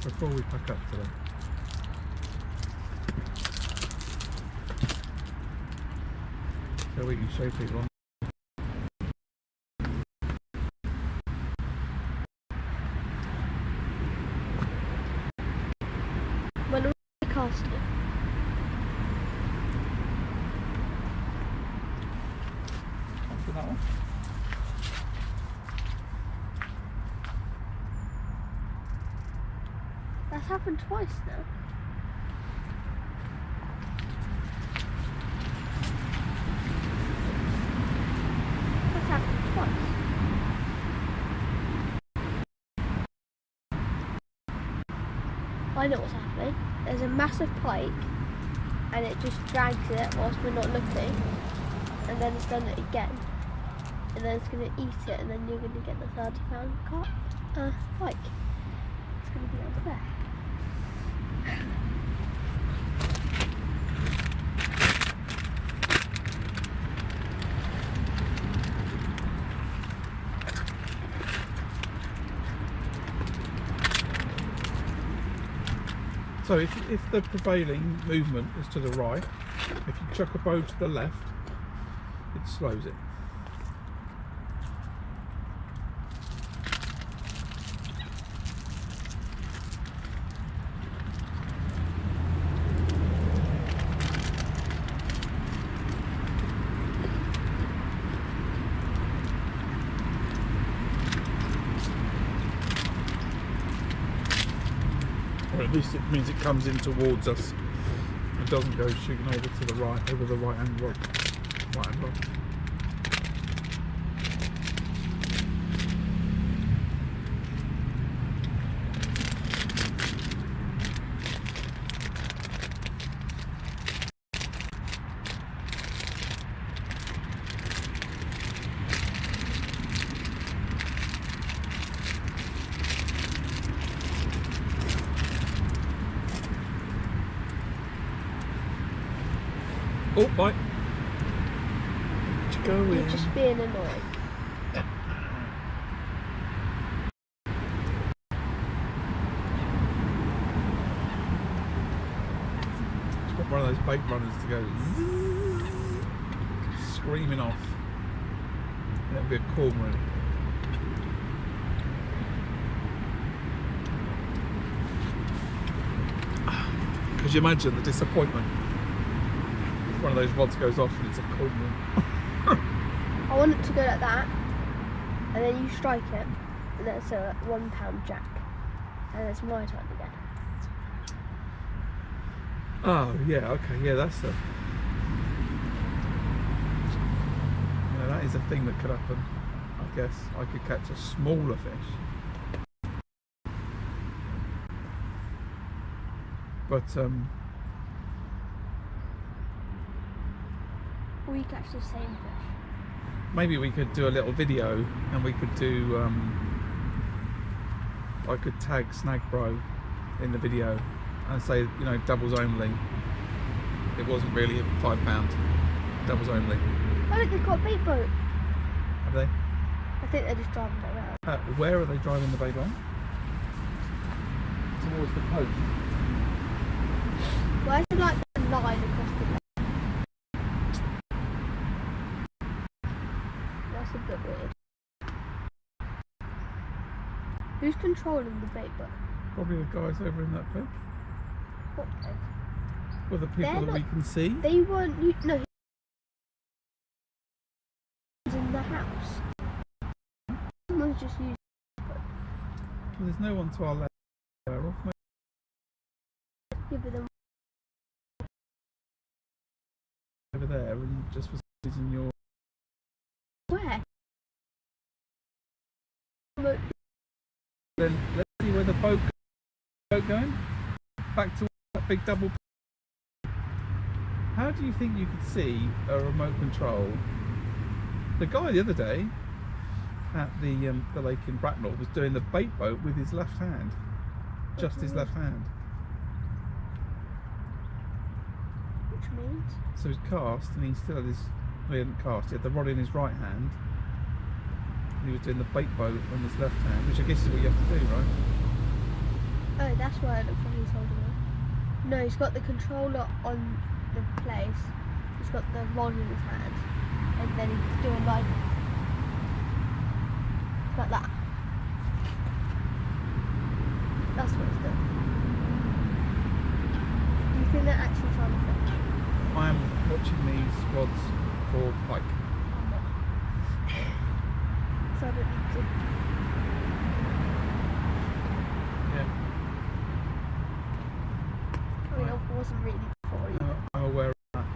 before we pack up today. So we can show people on. When we cast it. After that one. That's happened twice now. That's happened twice. I know what's happening. There's a massive pike and it just drags it whilst we're not looking, and then it's done it again, and then it's going to eat it, and then you're going to get the 30-pound pike. It's going to be up there. So if the prevailing movement is to the right, if you chuck a bow to the left, it slows it. Or at least it means it comes in towards us. It doesn't go shooting over to the right, over the right hand rod. Right hand rod. Oh, bite. Go in. You're just being annoying. Just got one of those bait runners to go zzz, screaming off. And it'll be a cormorant. Could you imagine the disappointment? One of those rods goes off and it's a cormorant. I want it to go like that, and then you strike it, and then it's a £1 jack, and it's my turn again. Oh yeah, okay, yeah, that's a. Yeah, that is a thing that could happen. I guess I could catch a smaller fish, but Or you catch the same fish. maybe we could do a little video, and we could do. I could tag Snag Bro in the video and say, you know, doubles only. It wasn't really £5. Doubles only. Oh look, they've got a bait boat. Have they? I think they're just driving it around. Where are they driving the bait boat? Towards the coast. Why is it like a line across the lake? That's a bit weird. Who's controlling the bait boat? Probably the guys over in that boat. What place? Well, the people They're that we not- can see. They weren't. No. In the house. Someone's just using. Well, there's no one to our left. Off. Yeah, but then there, and just for some reason you're. Where? Then let's see where the boat going. Back to that big double. How do you think you could see a remote control? The guy the other day at the lake in Bracknell was doing the bait boat with his left hand, just his left hand. Which means? So he's cast, and he still had his. Well, he hadn't cast. He had the rod in his right hand. And he was doing the bait boat on his left hand, which I guess is what you have to do, right? Oh, that's why it looks like he's holding it. No, he's got the controller on the place. He's got the rod in his hand, and then he's doing like that. That's what he's doing. Do you think that actually sounds effect? I am watching these rods for pike. So I don't need to. Yeah. I mean, I wasn't really before you. I'm aware of that.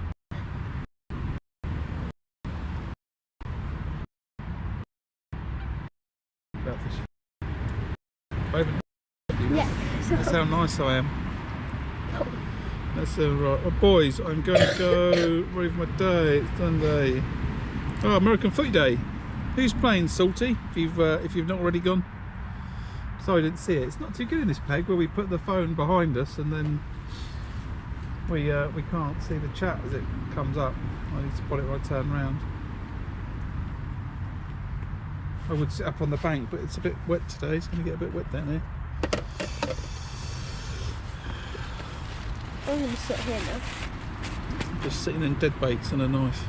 About fish. Over. Yeah. That's how nice I am. That's right. Oh, boys, I'm going to go ready for my day. It's Sunday. Oh, American Footy Day. Who's playing, Salty? If you've not already gone. Sorry, I didn't see it. It's not too good in this peg where we put the phone behind us and then we can't see the chat as it comes up. I need to put it when I turn round. I would sit up on the bank, but it's a bit wet today. It's going to get a bit wet down here. I'm going to sit here now. Just sitting in dead baits and a knife.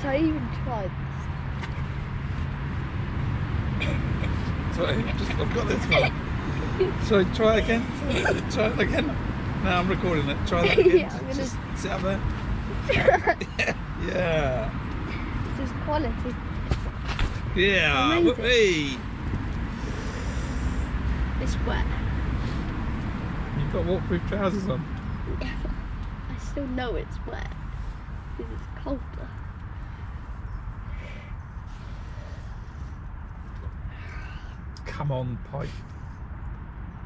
So I even tried this. Sorry, I've got this one. Sorry, try again. Try it again. No, I'm recording it. Try that again. Yeah, I'm gonna... Just sit up there. Yeah. This is quality. Yeah. Amazing. Hey. It's wet. You've got waterproof trousers on. Yeah, I still know it's wet because it's colder. Come on, Pike.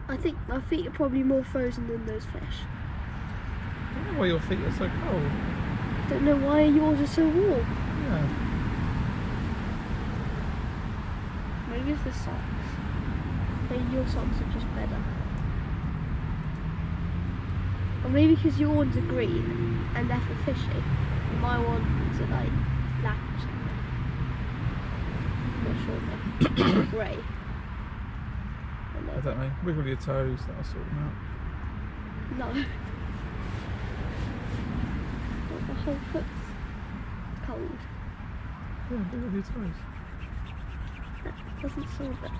I think my feet are probably more frozen than those fish. I don't know why your feet are so cold. I don't know why yours are so warm. Yeah. Maybe it's the socks. Maybe your socks are just better. Or maybe because your ones are green and they're for fishing, and my ones are like black or something. I'm not sure though. Grey. I don't know. Wiggle your toes, that'll sort them out. No. But the whole foot's cold. Yeah, wiggle your toes. That doesn't solve it.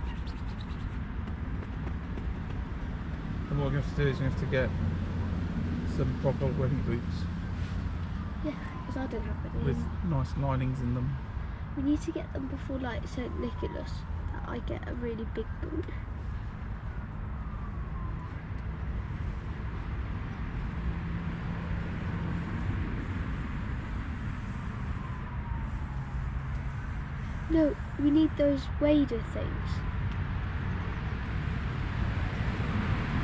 And what we have to do is we have to get some proper wedding boots. Yeah, because I don't have any. With nice linings in them. We need to get them before like St. Nicholas. That I get a really big boot. No, we need those wader things.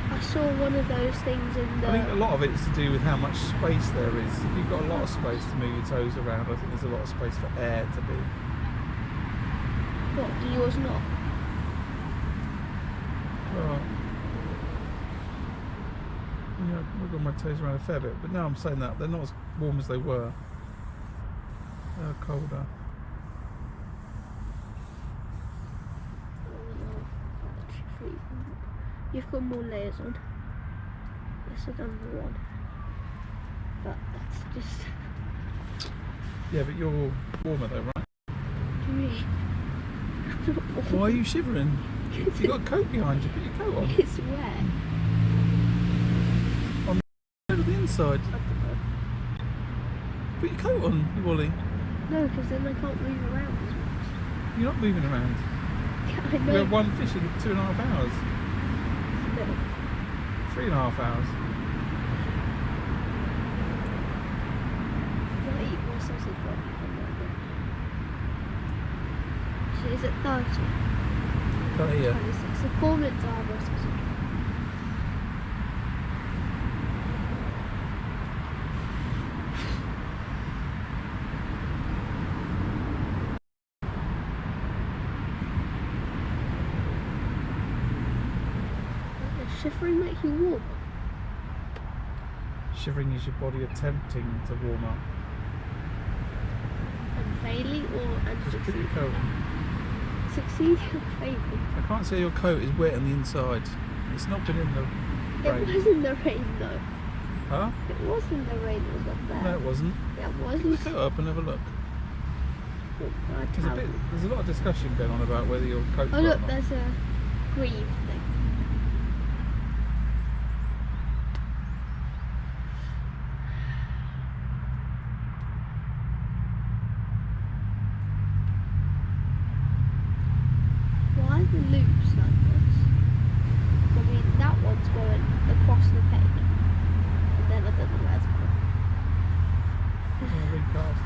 I saw one of those things in the... I think a lot of it is to do with how much space there is. If you've got a lot of space to move your toes around, I think there's a lot of space for air to be. What, do yours not? Well, yeah, I've wiggled my toes around a fair bit, but now I'm saying that, they're not as warm as they were. They're colder. You've got more layers on. Yes, I've done one. But that's just... Yeah, but you're warmer though, right? What do you mean? I'm not warm. Why are you shivering? You've got a coat behind you, put your coat on. It's wet. Over the inside. I don't know. Put your coat on, you Wally. No, because then I can't move around as much. You're not moving around. I We know. had one fish in 2.5 hours. No. 3.5 hours. I'll eat more sausage when you come over. So is it 30? Can't hear. 26. So 4 minutes I'll have more sausage. Does shivering make you warm? Shivering is your body attempting to warm up. And failing or and Just put your succeeding? coat on. Succeeding or failing? I can't say your coat is wet on the inside. It's not been in the It rain. was in the rain though. Huh? It was in the rain, it was up there. No, it wasn't. Yeah, it Put wasn't. your coat up and have a look. There's a lot of discussion going on about whether your coat's Oh wet look, or not. there's a Grebe thing. Why are the loops like this? I mean, that one's going across the peg. And then I don't know where it's going. Yeah, recast.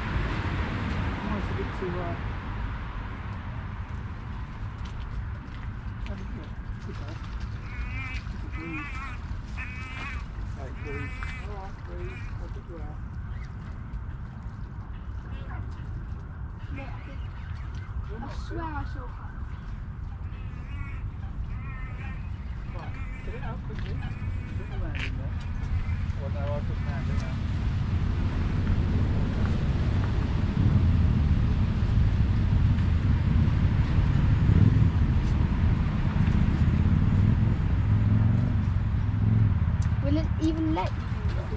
Nice a bit to have a look. Good bad. It's a breeze. Right, breeze. Alright, breeze. I'll get you out. No, I swear I saw her. Right, get it out quickly. Put the land in there. Oh no, I'll just hand it out. Will it even let you do that?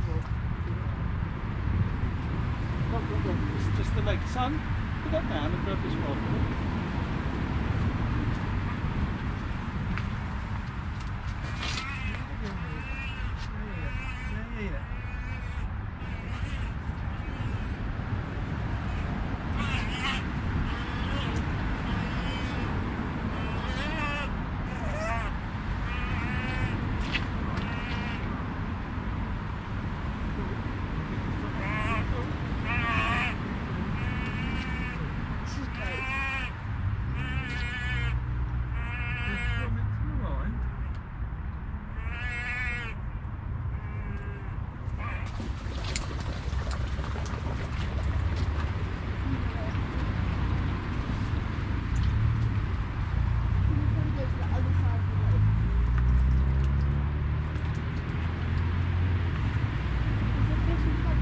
Look, it's just the leg. Son, put that down and grab this rod. Yeah. This is great. Can we go to the other side of the lake? Is it fishing fun?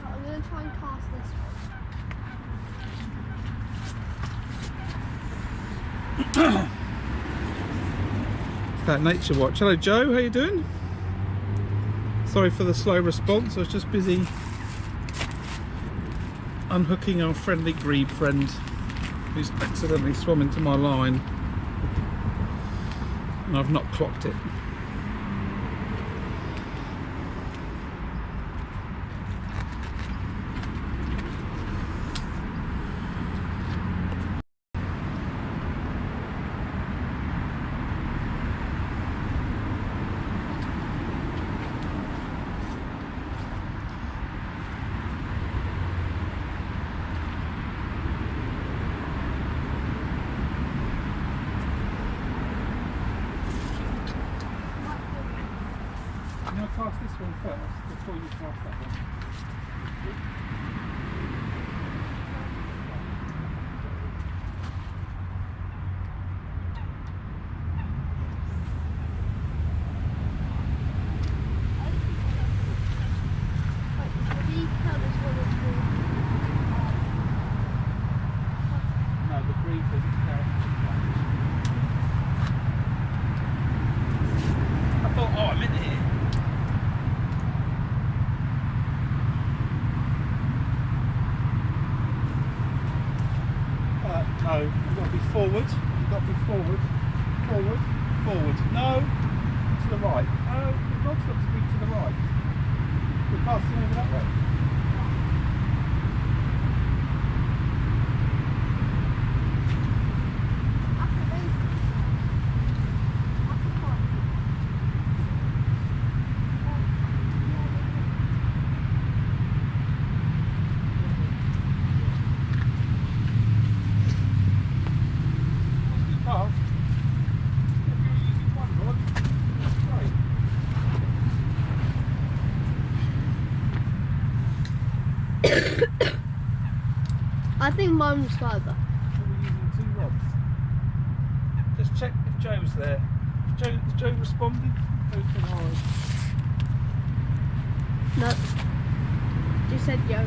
I'm going to try and cast this one. It's that nature watch. Hello Joe, how you doing? Sorry for the slow response. I was just busy unhooking our friendly Grebe friend who's accidentally swum into my line and I've not clocked it. pass this one first before you pass that one? No, the green doesn't count. I thought, oh, I'm in here. No, you've got to be forward. You've got to be forward. Forward. Forward. No, to the right. No, the dog's got to be to the right. We're passing over that way. I think mine was further. We're using 2 rods. Just check if Joe's there. Has Joe responded? Joe said hi. No. Just said yo.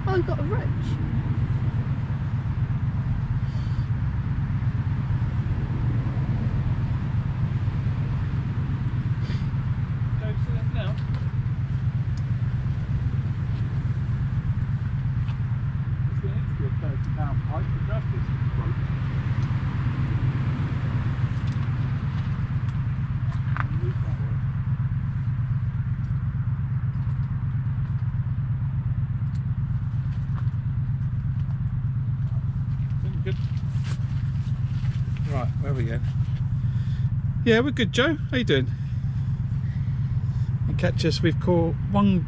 Oh, we got a roach. Joe's still in now. It's going to be a 30-pound pike to grab this rope. Move that way. Good. Right, where are we going? Yeah, we're good, Joe. How you doing? And catch us. We've caught one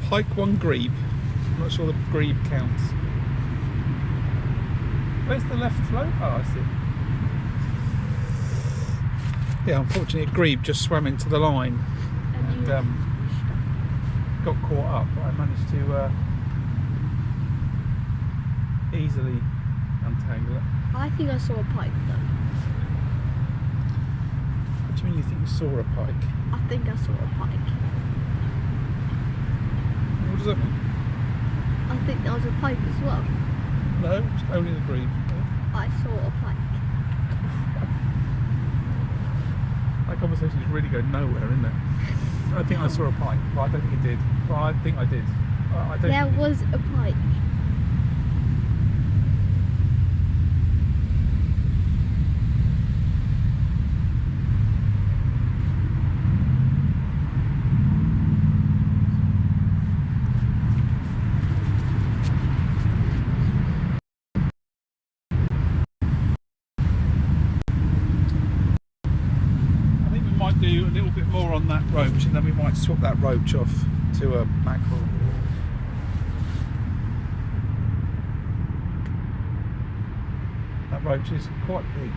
pike, one grebe. I'm not sure the grebe counts. Where's the left float? Oh, I see. Yeah, unfortunately, a grebe just swam into the line and got caught up. But I managed to easily untangle it. I think I saw a pike though. What do you mean you think you saw a pike? I think I saw a pike. What does that mean? I think there was a pike as well. No, it's only the grebe. I saw a pike. That conversation is really going nowhere, isn't it? I think I saw a pike, but I don't think it did. But I think I did. I don't There think was a pike. Do a little bit more on that roach and then we might swap that roach off to a mackerel. That roach is quite big.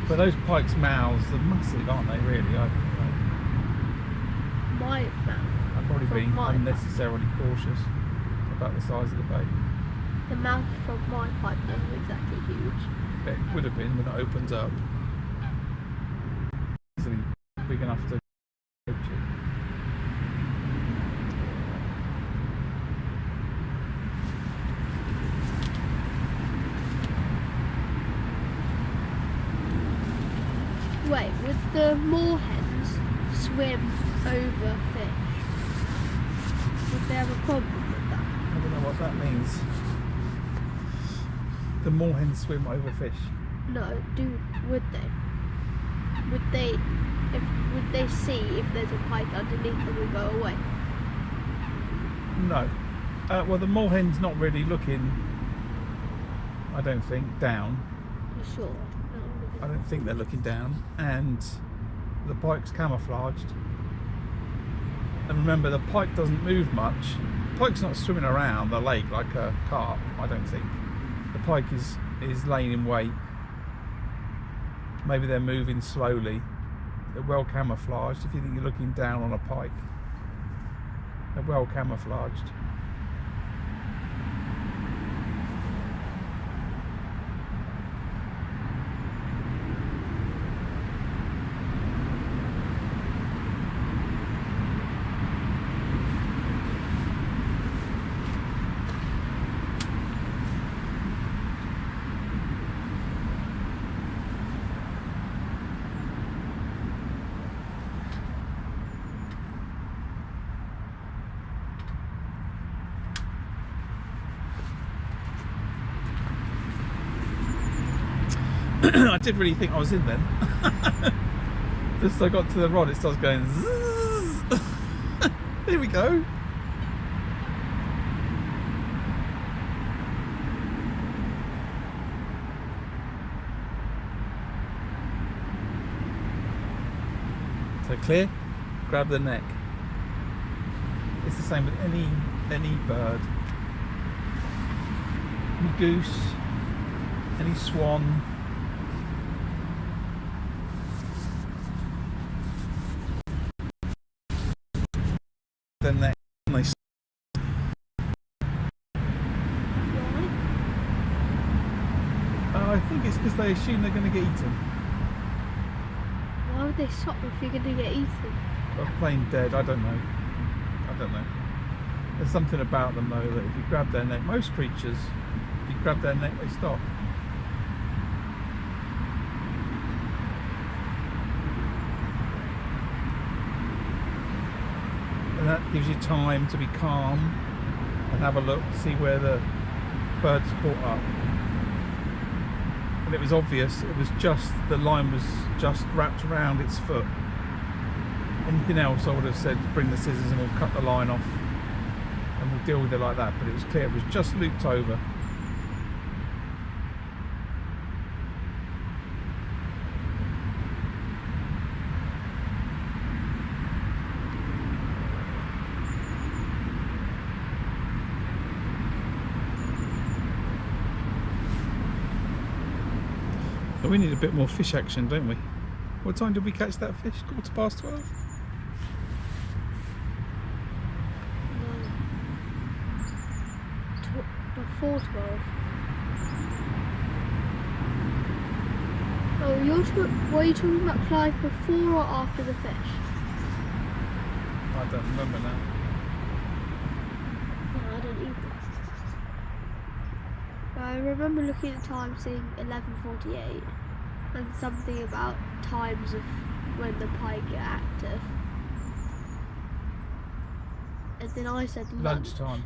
But those pikes' mouths are massive, aren't they, really? My mouth. I'm probably being unnecessarily cautious about the size of the bait. The mouth from my pipe wasn't exactly huge. It would have been when it opens up. Easily big enough to coach it. Wait, would the moorhens swim over fish? Would they have a problem with that? I don't know what that means. The moorhens swim over fish. No, would they? Would they see if there's a pike underneath them and go away? No. Well, the moorhen's not really looking, I don't think, down. You sure? No. I don't think they're looking down, and the pike's camouflaged. And remember, the pike doesn't move much. The pike's not swimming around the lake like a carp, I don't think. The pike is laying in wait. Maybe they're moving slowly. They're well camouflaged. If you think you're looking down on a pike, they're well camouflaged. I did really think I was in then. Just as I got to the rod, it starts going zzz. Here we go. So clear, grab the neck. It's the same with any bird. Any goose, any swan. Then they I think it's because they assume they're going to get eaten. Why would they stop if you're going to get eaten? Or plain dead, I don't know. There's something about them though, that if you grab their neck, most creatures, if you grab their neck, they stop. And that gives you time to be calm and have a look, see where the bird's caught up. And it was obvious, it was just, the line was just wrapped around its foot. Anything else I would have said, bring the scissors and we'll cut the line off and we'll deal with it like that, but it was clear it was just looped over. But we need a bit more fish action, don't we? What time did we catch that fish? 12:15? Before 12. Oh, were you talking about flies before or after the fish? I don't remember now. No, I don't either. I remember looking at the time, seeing 11:48, and something about times of when the pike get active. And then I said lunchtime.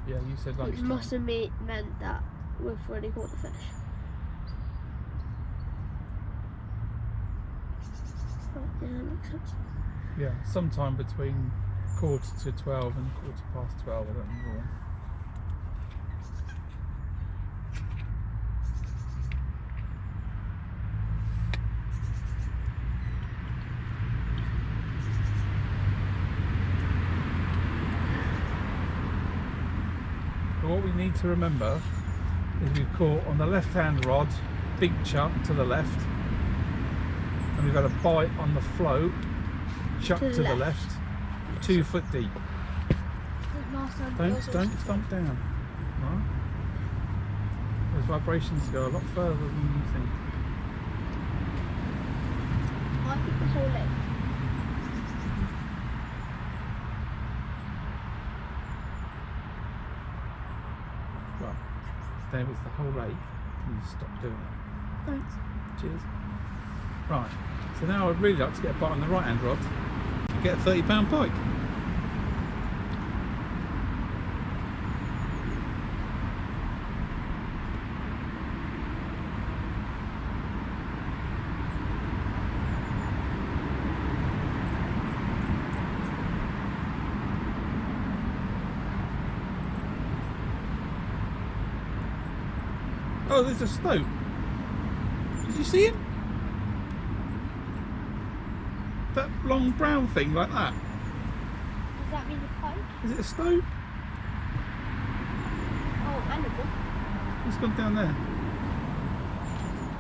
Yeah, you said lunchtime. Which must have meant that we've already caught the fish. Oh, yeah, that makes sense. Yeah, sometime between 11:45 and 12:15, I don't remember. What we need to remember is we've caught on the left hand rod, big chunk to the left, and we've had a bite on the float, chuck to the left, 2 foot deep. Don't thump down, right? Those vibrations go a lot further than you think. I think the whole lake. Well, then it's the whole lake. Can you stop doing that? Thanks. Cheers. Right, so now I'd really like to get a bite on the right hand rod and get a 30-pound pike. Oh, there's a stoat. Did you see him? That long brown thing like that. Does that mean a pike? Is it a stone? Oh, animal. It's gone down there.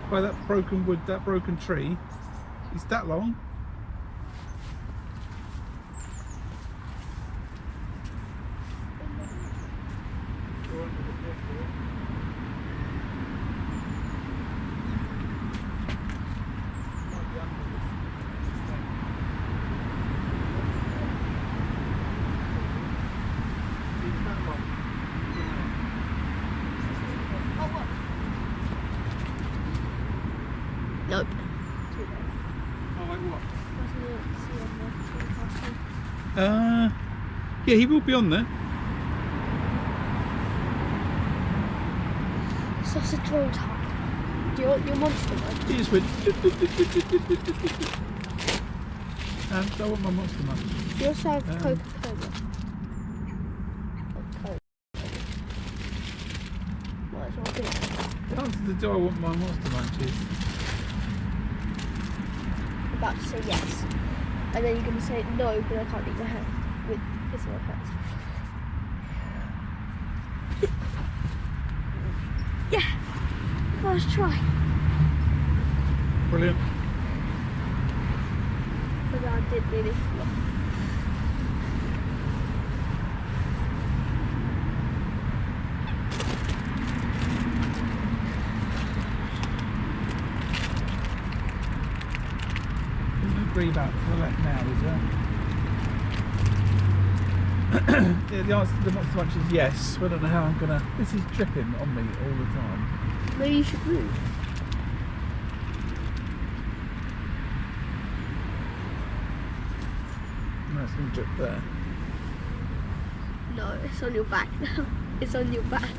By that broken wood, that broken tree. It's that long. Nope. Oh, like what? Yeah, he will be on there. Sausage roll time. Do you want your monster one? He just went. I want my monster munch. You also have Coca-Cola. Coke. Might as well do it. The answer to do I want my monster munch is About to say yes. And then you're going to say no, but I can't eat my hand with this in my face. Yeah! First try. brilliant. But I did really flop. There's no Grebe out to the left now, is there? Yeah, the answer to the monster munch is yes. I don't know how I'm gonna. This is dripping on me all the time. Maybe you should move. No, it's gonna drip there. No, it's on your back now. It's on your back.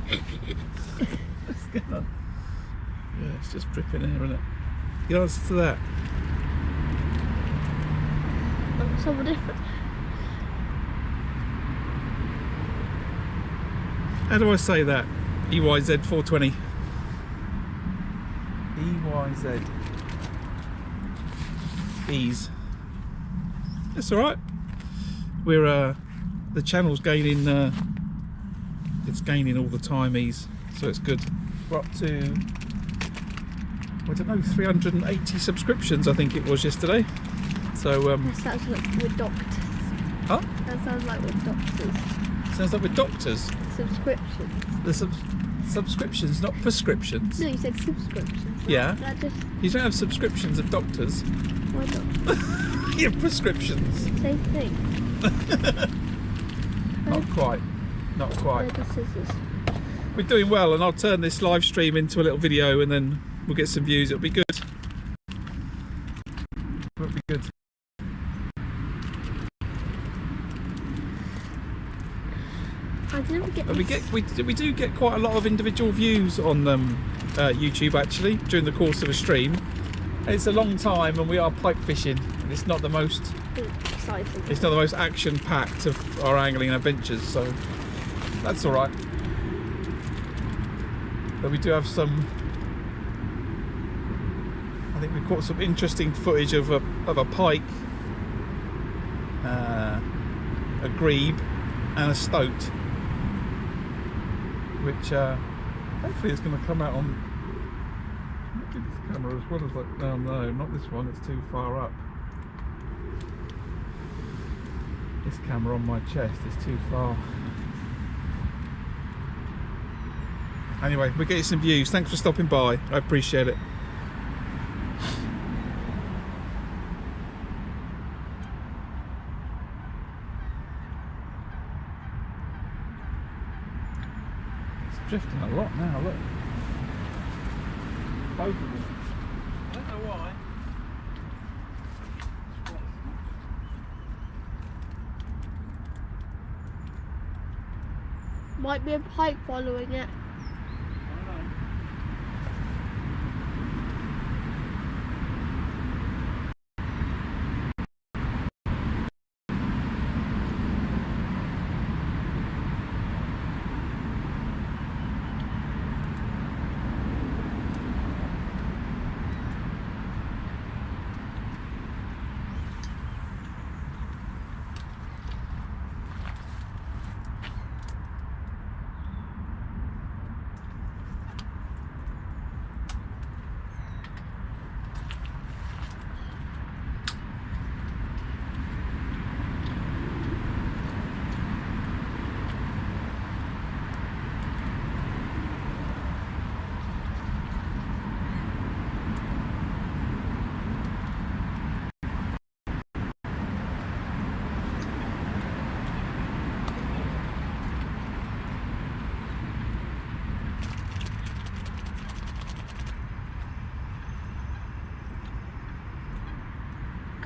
It's gonna. Yeah, it's just dripping here, isn't it? The answer to that. Something different. How do I say that? EYZ 420. EYZ. Ease. That's all right. We're the channel's gaining. It's gaining all the time. Ease, so it's good. We're up to, I don't know, 380 subscriptions. I think it was yesterday. So That sounds like we're doctors. huh? That sounds like we're doctors. Sounds like we're doctors. Subscriptions. The subscriptions, not prescriptions. No, you said subscriptions. Yeah. That just, You don't have subscriptions of doctors. why not? You have prescriptions. Same thing. Not quite. Not quite. They're the scissors. We're doing well, and I'll turn this live stream into a little video, and then we'll get some views. It'll be good. It'll be good. I didn't get And we do get quite a lot of individual views on YouTube actually during the course of a stream. It's a long time, and we are pike fishing, and it's not the most exciting. It's not the most action-packed of our angling adventures, so that's all right. But we do have some. I think we've caught some interesting footage of a pike, a grebe, and a stoat, which hopefully is going to come out on. Look at this camera as well as like. No, no, not this one. It's too far up. This camera on my chest is too far. Anyway, we're getting some views. Thanks for stopping by. I appreciate it. It's drifting a lot now, look. Both of them. I don't know why. Might be a pike following it.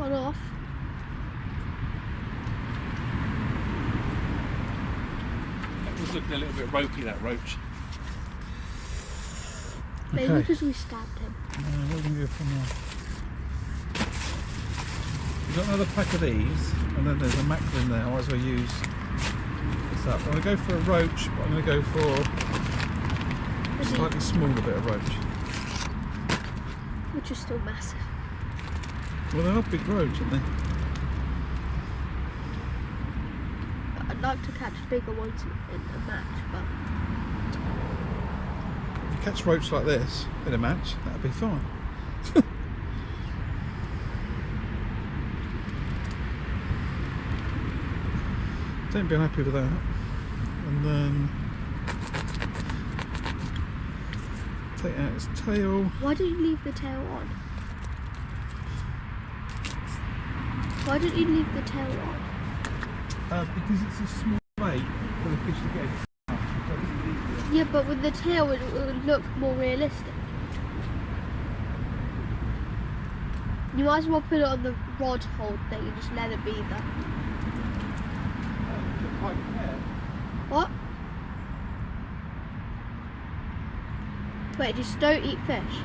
gone off. That was looking a little bit ropey, that roach. Maybe Okay. because we stabbed him. What are we going to do from there? We've got another pack of these, and then there's a mackerel in there. I might as well use this up. I'm going to go for a roach, but I'm going to go for a slightly smaller bit of roach. Which is still massive. Well, they're not big roach, aren't they? I'd like to catch bigger ones in a match, but If you catch roach like this in a match, that'd be fine. Don't be happy with that. And then take out its tail. why don't you leave the tail on? Why don't you leave the tail on? Because it's a small bait for the fish to get. Yeah, but with the tail it would look more realistic. You might as well put it on the rod hold thing and just let it be there. What? Wait, just don't eat fish.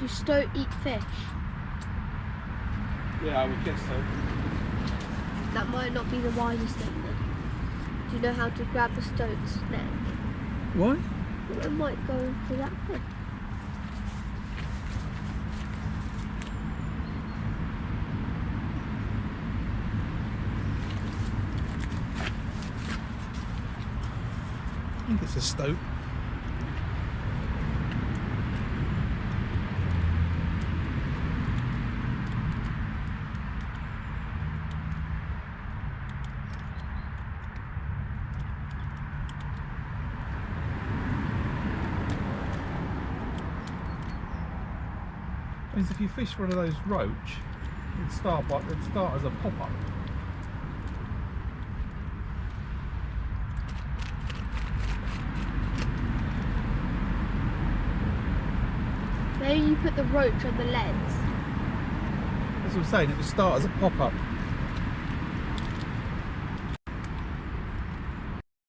Just don't eat fish. Yeah, I would guess so. That might not be the wisest thing then. Do you know how to grab a stoat's neck? Why? It might go for that thing. I think it's a stoat. Means if you fish one of those roach, it'd start as a pop-up. Maybe you put the roach on the lens. That's what I'm saying, it would start as a pop-up.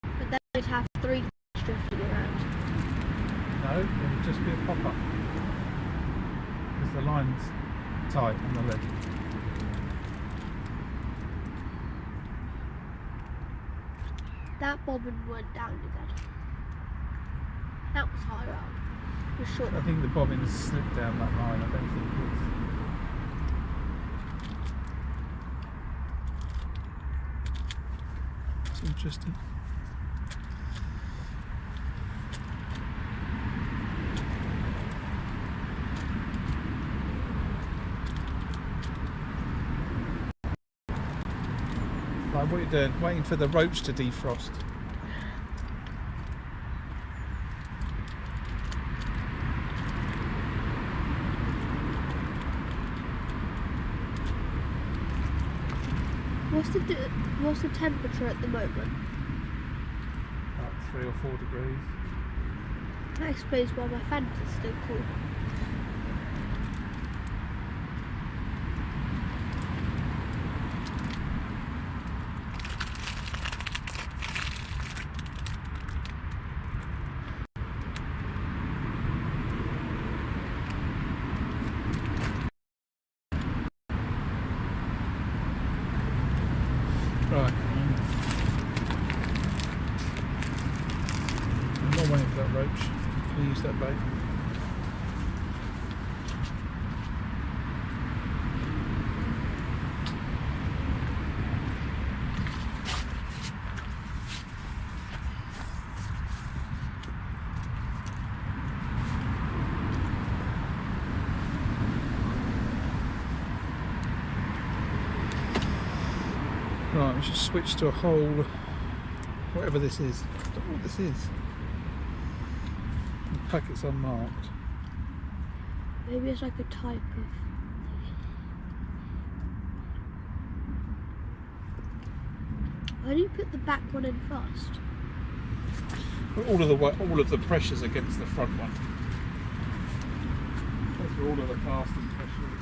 But then we'd have 3 fish drifting around. No, it would just be a pop-up. Because the line's tight on the lid. That bobbin went down again. That was higher up. For sure. I think the bobbin slipped down that line, I don't think it's interesting. Like what are you doing? Waiting for the roach to defrost. What's the temperature at the moment? About 3 or 4 degrees. That explains why my Fanta's still cool. Right. I'm not waiting for that roach. I'll use that bait. Right, we should switch to a whole, whatever this is. I don't know what this is. The packet's unmarked. Maybe it's like a type of... Why do you put the back one in first? all of the pressures against the front one. That's where all of the casting pressure is.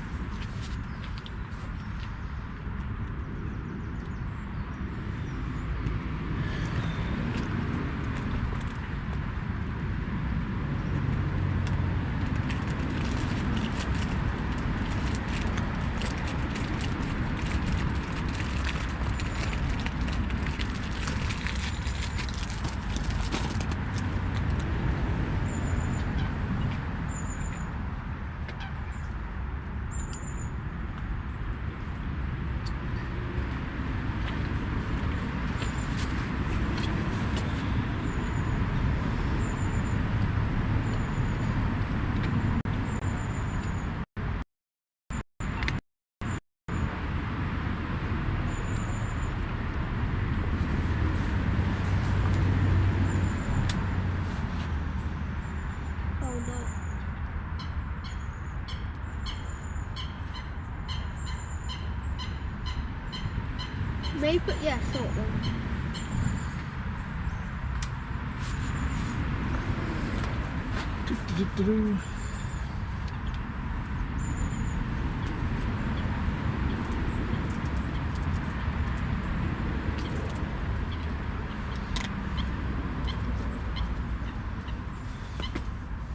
Maybe, but yeah, sort of.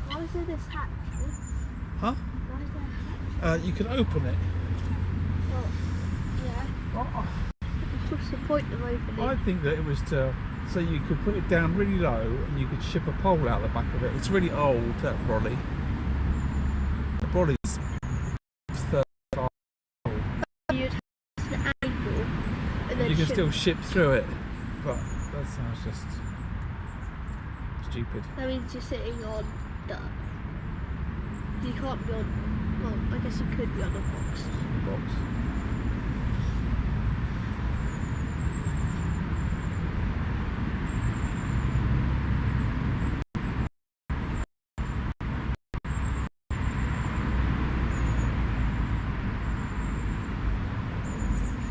Why is there this hatch? Huh? Why is there a hatch? You can open it. Well, yeah. What's the point of opening? I think that it was so you could put it down really low and you could ship a pole out the back of it. It's really old, that brolly. The brolly's 30 years old. You'd have an angle and then You can still ship through it, but that sounds just stupid. That means you're sitting on dirt. You can't be on, well, I guess you could be on a box.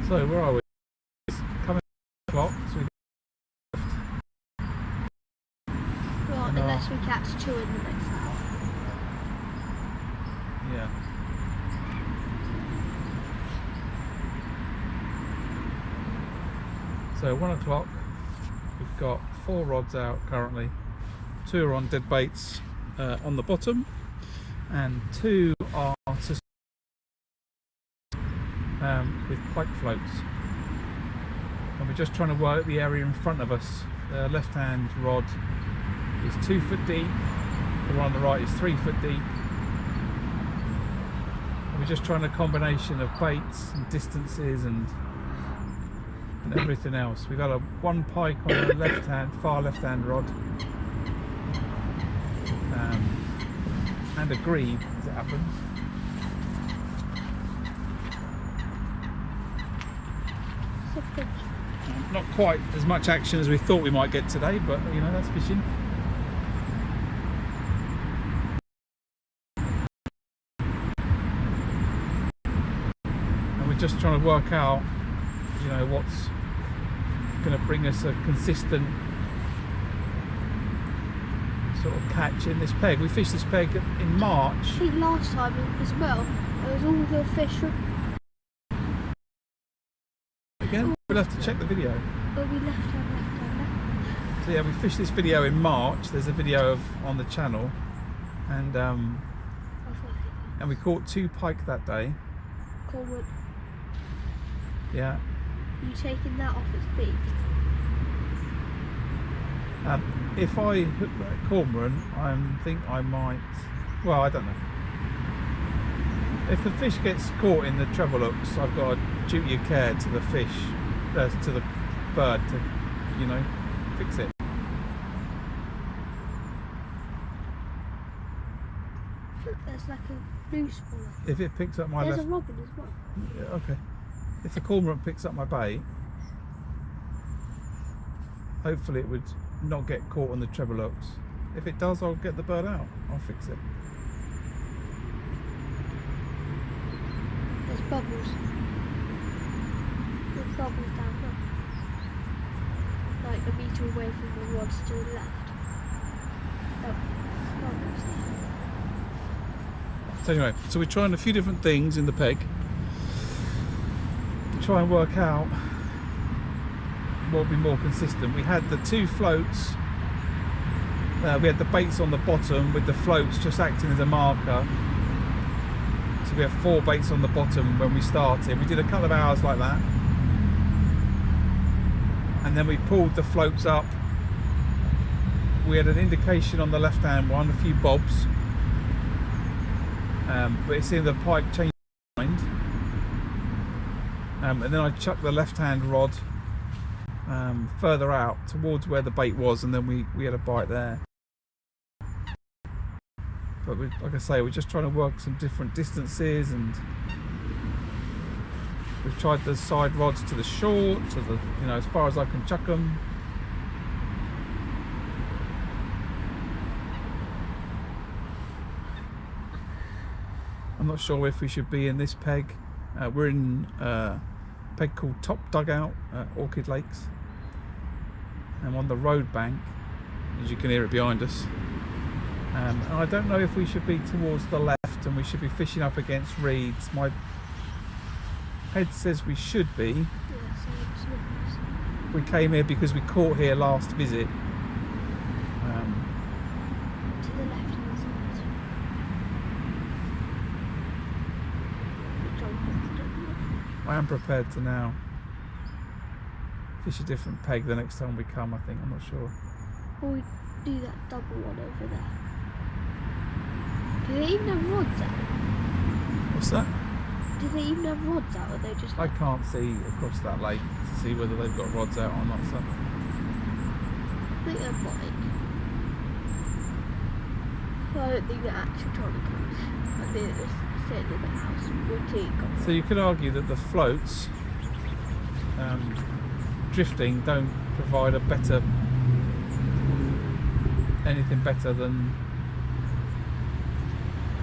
So where are we? It's coming 2 o'clock, so we Well, unless we catch 2 in the next hour. yeah. So 1 o'clock, we've got 4 rods out currently. 2 are on dead baits on the bottom, and 2 are with pike floats. And we're just trying to work the area in front of us. The left hand rod is 2 foot deep, the one on the right is 3 foot deep. And we're just trying a combination of baits and distances and everything else. We've got a 1 pike on the left hand, far left hand rod, and a grebe as it happens. Not quite as much action as we thought we might get today, but you know, that's fishing. And we're just trying to work out, you know, what's going to bring us a consistent sort of catch in this peg. We fished this peg in March. I think last time as well, there was all the fish from... Again, we'll have to check the video. Oh, we left. So yeah, we fished this video in March. There's a video on the channel, and we caught 2 pike that day. Cormorant. Yeah. You taking that off its beak? If I hook that cormorant, I think I might. Well, I don't know. If the fish gets caught in the treble hooks, I've got a duty of care to the fish, to the bird, to, you know, fix it. There's like a blue spoiler. If it picks up my There's left... a robin as well. Yeah, okay. If the cormorant picks up my bait, hopefully it would not get caught on the treble hooks. If it does, I'll get the bird out. I'll fix it. There's bubbles. There's bubbles down there. Like a metre away from the rods to the left. So anyway, so we're trying a few different things in the peg to try and work out what would be more consistent. We had the 2 floats, we had the baits on the bottom with the floats just acting as a marker. So we have 4 baits on the bottom when we started. We did a couple of hours like that, and then we pulled the floats up. We had an indication on the left hand one, a few bobs, but it seemed the pike changed mind, and then I chucked the left hand rod further out towards where the bait was, and then we had a bite there. But like I say, we're just trying to work some different distances, and we've tried the side rods to the short, to the, you know, as far as I can chuck them. I'm not sure if we should be in this peg. We're in a peg called Top Dugout at Orchid Lakes. I'm on the road bank, as you can hear it behind us. And I don't know if we should be towards the left and we should be fishing up against reeds. My head says we should be. We came here because we caught here last visit. To the left hand side. I am prepared to now fish a different peg the next time we come, I think. I'm not sure. Or we do that double one over there. Do they even have rods out? What's that? Do they even have rods out, or are they just... I can't see across that lake to see whether they've got rods out or not, so. I think they might. Well, I don't think they're actually trying to catch. I think they're just sitting in the house with tea. So you could argue that the floats drifting don't provide a better, anything better than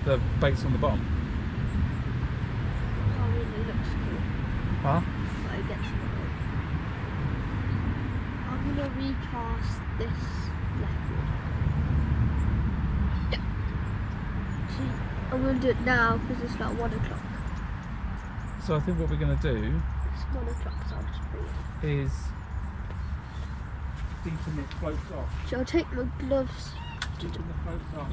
the baits on the bottom. Oh, really looks cool. Huh? But it gets annoying. I'm gonna recast this leopard. See, I'm gonna do it now because it's like 1 o'clock. So I think what we're going to do It's 1 o'clock, so I'll just bring it. is deepen the floats off. Shall I take my gloves? Deepen the floats off.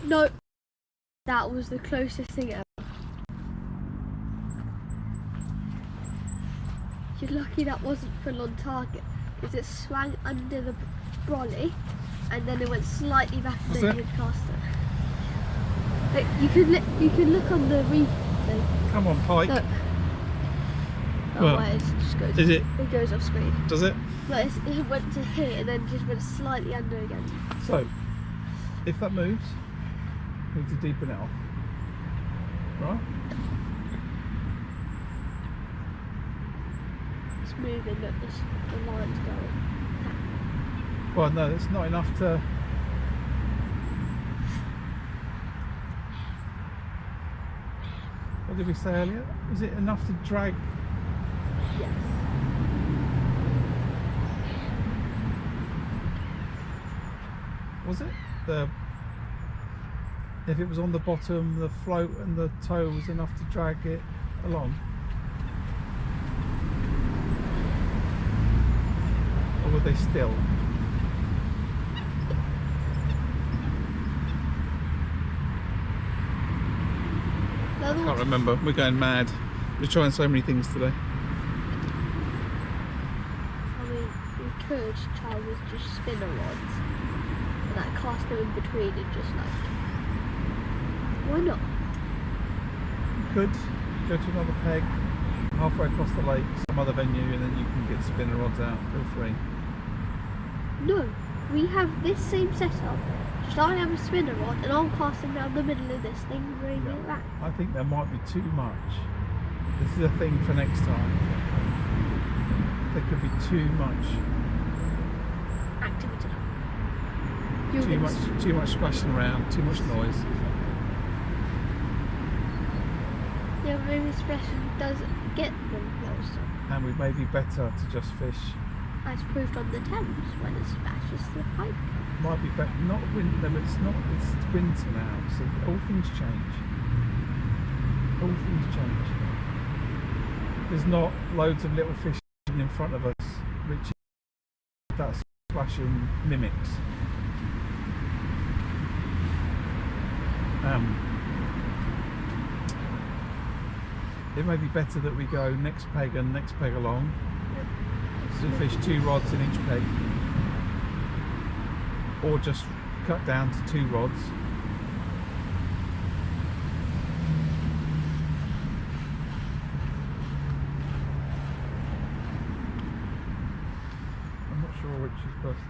No, that was the closest thing ever. You're lucky that wasn't full on target, because it swung under the brolly and then it went slightly back and then you'd cast it. Like, you could look on the replay. Come on, Pike. Look. Well, Otherwise it just goes. Is it? It goes off screen. Does it? But it went to here and then just went slightly under again. So, if that moves, we need to deepen it off. Right? It's moving, look, the line's going. Well, no, it's not enough to. What did we say earlier? Is it enough to drag? Yes. Was it? The If it was on the bottom, the float and the tow was enough to drag it along. Or were they still? I can't remember. We're going mad. We're trying so many things today. I mean, we could try with just spinner rods and like cast them in between and just like, why not? You could go to another peg halfway across the lake, some other venue, and then you can get spinner rods out. Feel free. No, we have this same setup. Just I have a spinner rod and I'll cast them down the middle of this thing and bring it back. I think there might be too much. This is a thing for next time. There could be too much Activity. Too much splashing around, too much noise. Yeah, maybe splashing doesn't get them closer. And we may be better to just fish. As proved on the Thames when it splashes the pipe. Might be better, not winter, but it's winter now, so all things change. All things change. There's not loads of little fish in front of us, which that splashing mimics. It may be better that we go next peg and next peg along. So fish 2 rods in each peg, or just cut down to 2 rods. I'm not sure which is best.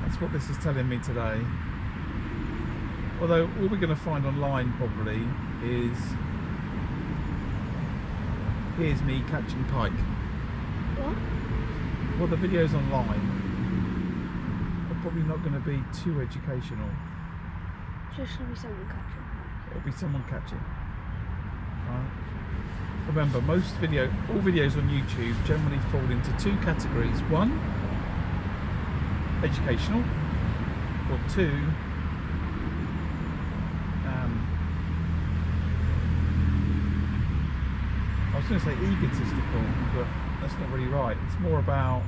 That's what this is telling me today. Although all we're going to find online probably is here's me catching pike. What? Well, the videos online are probably not going to be too educational. Just gonna be someone catching. It'll be someone catching. Right. Remember, all videos on YouTube generally fall into 2 categories. 1, educational, or 2, I was going to say egotistical, but that's not really right. It's more about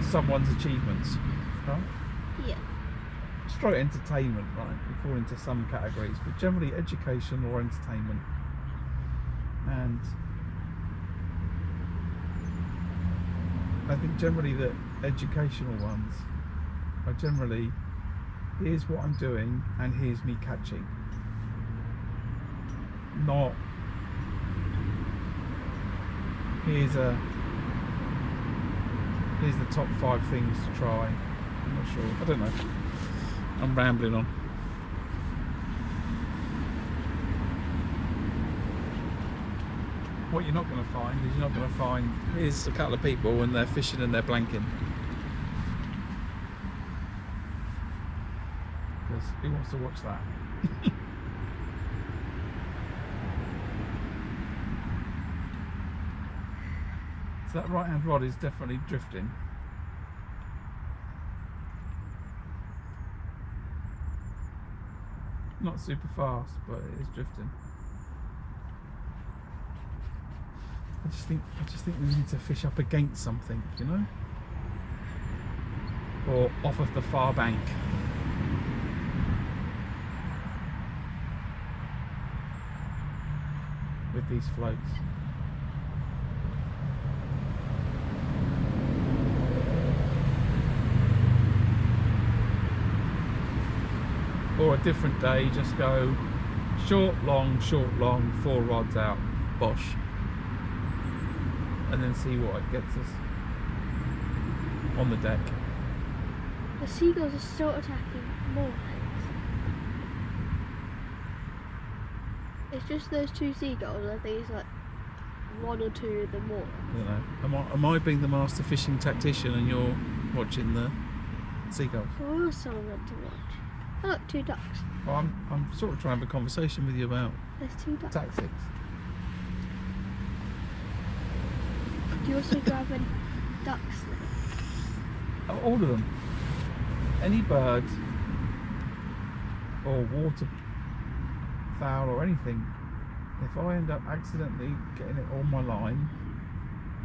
someone's achievements, right? Yeah. Straight entertainment, right? We fall into some categories, but generally education or entertainment. And I think generally the educational ones are generally, here's what I'm doing and here's me catching. Not here's the top 5 things to try. I'm not sure. I don't know. I'm rambling on. What you're not going to find is here's a couple of people and they're fishing and they're blanking. Because who wants to watch that? So that right hand rod is definitely drifting. Not super fast, but it is drifting. I just think we need to fish up against something, you know? Or off of the far bank. With these floats. Or a different day, just go short, long, 4 rods out, bosh. And then see what it gets us on the deck. The seagulls are still attacking more things. It's just those two seagulls. I think it's like one or two of them more. I don't know. Am I being the master fishing tactician and you're watching the seagulls? Or someone meant to watch. Oh, look, two ducks. Well, I'm sort of trying to have a conversation with you about There's two ducks. tactics. Do you also grab any ducks now? All of them. Any bird or water fowl or anything, if I end up accidentally getting it on my line,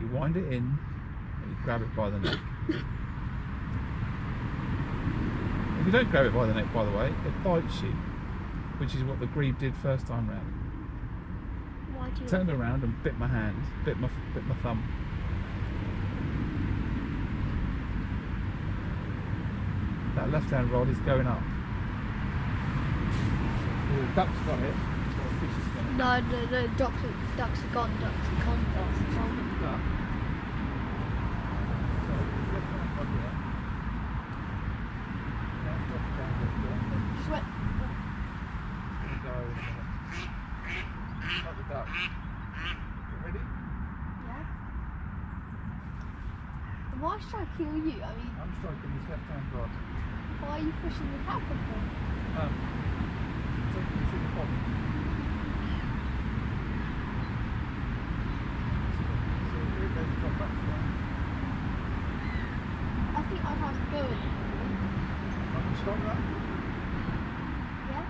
you wind it in and you grab it by the neck. If you don't grab it by the neck, by the way, it bites you, which is what the grebe did first time round. Why do you? Turned around and bit my hand, bit my thumb. That left-hand rod is going up. The duck's got it. The fish has got it. No, ducks are gone. Ducks are gone. Duck. So, left-hand rod there. Now drop it down a little bit. Just went. There we go. Like the duck. You ready? Yeah. Why should I kill you? I mean, I'm striking this left-hand rod. why are you pushing the tackle for? So you can see the bottom. So here it goes, drop back to that. I think I can't go anymore. I can stop that. Yeah.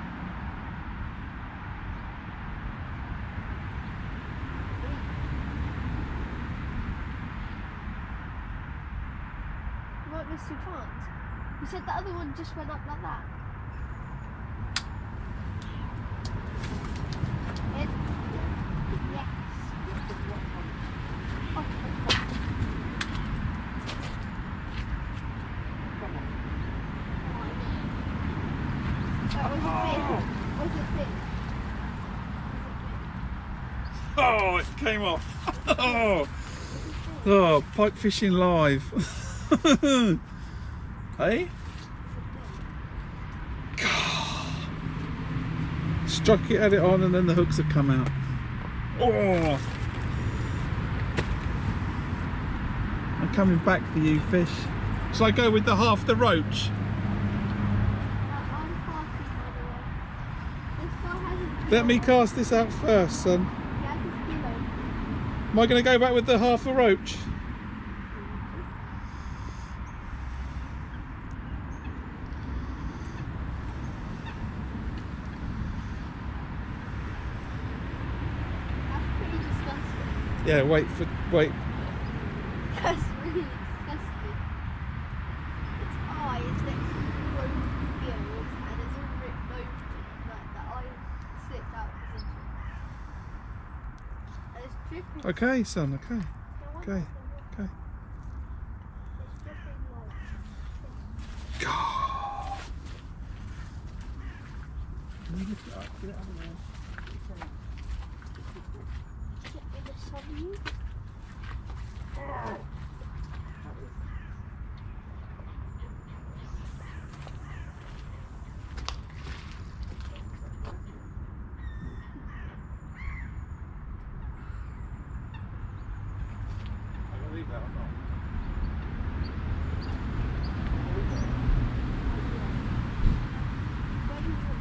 You might miss your chance. You said the other one just went up like that. It? Yes. Oh, that was a bit. Was it big? Oh, it came off. Oh, pike fishing live. Hey? Struck it, had it on, and then the hooks have come out. Oh! I'm coming back for you, fish. Shall I go with the half the roach? I'm casting, by the way. This still hasn't. Let me cast this out first, son. Yeah, it's kilo. Am I going to go back with the half a roach? That's pretty disgusting. Yeah, wait. That's really disgusting. Its eye is next to the broken gills and it's all ripped open. Like the eye slipped out of position. And it's dripping. Okay, son, okay. No wonder Okay, it's okay. dripping like. God. Can you lift it up? Get it out of there. Get rid of some of you. I'm going to leave that or not? Where do you want?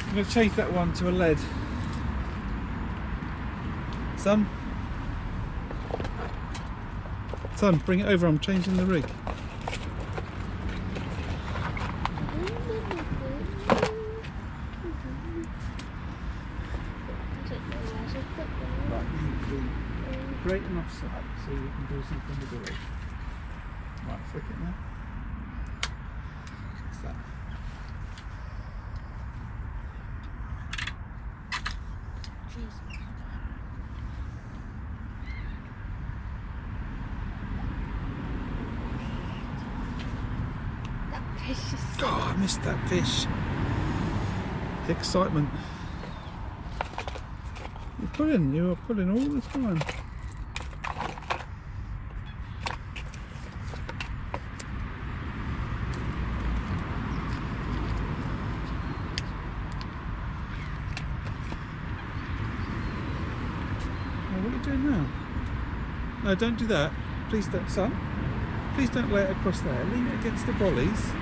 I'm going to change that one to a lead. Son? Son, bring it over, I'm changing the rig. Right, you need to be great enough sight so you can do something with the rig. Right, flick it now. What's that? That fish is so Oh, I missed that fish. The excitement. You are pulling all the time. Oh, what are you doing now? No, don't do that. Please don't, son. Please don't lay it across there. Lean it against the bollies.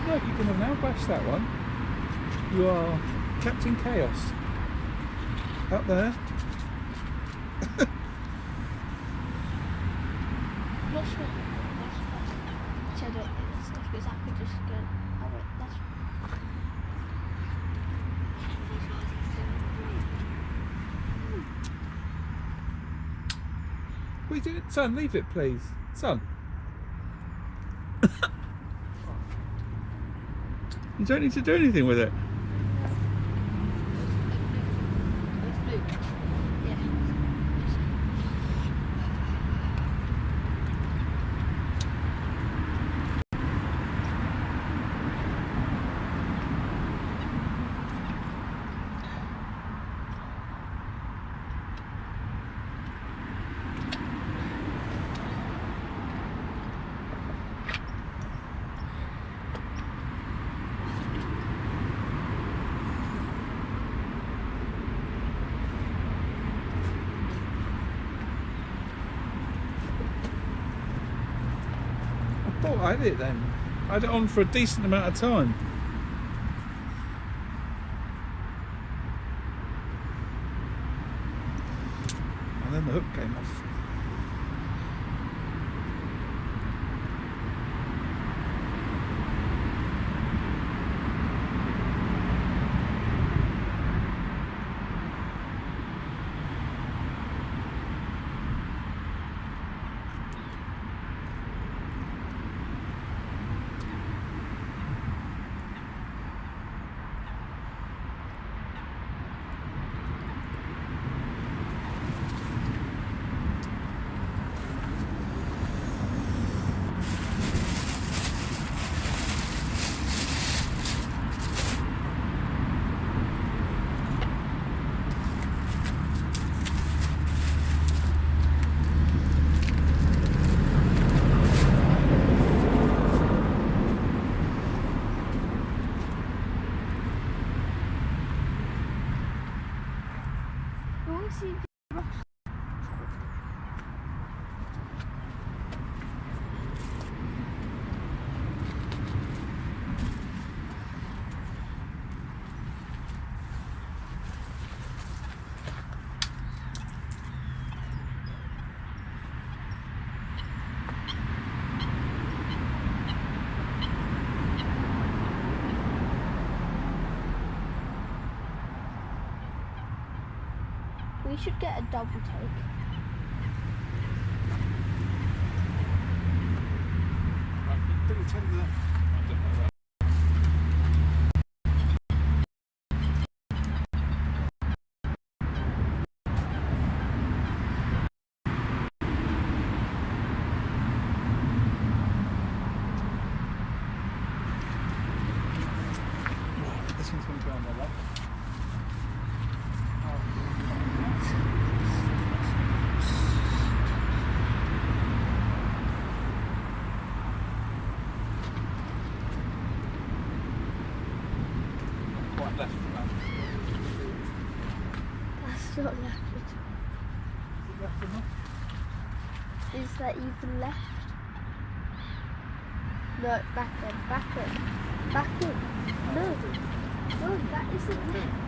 Look, you can have now bashed that one. You are Captain Chaos. Up there. not sure. That's I don't think that's stuff because I could just go. Oh wait, that's. What are you doing? Son, leave it please. Son. You don't need to do anything with it. I thought I had it then. I had it on for a decent amount of time. And then the hook came off. Why is he? We should get a double take. Pretty tender. This one's going to go on the left. Quite left of that. That's not left at Is it left enough? all. Is that even left? No, back in, back in, back in. No, no, that isn't left.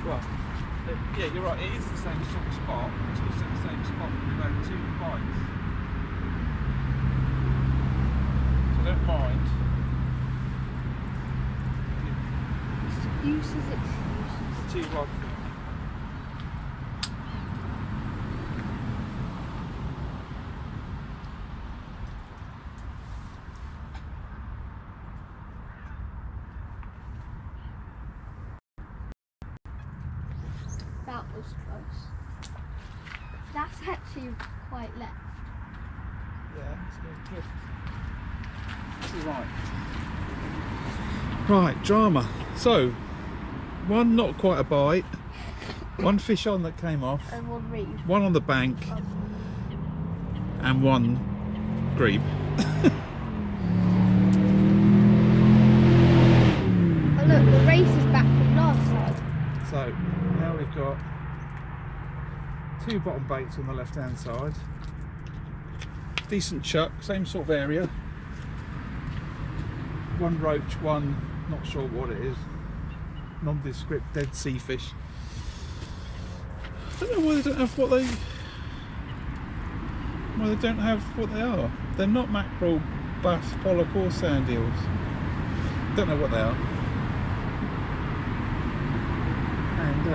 Well, yeah, you're right. It is the same sort of spot. It's also the same spot that we've had 2 bites. So I don't mind. Excuses, excuses. Too rod. That was close. That's actually quite left. Yeah, it's going good. This is right. Right, drama. So, one not quite a bite, one fish on that came off, And one reed. one on the bank, and one grebe. Oh look, the race is back from last time. So now we've got 2 bottom baits on the left hand side. Decent chuck, same sort of area. One roach, one not sure what it is. Nondescript dead sea fish. I don't know why they don't have what they are. They're not mackerel, bass, pollock or sand eels. Don't know what they are. And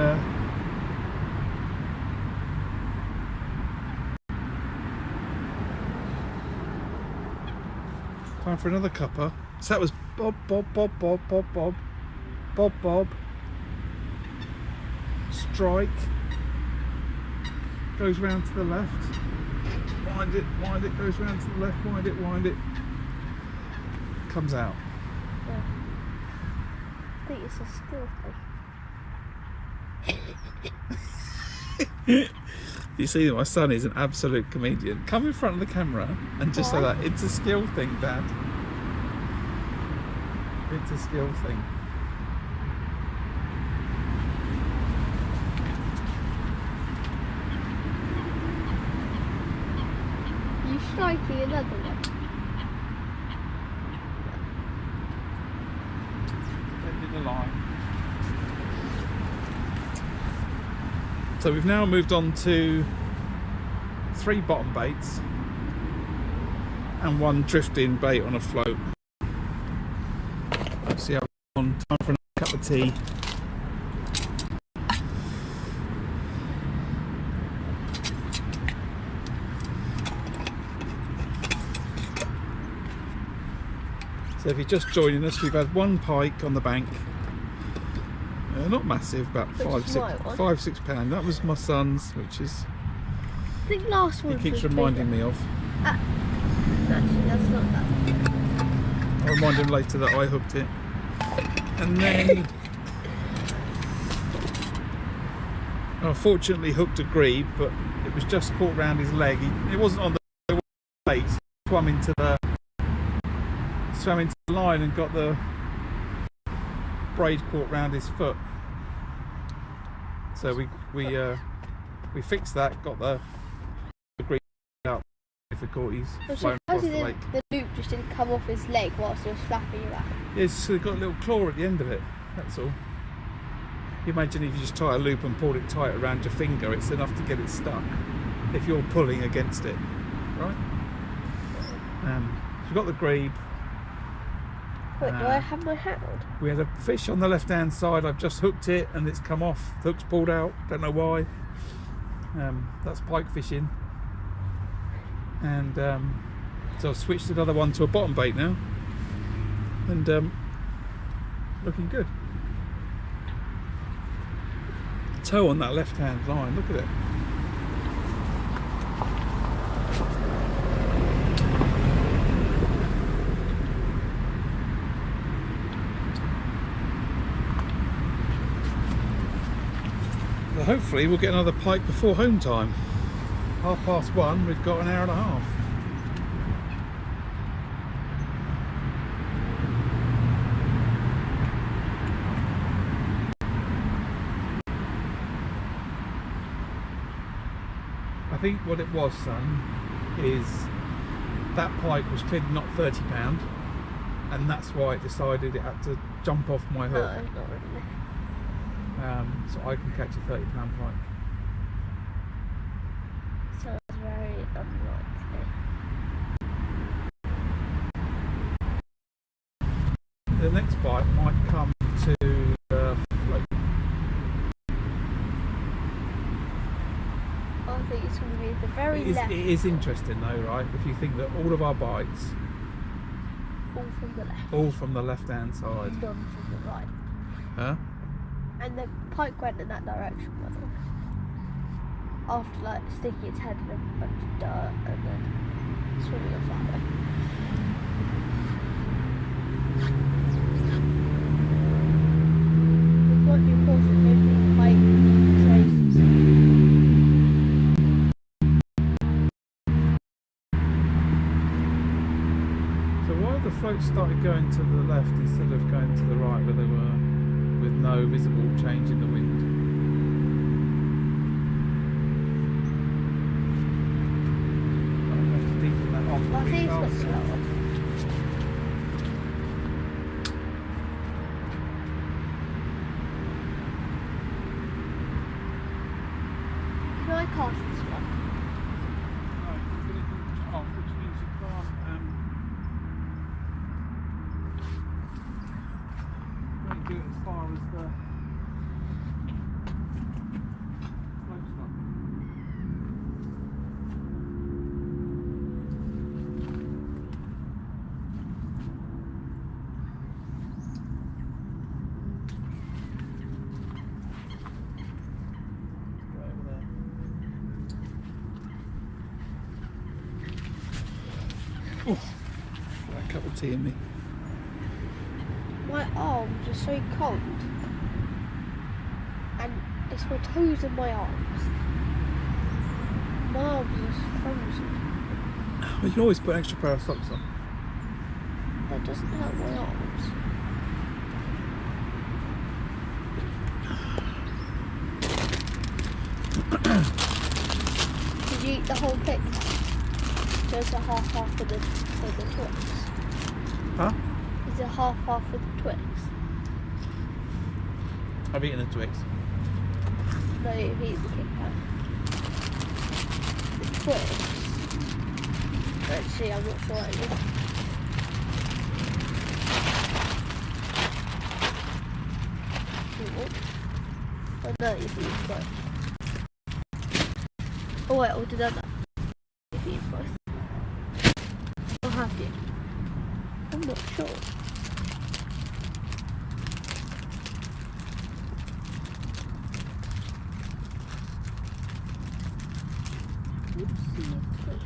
time for another cuppa. So that was bob, bob, bob, bob, bob, bob, bob, bob. Strike. Goes round to the left. Wind it, goes round to the left, wind it. Comes out. Yeah. I think it's a skill thing. You see, my son is an absolute comedian. Come in front of the camera and just say that. It's a skill thing, Dad. It's a skill thing. You striking another one? Bending the line. So we've now moved on to 3 bottom baits and 1 drifting bait on a float. Let's see how we're on. Time for another cup of tea. So if you're just joining us, we've had 1 pike on the bank. Not massive, about 5-6 pound. That was my son's, which is I think last one. he keeps reminding me of. Actually, that's not that. I'll remind him later that I hooked it. And then unfortunately hooked a grebe, but it was just caught round his leg. It wasn't on the bait. Swam into the line and got the braid caught round his foot. So we fixed that, got the grebe out. Difficulties. So the loop just didn't come off his leg whilst he was flapping about. Yeah, it's got a little claw at the end of it. That's all. You imagine if you just tie a loop and pulled it tight around your finger, it's enough to get it stuck. If you're pulling against it, right? So we've got the grebe. Wait, do I have my hat on? We had a fish on the left-hand side. I've just hooked it and it's come off. The hook's pulled out. Don't know why. That's pike fishing. And so I've switched another one to a bottom bait now. And looking good. Toe on that left-hand line. Look at it. So hopefully we'll get another pike before home time. 1:30, we've got an hour and a half. I think what it was, son, is that pike was clearly not £30, and that's why it decided it had to jump off my hook. No, not really. so I can catch a £30 pike. Sounds very unlikely. The next bite might come to the float. I think it's going to be the very left. It is interesting though, right? If you think that all of our bites, all from the left. all from the left-hand side. None from the right. Huh? And the pike went in that direction, by the way. After like sticking its head in a bunch of dirt and then swimming off that way. It might be important maybe the pike traces. So why have the floats started going to the left instead of going to the right where they were, with no visible change in the wind? I think it's got slower. Can I cast this one? No, you're going to do it off, which means you can't do it as far as the float stop. Oh, got a cup of tea in me. My arms are so cold. And it's my toes and my arms. My arms are frozen. Well, you can always put an extra pair of socks on. That doesn't help my arms. Did you eat the whole thing? So it's a half of the Twix. Huh? Is it half of the Twix? I've eaten the Twix. No, you've eaten the Kit Kat. The Twix. Actually, I'm not sure what it is. Oh no, you've eaten both. Oh wait, or did I not? You've eaten both. Or have you? I'm not sure. Oopsie, no, that's good.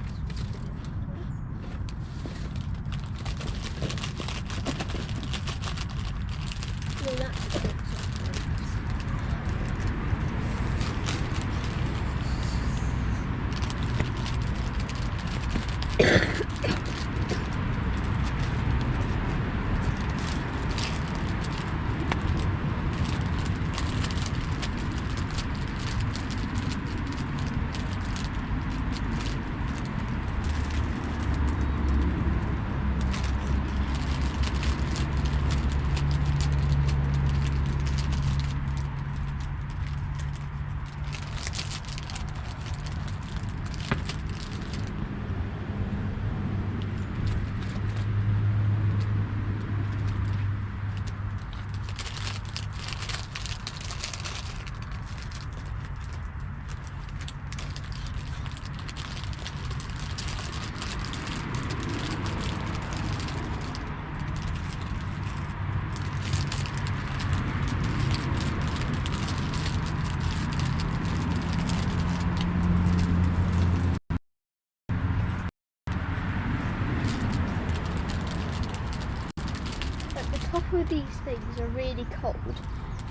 Top of these things are really cold,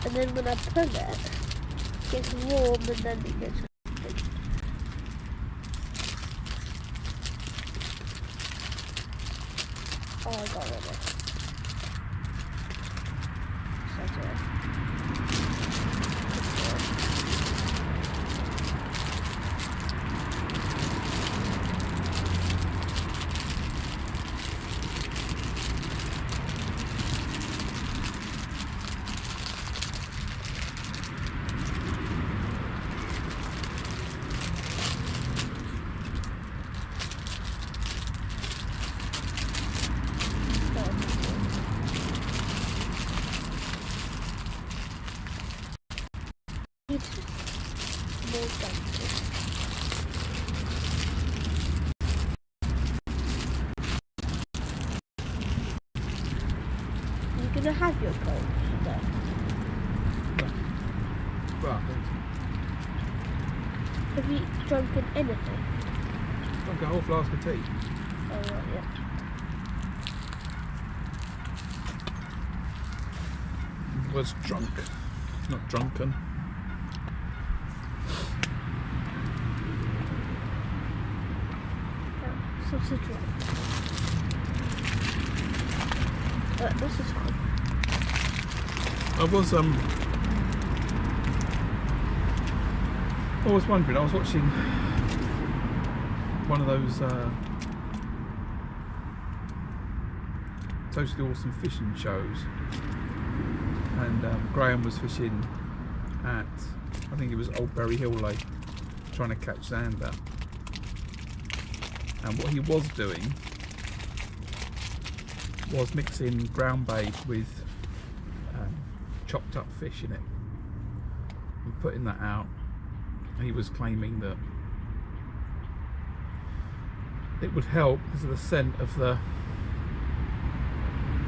and then when I pull it, it gets warm and then it gets cold. Oh, I got rid of it. So do it. need more jumpers. You're gonna have your cold today. Right. Have you drunken anything? Drunk a whole flask of tea. Oh right, yeah. Was drunk, not drunken. Sausage roll. This is cool. I was wondering, I was watching one of those totally awesome fishing shows, and Graham was fishing at, I think it was Old Berry Hill Lake, trying to catch zander. And what he was doing was mixing ground bait with chopped up fish in it and putting that out. He was claiming that it would help because of the scent of the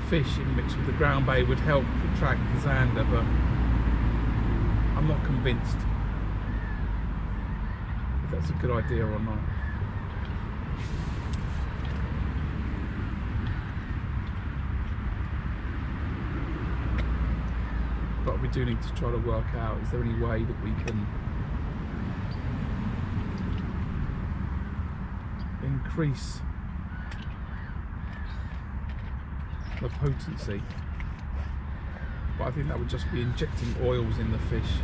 fish in mixed with the ground bait would help attract the zander, but I'm not convinced if that's a good idea or not. But we do need to try to work out, is there any way that we can increase the potency? But I think that would just be injecting oils in the fish.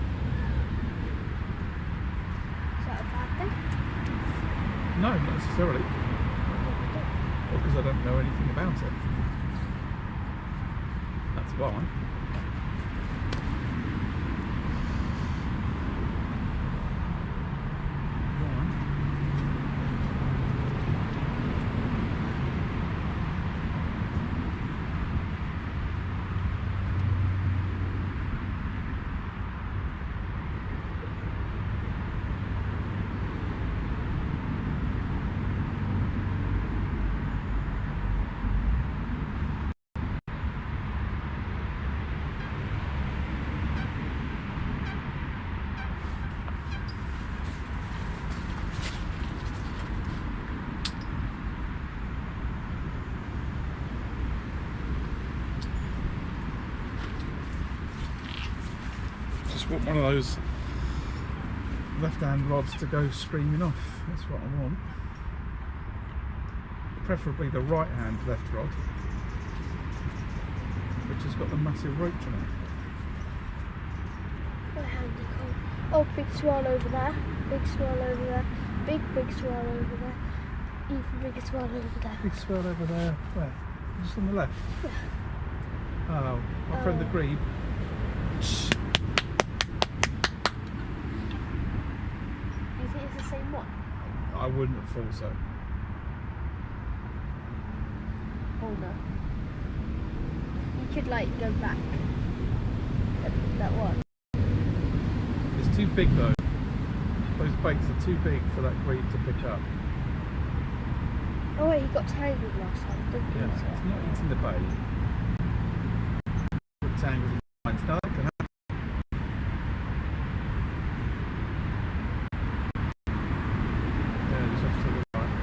Is that a bad thing? No, not necessarily. Because I don't know anything about it. That's why. Just want one of those left-hand rods to go screaming off. That's what I want. Preferably the right-hand left rod, which has got the massive roach on it. What hand you call? Oh, big swirl over there. Big swirl over there. Big swirl over there. Even bigger swirl over there. Big swirl over there. Where? Just on the left? Yeah. Oh, my friend the Grebe. Shh. Do you think it's the same one? I wouldn't have thought so. Oh no. You could like go back. That one. It's too big though. Those baits are too big for that Grebe to pick up. Oh wait, you got tangled last time, didn't you? Yeah, it's not eating the bait. It's tangled in lines. Now that can happen. Yeah, just off to the right.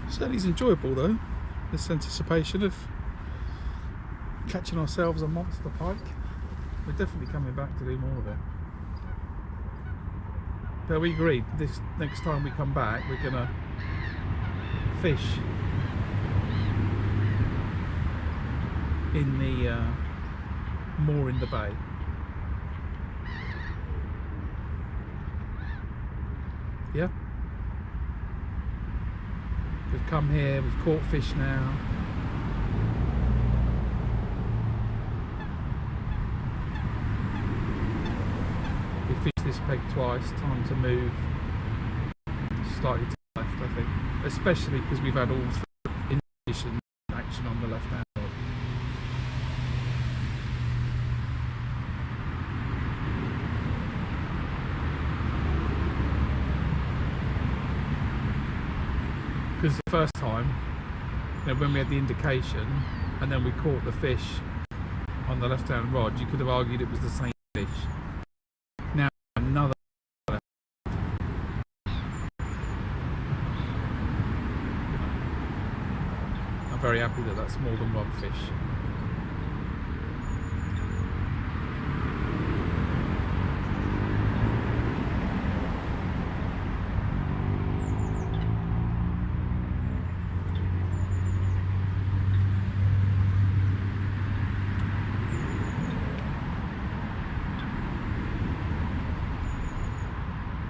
Certainly is enjoyable though, this anticipation of catching ourselves a monster pike. We're definitely coming back to do more of it. But we agreed this next time we come back we're gonna fish in the more in the bay. Yeah? We've come here, we've caught fish now. We fished this peg twice, time to move slightly to the left, I think. Especially because we've had all indication action on the left hand rod. Because the first time, you know, when we had the indication and then we caught the fish on the left hand rod, you could have argued it was the same fish. Now another. I'm very happy that that's more than one fish.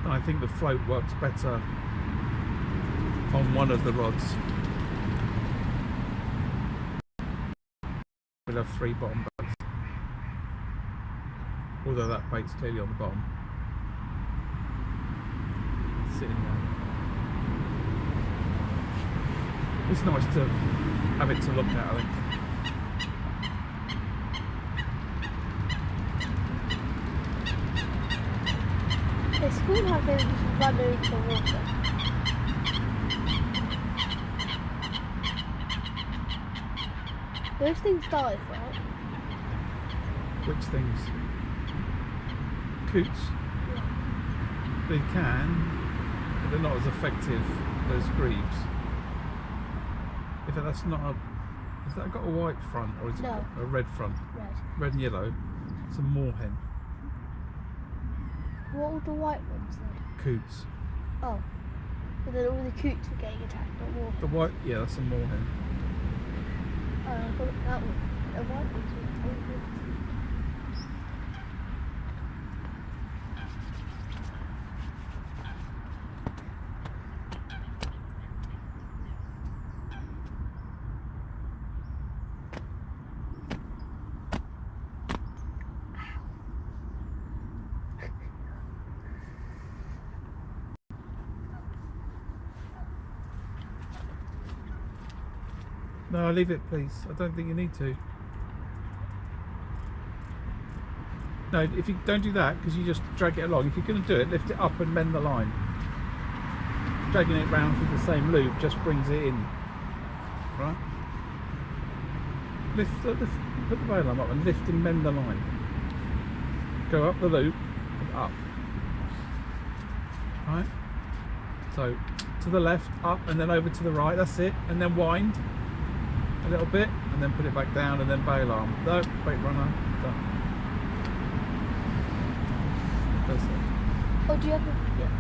I think the float works better on one of the rods. We'll have 3 bottom baits, although that bait's clearly on the bottom, sitting there. It's nice to have it to look at, I think. It's cool how they just run over the water. Those things dive, right? Which things? Coots? Yeah. They can, but they're not as effective as grebes. If that's not a, has that got a white front or is it got a red front? Red. Red and yellow. It's a moorhen. What were the white ones then? Coots. Oh. But then all the coots were getting attacked, not more. The white, yeah, that's a moorhen. Oh, I thought that one. The white ones were totally. No, leave it please. I don't think you need to. No, if you don't do that, because you just drag it along. If you're going to do it, lift it up and mend the line. Dragging it round through the same loop just brings it in. Right? Put the bail arm up and lift and mend the line. Go up the loop and up. Right? So to the left, up, and then over to the right. That's it. And then wind a little bit, and then put it back down, and then bail arm. No, bait runner. Done. That's it. Oh, do you have a... Yeah.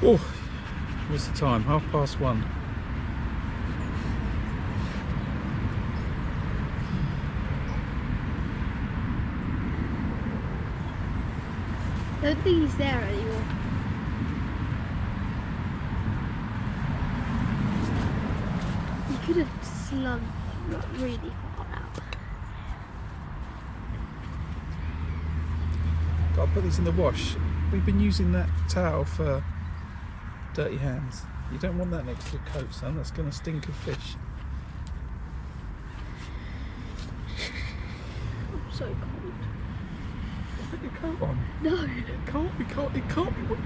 Oh, what's the time? 1:30. I don't think he's there anymore. You could have slung really far out. Got to put these in the wash. We've been using that towel for dirty hands. You don't want that next to your coat, son. That's going to stink of fish. I'm so cold. Put your coat on. No. It can't be wet.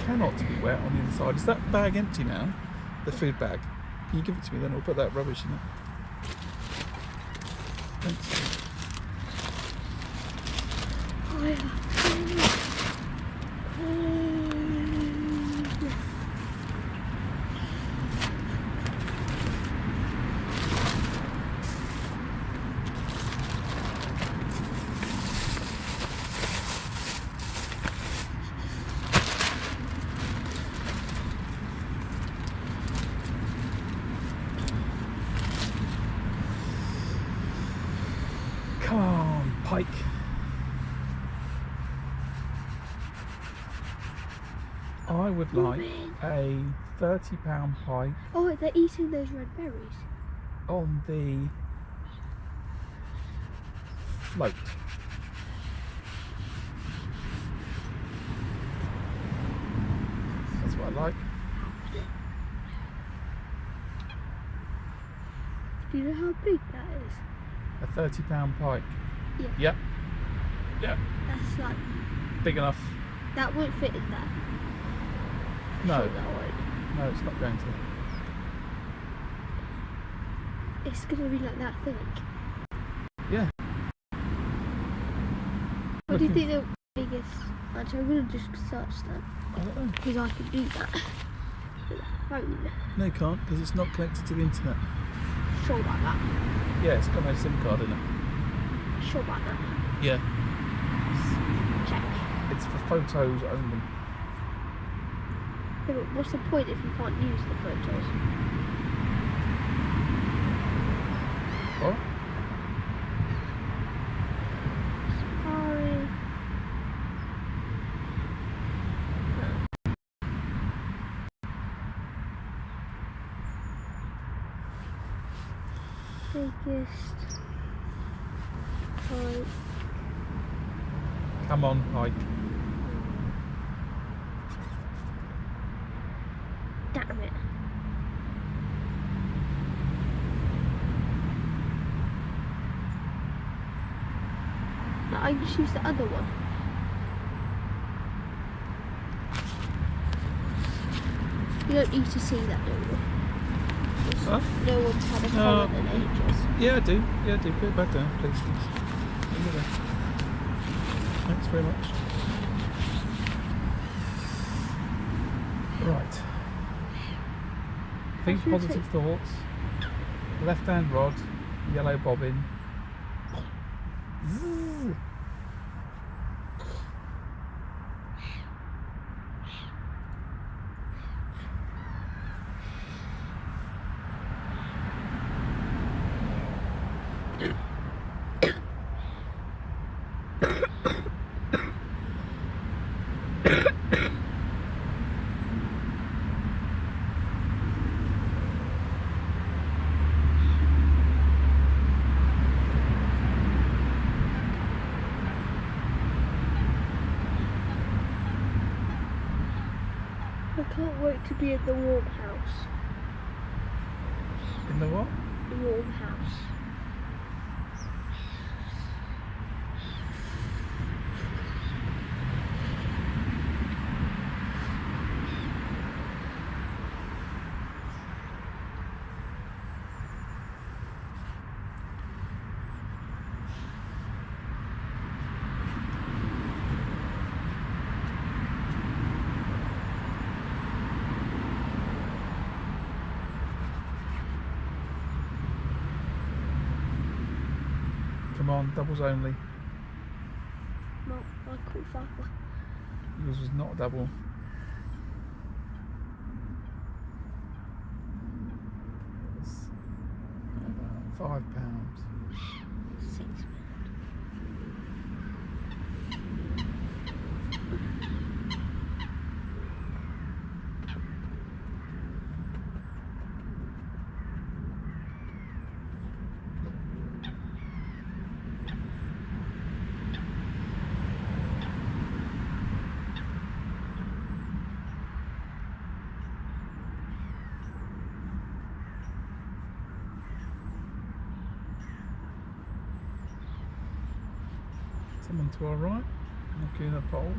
Cannot be wet on the inside. Is that bag empty now? The food bag. Can you give it to me then? I'll put that rubbish in it. Thanks. Oh, yeah. Come on, pike. I would like a £30 pike Oh, they're eating those red berries. on the float. That's what I like. Do you know how big that is? A £30 pike. Yeah. Yep. Yep. That's like, Big enough. that won't fit in there. No. Sure that won't. No, it's not going to. It's going to be like that thick. Yeah. What do you think the biggest? Actually, I'm going to just search that. I don't know. Because I can do that. With a phone. No, you can't, because it's not connected to the internet. Sure about that. Yeah, it's got no SIM card in it. Sure about that. Yeah. Check. It's for photos only. Yeah, but what's the point if you can't use the photos? What? Sorry. Biggest pike. Come on, pike. Damn it. No, I just use the other one. You don't need to see that, do you? Huh? No one's had a No. comment in ages. Yeah, I do. Yeah, I do. Put it back down, please. Thanks very much. Right. Think should positive thoughts. Left hand rod, yellow bobbin. Zzz. I can't wait to be in the warm house. In the what? The warm house. Come on, doubles only. No, I call Papa. Yours was not a double. It's about £5. 6. Someone to our right, knocking a pole.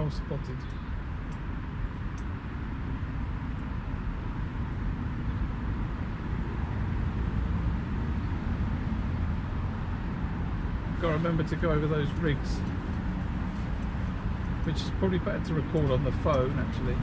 well spotted. Got to remember to go over those rigs, which is probably better to record on the phone actually.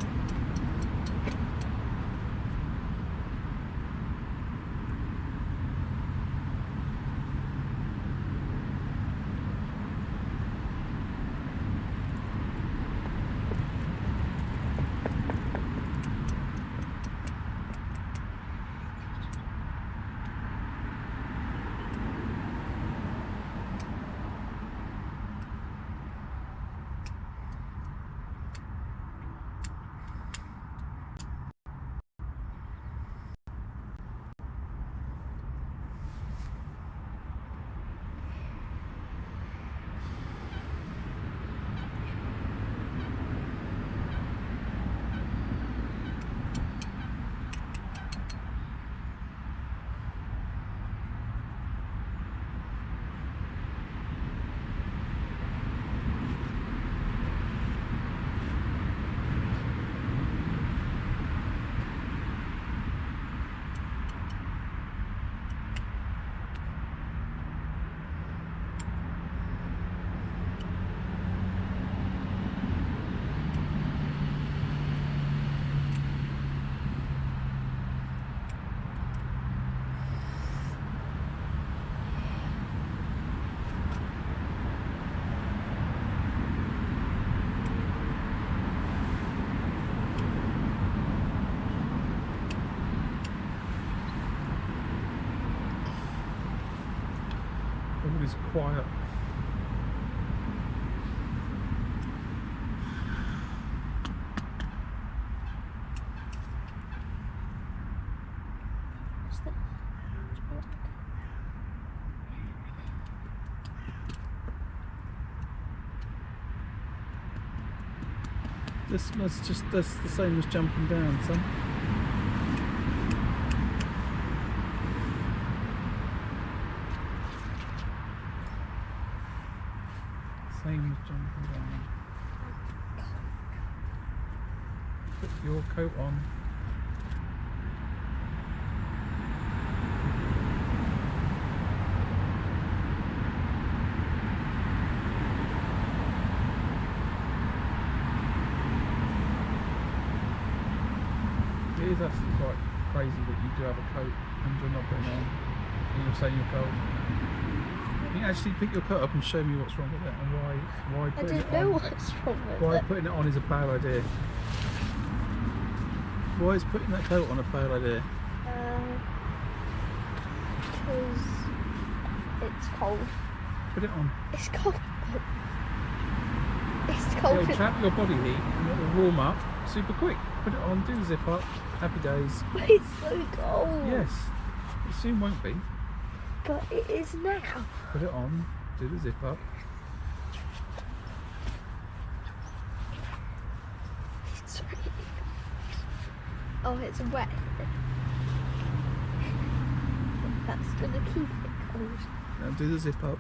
All is quiet. What's that? That's the same as jumping down, son. Same as jumping down. Put your coat on. It is actually quite crazy that you do have a coat and you're not putting it on and you're saying you're cold. Can you actually pick your coat up and show me what's wrong with it and why I putting don't it know on, what's wrong with why it. putting it on is a bad idea? Why is putting that coat on a bad idea? Because it's cold. Put it on. It's cold. It's cold. It'll trap your body heat and it will warm up super quick. Put it on, do the zip up, happy days. It's so cold. Yes, it soon won't be. But it is now. Put it on, do the zip up. It's really cold. Oh, it's wet. That's gonna keep it cold. Now do the zip up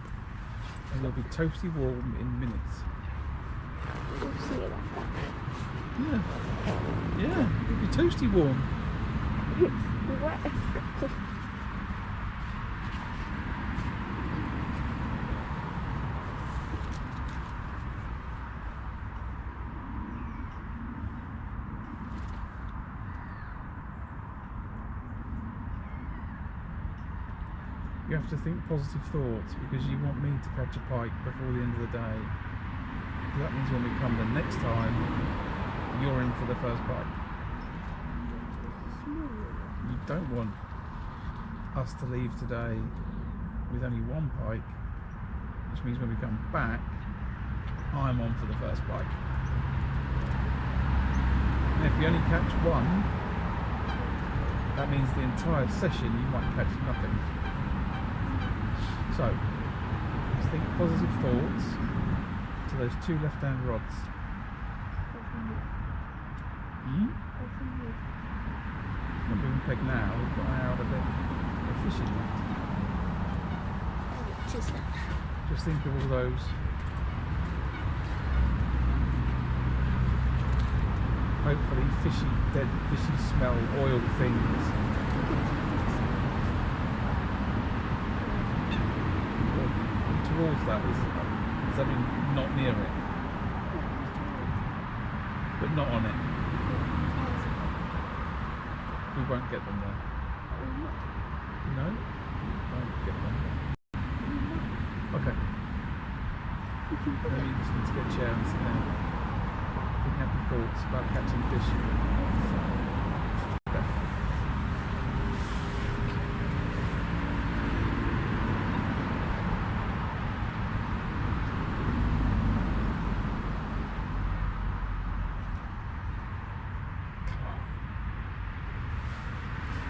and you'll be toasty warm in minutes. We'll see about that. Yeah, yeah, you'll be toasty warm. It's wet. You have to think positive thoughts because you want me to catch a pike before the end of the day. That means when we come the next time, you're in for the first pike. You don't want us to leave today with only one pike, which means when we come back, I'm on for the first pike. And if you only catch one, that means the entire session you might catch nothing. So, just think positive thoughts to those two left-hand rods. Not being pegged now, we've got an hour and a bit of fishing left. Which is that? Just think of all those hopefully fishy, dead fishy smell, oil things. Or towards that is I mean not near it, but not on it. We won't get them there. No, we won't get them there. Okay. Maybe you just need to get a chair and sit down. Think happy thoughts about catching fish. Okay.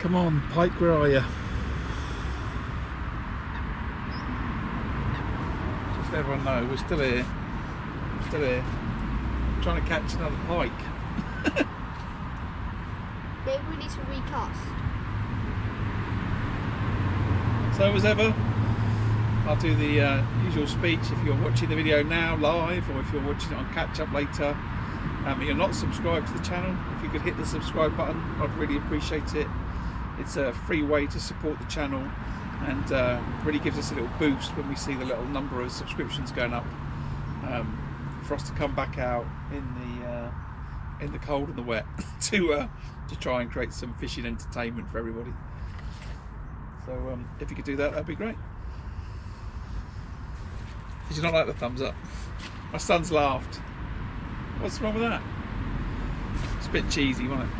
Come on, Pike, where are you? Just let everyone know, we're still here. Still here. Trying to catch another pike. Maybe we need to recast. So as ever, I'll do the usual speech if you're watching the video now live, or if you're watching it on catch up later. If you're not subscribed to the channel, if you could hit the subscribe button, I'd really appreciate it. It's a free way to support the channel, and really gives us a little boost when we see the little number of subscriptions going up, for us to come back out in the cold and the wet to try and create some fishing entertainment for everybody. So if you could do that, that'd be great. Did you not like the thumbs up? My son's laughed. What's wrong with that? It's a bit cheesy, wasn't it?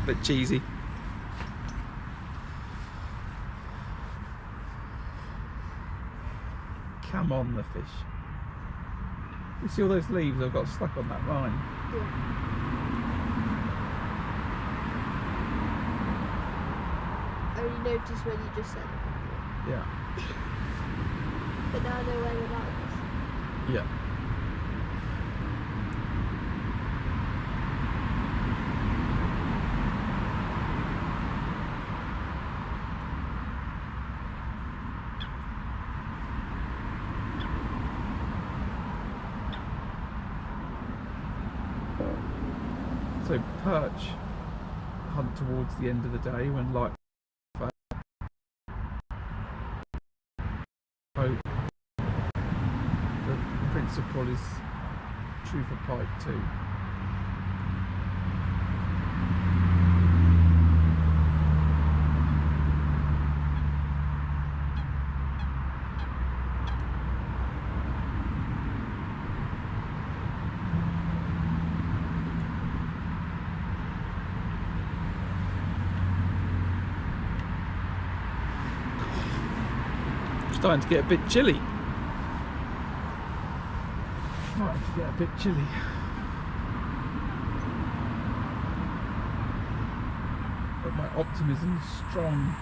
A bit cheesy. Come on, the fish. You see all those leaves I've got stuck on that line? Yeah. I only noticed when you just said it. Yeah. But now I know where the line is. Yeah. So perch hunt towards the end of the day when light fade. So the principle is true for pike too. Starting to get a bit chilly. Starting to get a bit chilly. But my optimism is strong.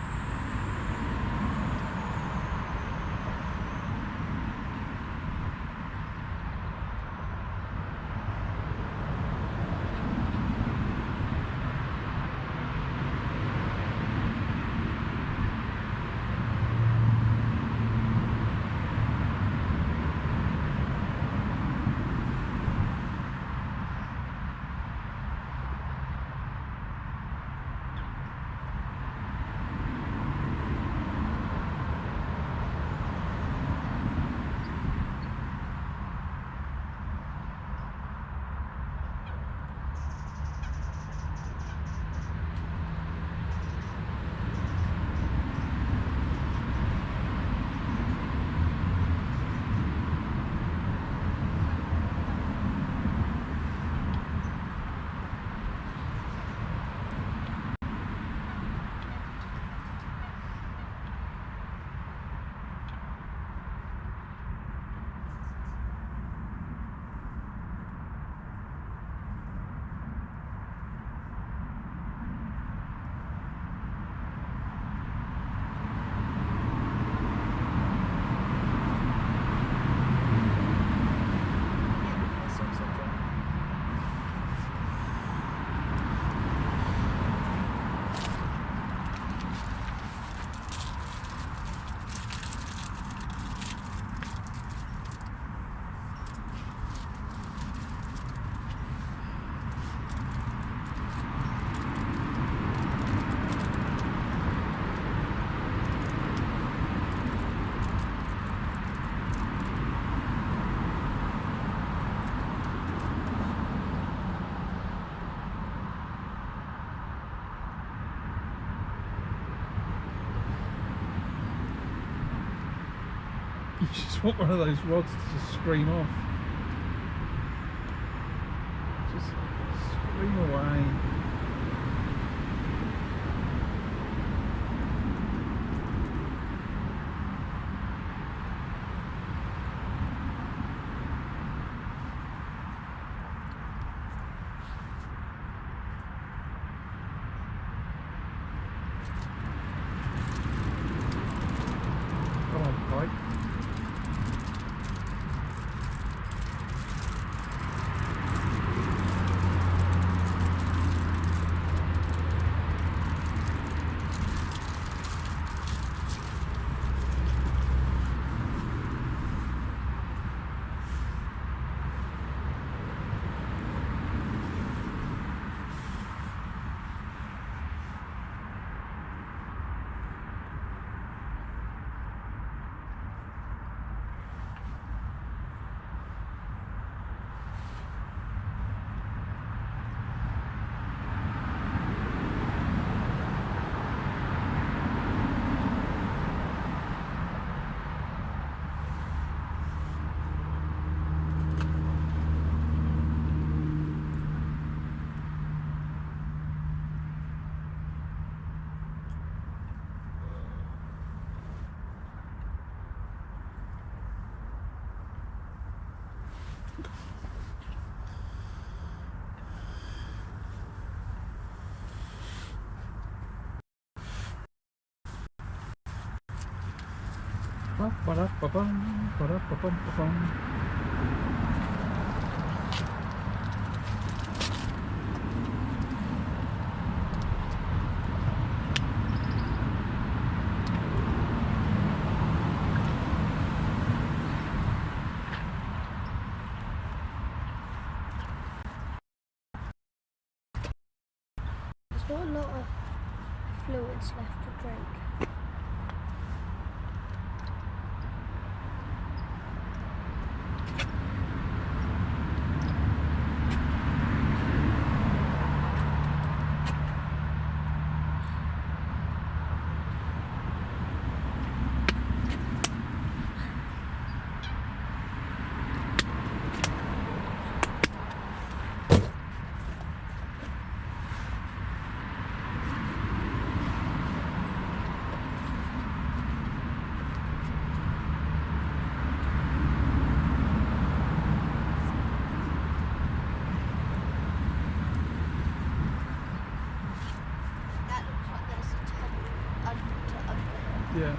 You just want one of those rods to just scream off. Just scream away. Come on, Pike. There's not a lot of fluids left to drink. Yeah.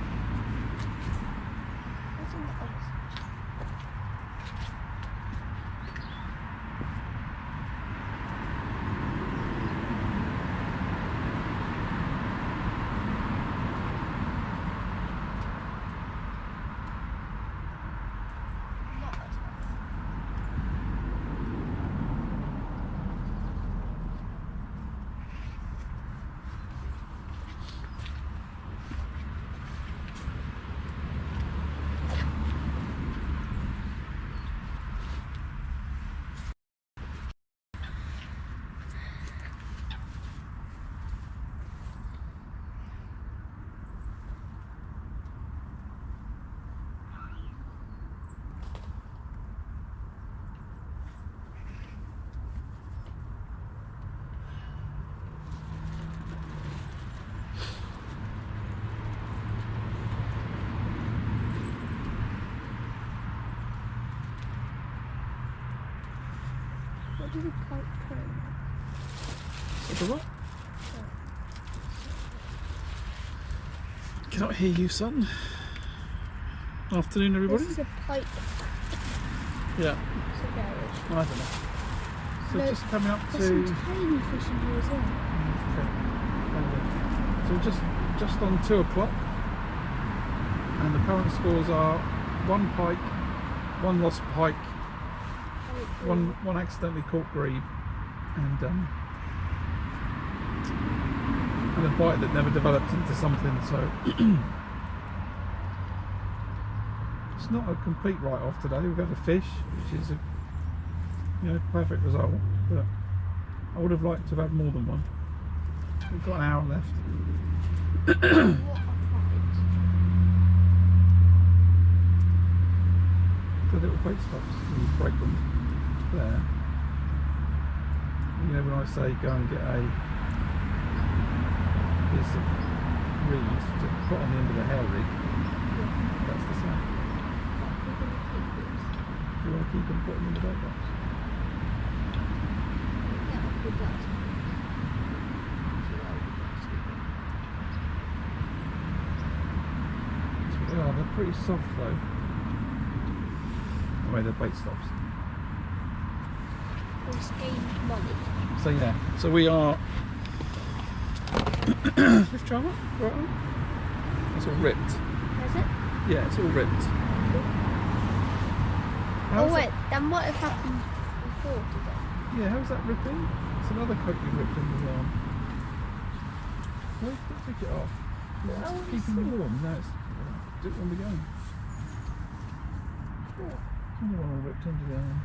What's in the ice? Not a ton. What do the kite print? What the what? Cannot hear you, son. Afternoon, everybody. This is a pike. Yeah. It's a garage. I don't know. So No, just coming up There's to. some tiny fish in here as well. Okay. So just on 2 o'clock, and the current scores are 1 pike, 1 lost pike, one accidentally caught grebe, and a bite that never developed into something. So it's not a complete write-off today. We've had a fish, which is a perfect result, but I would have liked to have had more than one. We've got an hour left. What a fight. the little bait stops, you break them there. You know when I say go and get a piece of reed to put on the end of the hair rig, that's the same. If you want to keep them, put them in the bait box. Yeah, they're pretty soft though. Anyway, they're bait stops. So yeah, so we are. Lift your arm up, right on. It's all ripped. Is it? Yeah, it's all ripped. Oh wait, that might have happened before, did it? Yeah, how's that ripping? It's another coat you ripped in the arm. Well, don't take it off. Yeah, it's keeping you warm. Now it's do it when we go. Another one all ripped under the arm.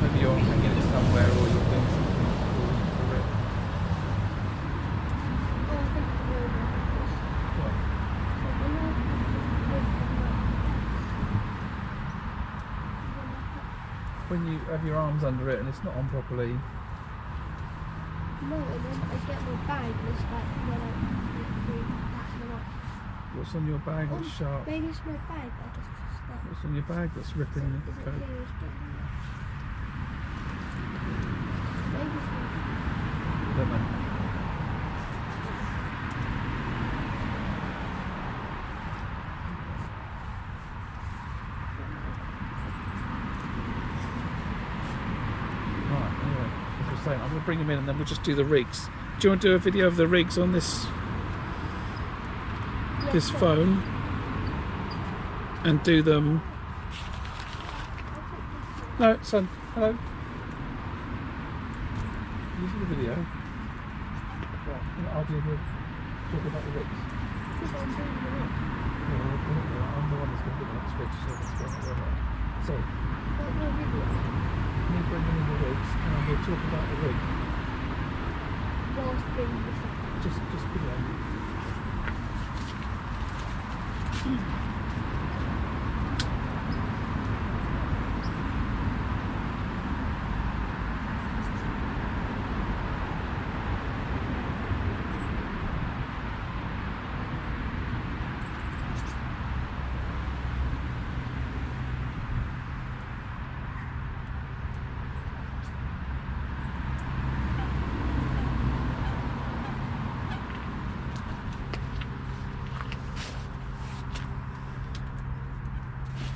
Maybe you're hanging it somewhere or you're doing something to rip. Oh, I think it's really What? When you have your arms under it and it's not on properly. no, and then I get my bag and it's like, What's on your bag that's sharp? maybe it's my bag, I guess it's that. What's on your bag that's ripping Is the it coat? clear as day? Maybe it's my I don't know. Right, anyway, as I was saying, I'm going to bring them in and then we'll just do the rigs. Do you want to do a video of the rigs on this this phone and do them? No, son, hello. This is the video. Right, I'll do the talk about the rigs. Yeah, I'm the one that's going to do the next rig, so that's going to go. So, me bringing in the rigs and I'm going to talk about the rig. Just video.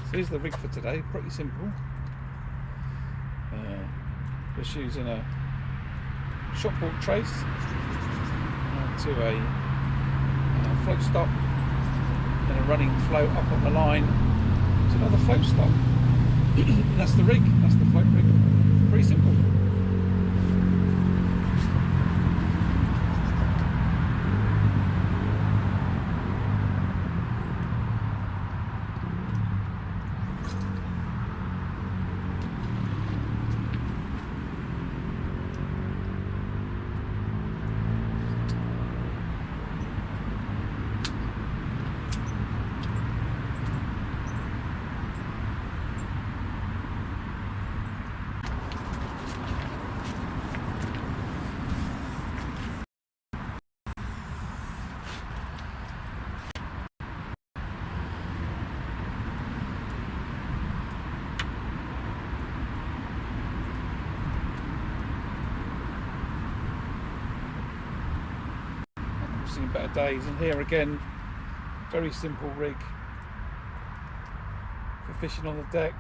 So here's the rig for today, pretty simple. Just using a shot bolt trace to a float stop, and a running float up on the line to another float stop. That's the rig, that's the float rig. Pretty simple. Seen better days, and here again, very simple rig for fishing on the deck.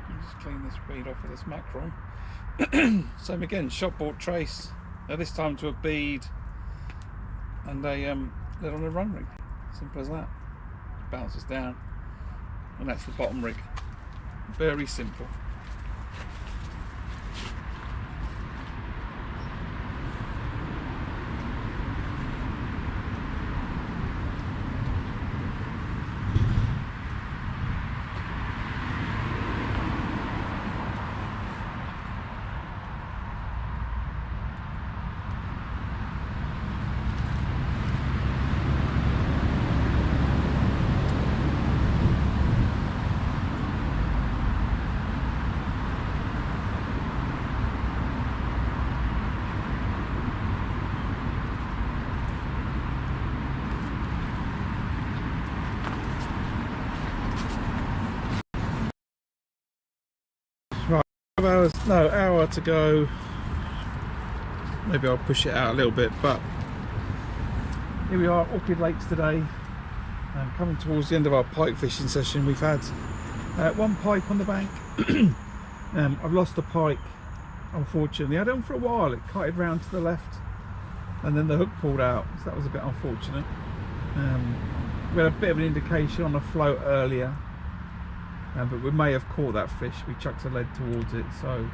I'll just clean this weed off with this mackerel. Same again, shot bolt trace, now this time to a bead and a lid on a run rig. Simple as that. Bounces down, and that's the bottom rig. Very simple. Hours, no, hour to go. Maybe I'll push it out a little bit, but here we are at Orchid Lakes today. Coming towards the end of our pike fishing session. We've had one pike on the bank. I've lost a pike, unfortunately. I had it on for a while. It kited round to the left and then the hook pulled out, so that was a bit unfortunate. We had a bit of an indication on a float earlier, but we may have caught that fish. We chucked a lead towards it, so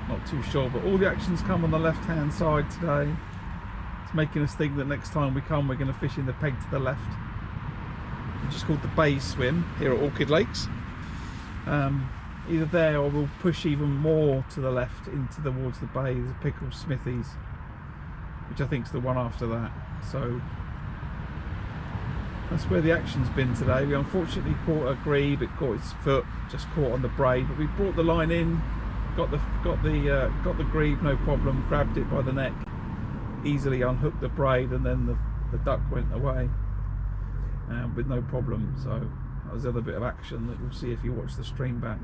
not too sure. But all the action's come on the left hand side today. It's making us think that next time we come we're going to fish in the peg to the left, which is called the bay swim here at Orchid Lakes. Either there or we'll push even more to the left into towards the bay. There's a Pickle Smithies, which I think is the one after that. So that's where the action's been today. We unfortunately caught a grebe. It caught its foot, just caught on the braid, but we brought the line in, got the grebe, no problem. Grabbed it by the neck, easily unhooked the braid, and then the duck went away with no problem. So that was the other bit of action that you'll see if you watch the stream back.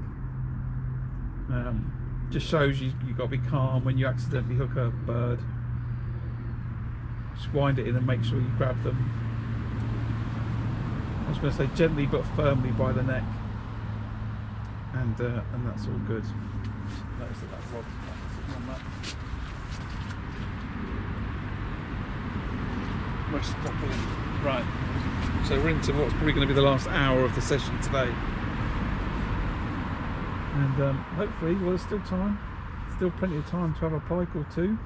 Just shows you've got to be calm when you accidentally hook a bird. Just wind it in and make sure you grab them. I was going to say gently but firmly by the neck, and that's all good. Notice that rod's sitting on that. Most properly. Right. So we're into what's probably going to be the last hour of the session today. And hopefully, well, there's still time, still plenty of time to have a pike or two.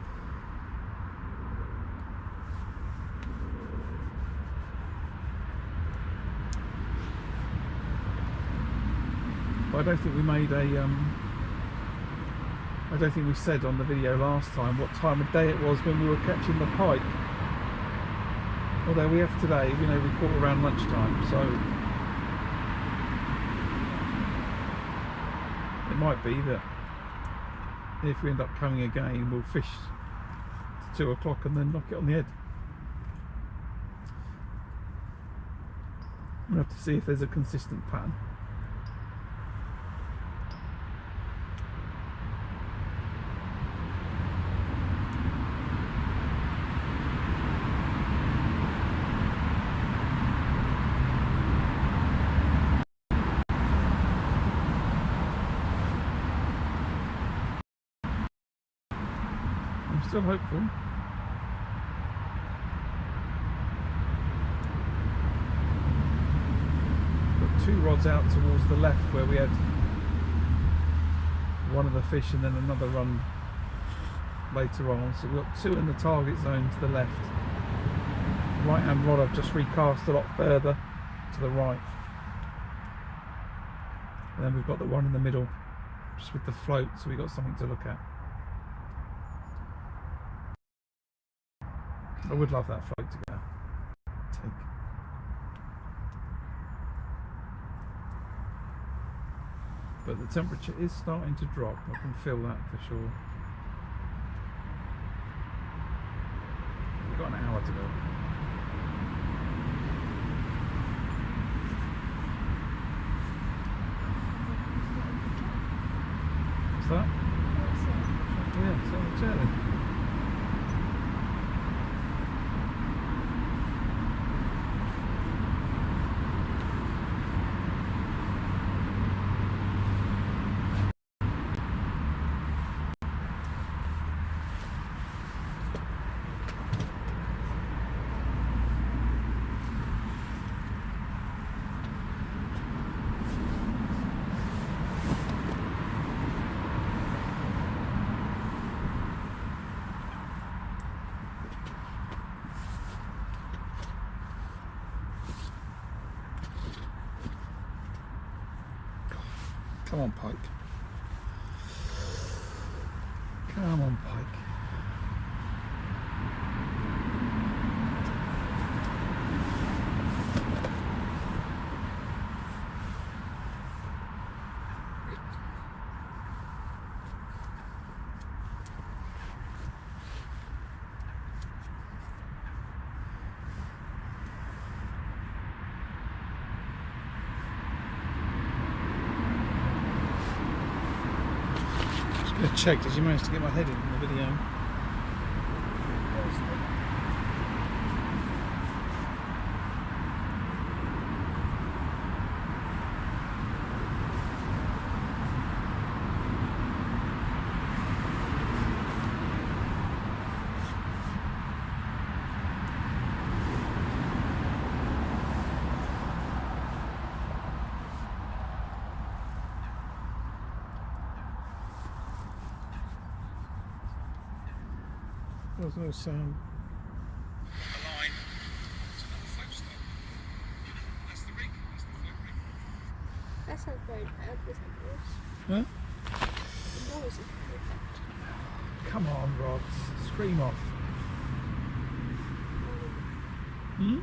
But I don't think we made a, I don't think we said on the video last time what time of day it was when we were catching the pike. Although we have today, you know, we caught around lunchtime, so it might be that if we end up coming again, we'll fish to 2 o'clock and then knock it on the head. We'll have to see if there's a consistent pattern. Still hopeful. Got 2 rods out towards the left where we had one of the fish and then another run later on. So we've got 2 in the target zone to the left. The right hand rod I've just recast a lot further to the right. And then we've got the one in the middle just with the float, so we've got something to look at. I would love that float to go. Take. But the temperature is starting to drop. I can feel that for sure. We've got an hour to go. What's that? Yeah, it's on the chair then. Come on, pike. Come on, pike. I'm going to check, did you manage to get my head in the video? There's no sound. The line. It's another float stop. That's the rig. That's the float rig. That sounds very bad, doesn't it? Huh? The noise is very bad. Come on, Rods. Scream off. Hmm?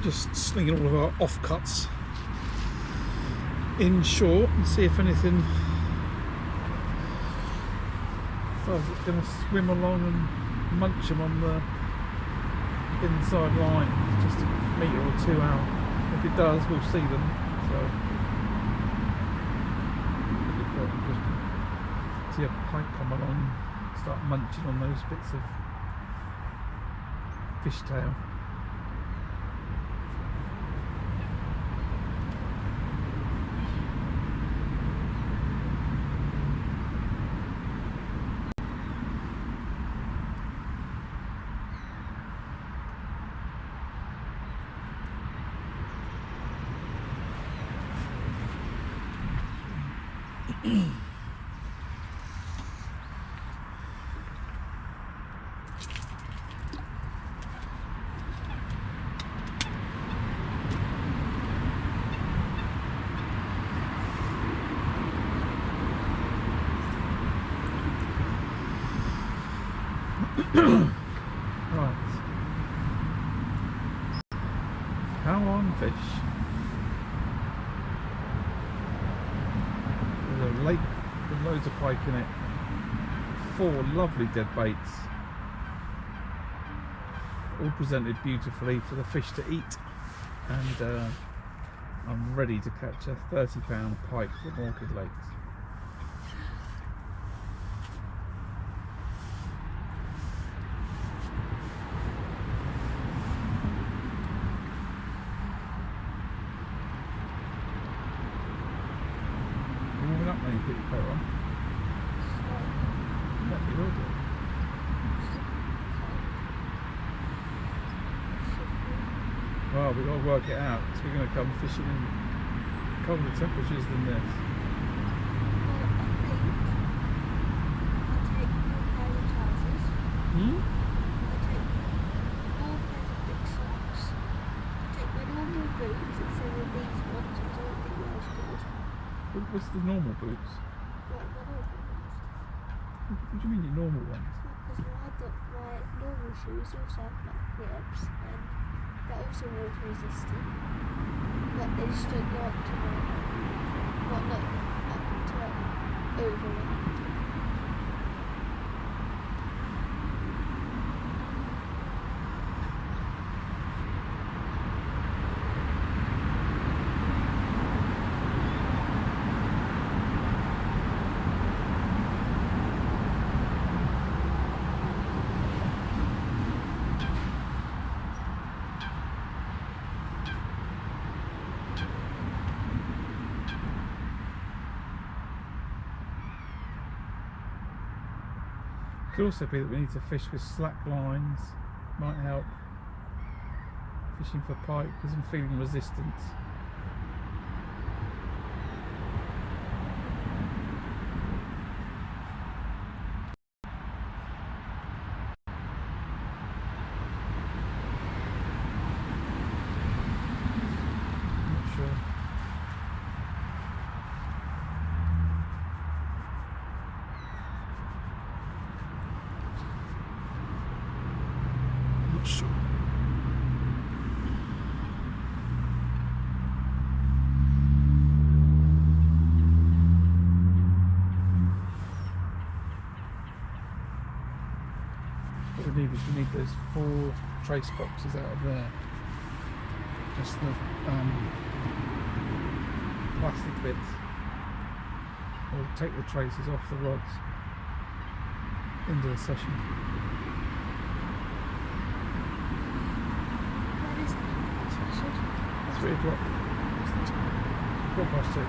Just slinging all of our offcuts inshore and see if anything decides it's going to swim along and munch them on the inside line, just a metre or two out. If it does, we'll see them. So just see a pike come along, start munching on those bits of fishtail. Right. How on fish? There's a lake with loads of pike in it. 4 lovely dead baits. All presented beautifully for the fish to eat. And I'm ready to catch a 30-pound pike from Orchid Lakes. Warming up when you put your coat on. Bet you will do. Well, we've got to work it out because we're going to come fishing in colder temperatures than this. Hmm? What's the normal boots? What do you mean your normal ones? Because my normal shoes also have black grips and they're also water resistant, but they just don't go up to not up to over it. could also be that we need to fish with slack lines. Might help. Fishing for pike because I'm feeling resistance. Not sure. Not sure. What we need those 4 trace boxes out of there. Just the plastic bits. We'll take the traces off the rods into the session. What is that? 3 o'clock. 2:15.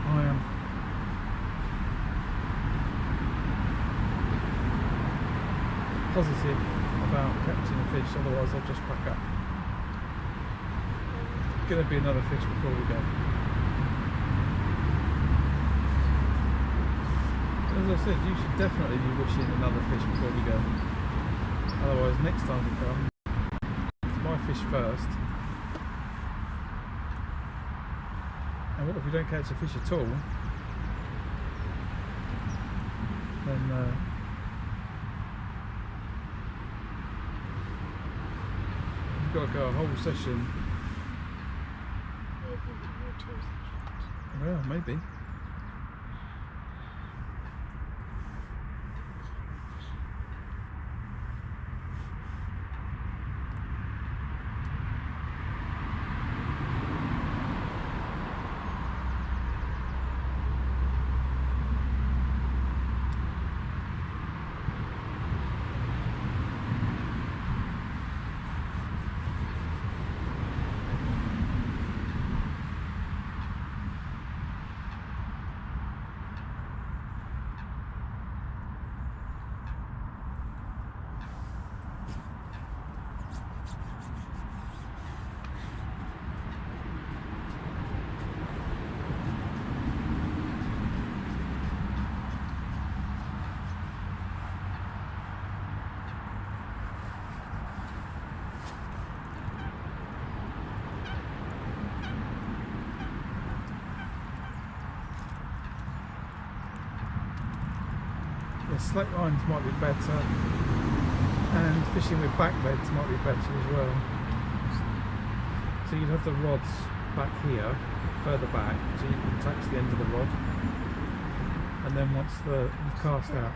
I am. Positive about catching a fish, otherwise I'll just pack up. Gonna be another fish before we go. As I said, you should definitely be wishing another fish before we go. Otherwise, next time we come, it's my fish first. And what if we don't catch a fish at all? Then you've got to go a whole session. Well, maybe. The slack lines might be better, and fishing with back leads might be better as well. So you'd have the rods back here, further back, so you can attach the end of the rod, and then once you cast out,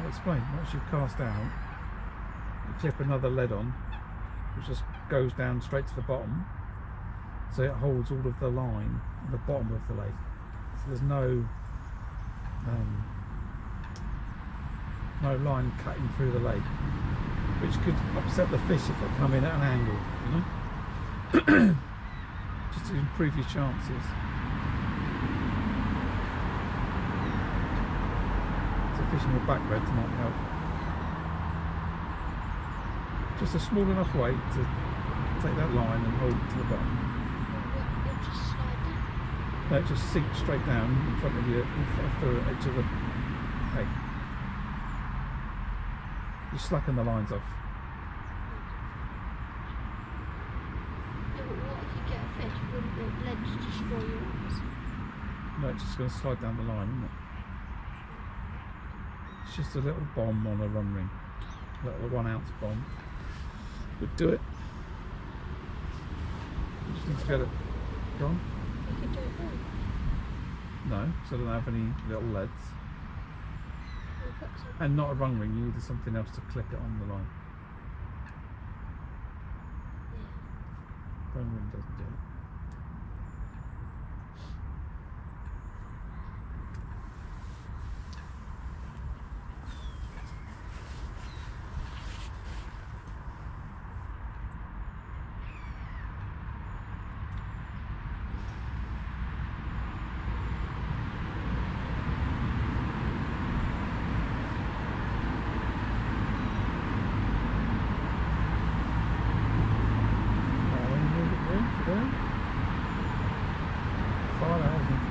I'll explain, once you've cast out, you clip another lead on, which just goes down straight to the bottom, so it holds all of the line at the bottom of the lake. So there's no line cutting through the lake, which could upset the fish if they come in at an angle, you know. Just to improve your chances. So fishing with back leads might help. Just a small enough weight to take that line and hold it to the bottom. No, it just sinks straight down in front of you, off the edge of the peg. You slacken the lines off. Yeah, but what if you get a fish? Wouldn't the legs destroy yours? No, it's just going to slide down the line, isn't it? It's just a little bomb on a run ring. A little 1 ounce bomb would do it. You just need to get it gone. You could do it then. No, so I don't have any little leads. We'll put some. And not a run ring, you need something else to clip it on the line. Yeah. Run ring doesn't do it.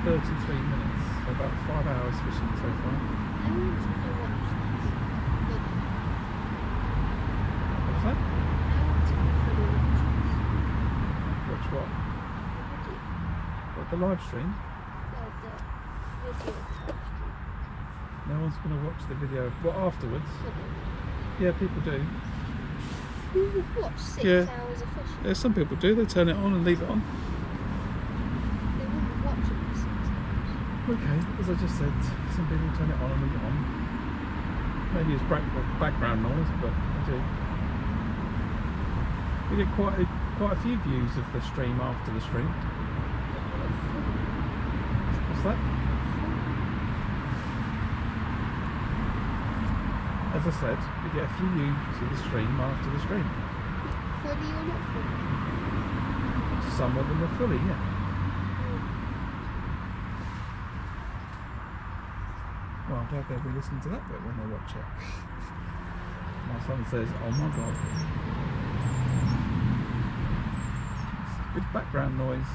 33 minutes, so about 5 hours fishing so far. Everyone's gonna watch this video. What's that? Everyone's gonna watch this. Watch what? The video. What, the live stream? No, the video. No one's going to watch the video. What, afterwards? Video. Yeah, people do. Who would watch 6 Yeah. hours of fishing? Yeah, some people do. They turn it on and leave it on. They wouldn't watch it for 6 hours. Okay, as I just said, some people turn it on and leave it on. Maybe it's background noise, but they do. We get quite a few views of the stream after the stream. What's that? As I said, we get a few views of the stream after the stream. Fully or not fully? Some of them are fully, yeah. Well, I'm glad they'll be listening to that bit when they watch it. My son says, oh my god. It's good background noise.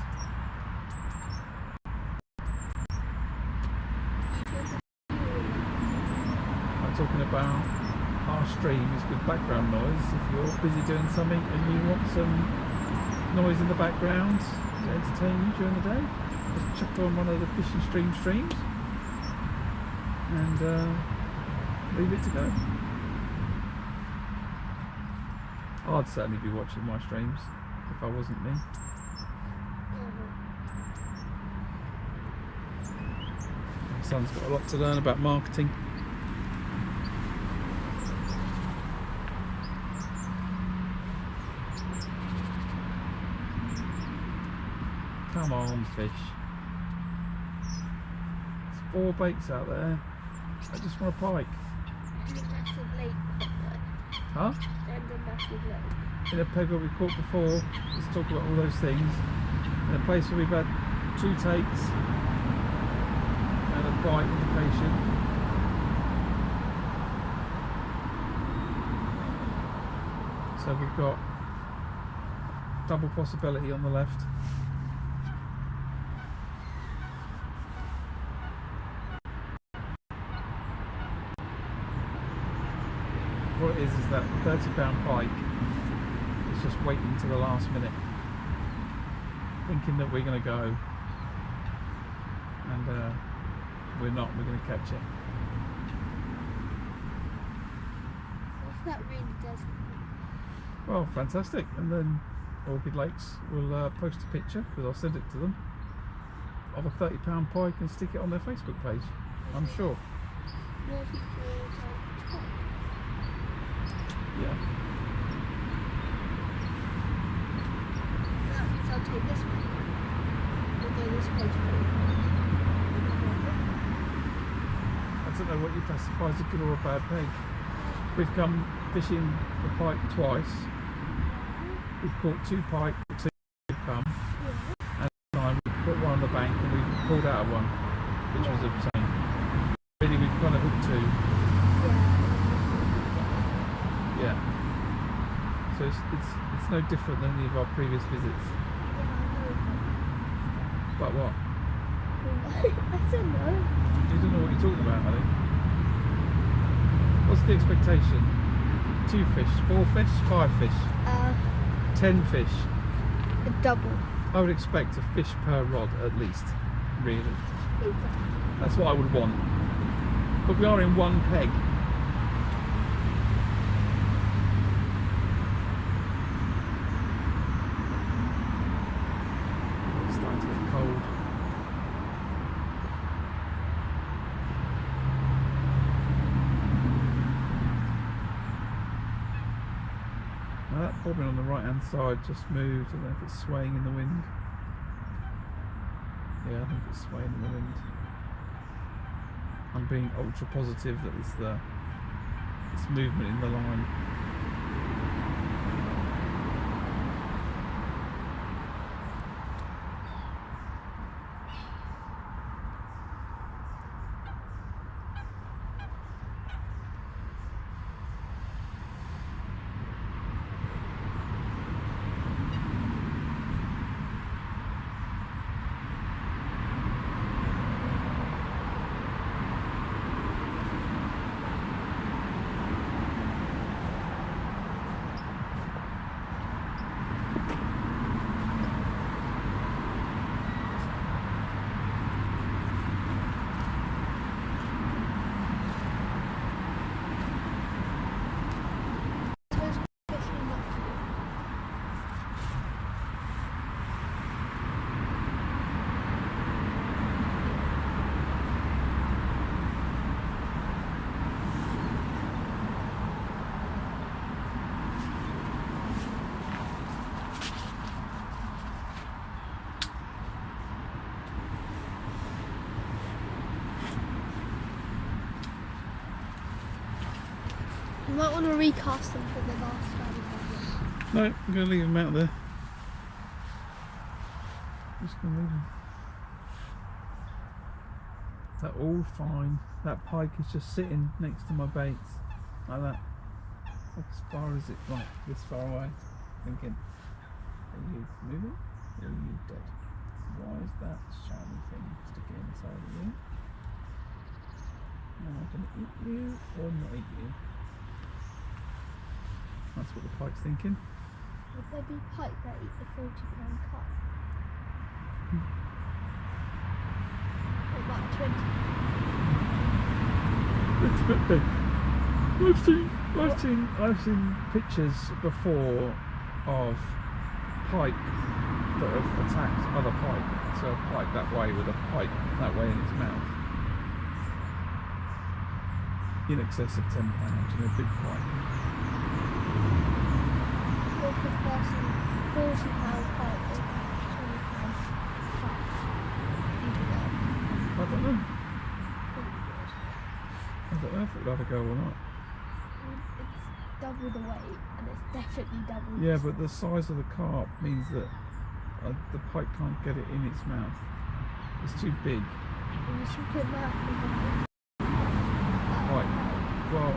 I'm talking about our stream is good background noise. If you're busy doing something and you want some noise in the background to entertain you during the day, just chuck on one of the fishing streams and leave it to go. I'd certainly be watching my streams if I wasn't me. My son's got a lot to learn about marketing. Come on, fish. There's 4 baits out there. I just want a pike. And a massive lake up there. Huh? And a massive lake. In a peg where we caught before, let's talk about all those things. In a place where we've had 2 takes and a bite indication. So we've got double possibility on the left. What it is that £30 pike is just waiting to the last minute, thinking that we're going to go, and we're not. We're going to catch it. What if that really does happen? Well, fantastic. And then Orchid Lakes will post a picture, because I'll send it to them, of a £30 pike and stick it on their Facebook page. I'm sure. More people will try. Yeah. That means I'll take this one. We'll go this page. I don't know what you classify as a good or a bad peg. We've come fishing for pike twice. We've caught 2 pike, 2 come, and we put one on the bank and we pulled out of one, which was obtained. Really, we've kind of hooked 2. Yeah. So it's no different than any of our previous visits. But what? I don't know. You don't know what you're talking about, I think. What's the expectation? 2 fish, 4 fish, 5 fish, 10 fish. A double. I would expect a fish per rod at least, really. That's what I would want. But we are in 1 peg. It's starting to get cold. Now that bobbin on the right hand side just moved. I don't know if it's swaying in the wind. Yeah, I think it's swaying in the wind. I'm being ultra positive that it's movement in the line. You might want to recast them for the last time. No, I'm going to leave them out there. Just going to leave them. They're all fine. That pike is just sitting next to my baits, like that. As far as it, like this far away. Thinking, are you moving or are you dead? Why is that shiny thing sticking inside of you? Am I going to eat you or not eat you? That's what the pike's thinking. Would there be pike that eat the £40 carp? What about 20? I've seen pictures before of pike that have attacked other pike. So a pike that way with a pike that way in its mouth. In excess of £10 in a big pike. What for person £40 pike or £20 carp? I don't know. I don't know if it would either go or not. It's double the weight and it's definitely double. Yeah, but the size of the carp means that the pike can't get it in its mouth. It's too big. And you should put that in the Right. Well,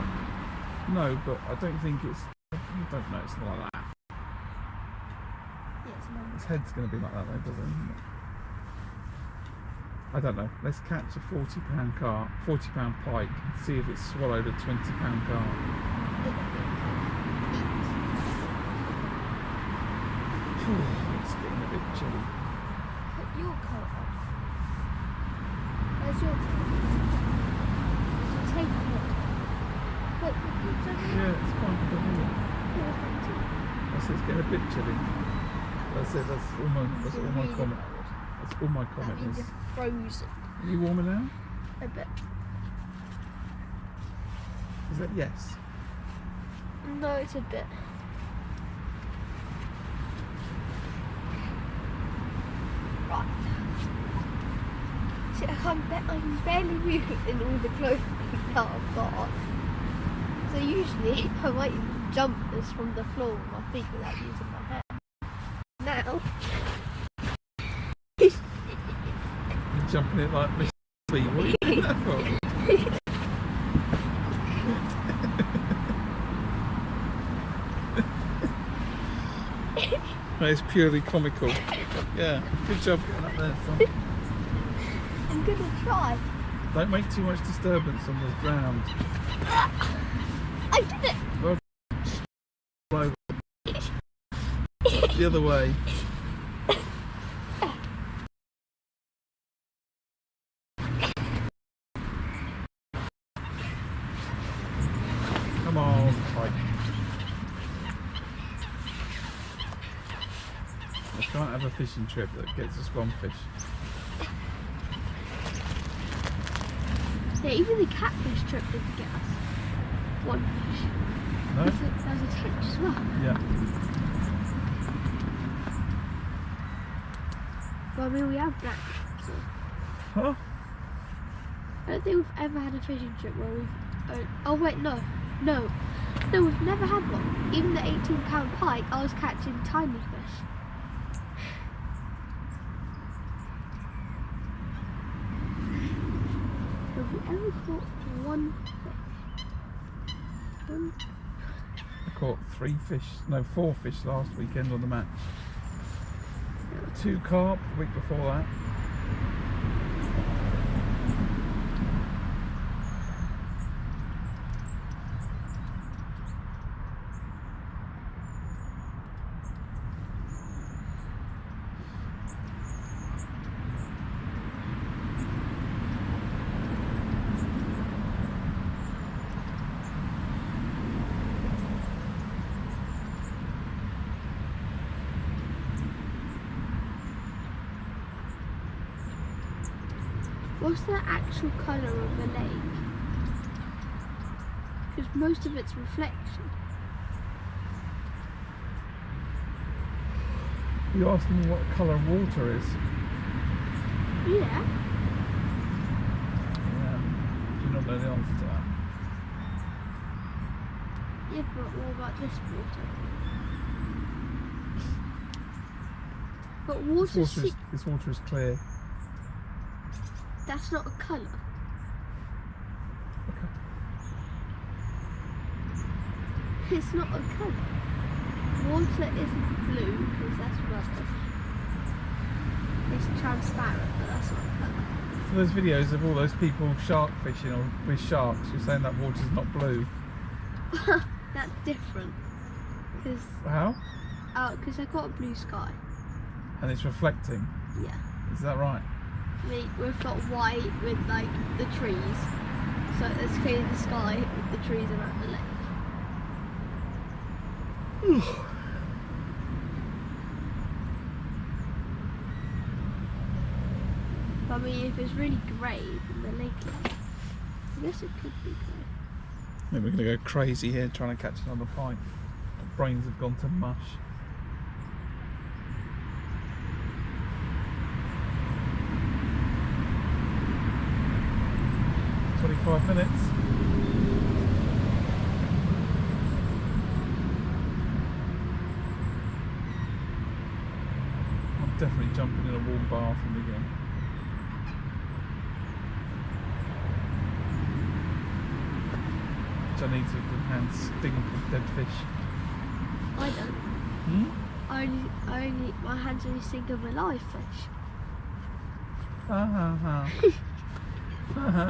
no, but I don't think it's. You don't know it's not like that. Yeah, it's normal. Its head's going to be like that though, doesn't it? I don't know. Let's catch a £40 carp, £40 pike, and see if it's swallowed a £20 carp. It's getting a bit chilly. Put your coat on. Where's your coat? Did you take it? Look, Yeah, it's fine. That's it's getting a bit chilly. That's it. That's all my comment. That's all my comment That means is. you're frozen. Are you warmer now? A bit. Is that yes? No, it's a bit. Right. See, I'm barely moving in all the clothing that I've got. So usually I might even jump this from the floor with my feet without using my hand. Now, You're jumping it like Miss B. What are you doing that for? That is purely comical. Yeah, good job getting up there, son. I'm gonna try. Don't make too much disturbance on the ground. I did it! Blow the other way. Come on, Pike. I can't have a fishing trip that gets us one fish. Yeah, even the catfish trip didn't get us one fish. No? There's a tench as well. Yeah. Well, I mean, we have black. So Huh? I don't think we've ever had a fishing trip where we've. Oh wait, no, we've never had one. Even the £18 pike, I was catching tiny fish. Have we ever caught one fish? One. I caught 4 fish last weekend on the match. 2 carp the week before that. What's the actual colour of the lake? Because most of it's reflection. You asking me what colour water is? Yeah. Do you not know the answer to that? Yeah, but what about this water? But water, This water is clear. that's not a colour. It's not a colour. Water isn't blue because that's rubbish. It's transparent, but that's not a colour. So those videos of all those people shark fishing or with sharks, you're saying that water's not blue. That's different. Because How? I got a blue sky. And it's reflecting. Yeah. Is that right? We've got white with like the trees. So it's clearly the sky with the trees around the lake. But I mean, if it's really grey in the lake, I guess it could be grey. Maybe we're going to go crazy here trying to catch another pike. Our brains have gone to mush. "25 minutes. I'm definitely jumping in a warm bathroom again. Which I need to with hands stinging with dead fish. I don't. My hands only sink of a live fish.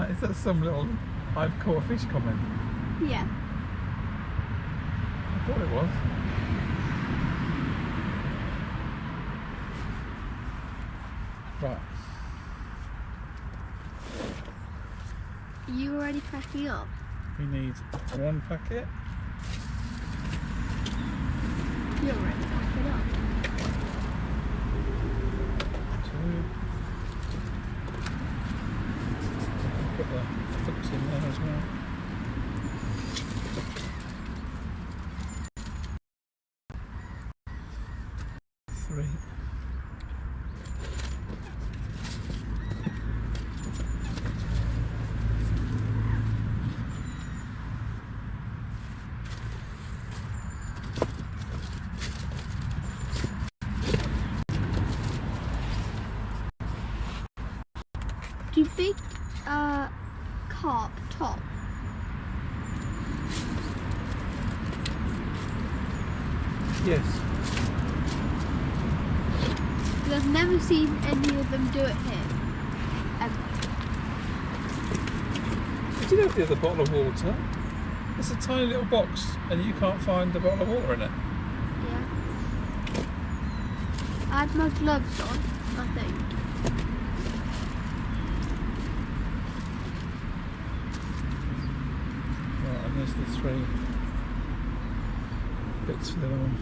Is that some little "I've caught a fish" comment? Yeah. I thought it was. Right. Are you already packing up? We need 1 packet. You're already packing up. 2. Put the hooks in there as well. 3. Do big carp top? Yes. Because I've never seen any of them do it here. Ever. Did you know there's a bottle of water? It's a tiny little box and you can't find a bottle of water in it. Yeah. I had my gloves on, I think. Right, and there's the 3 bits for the other one.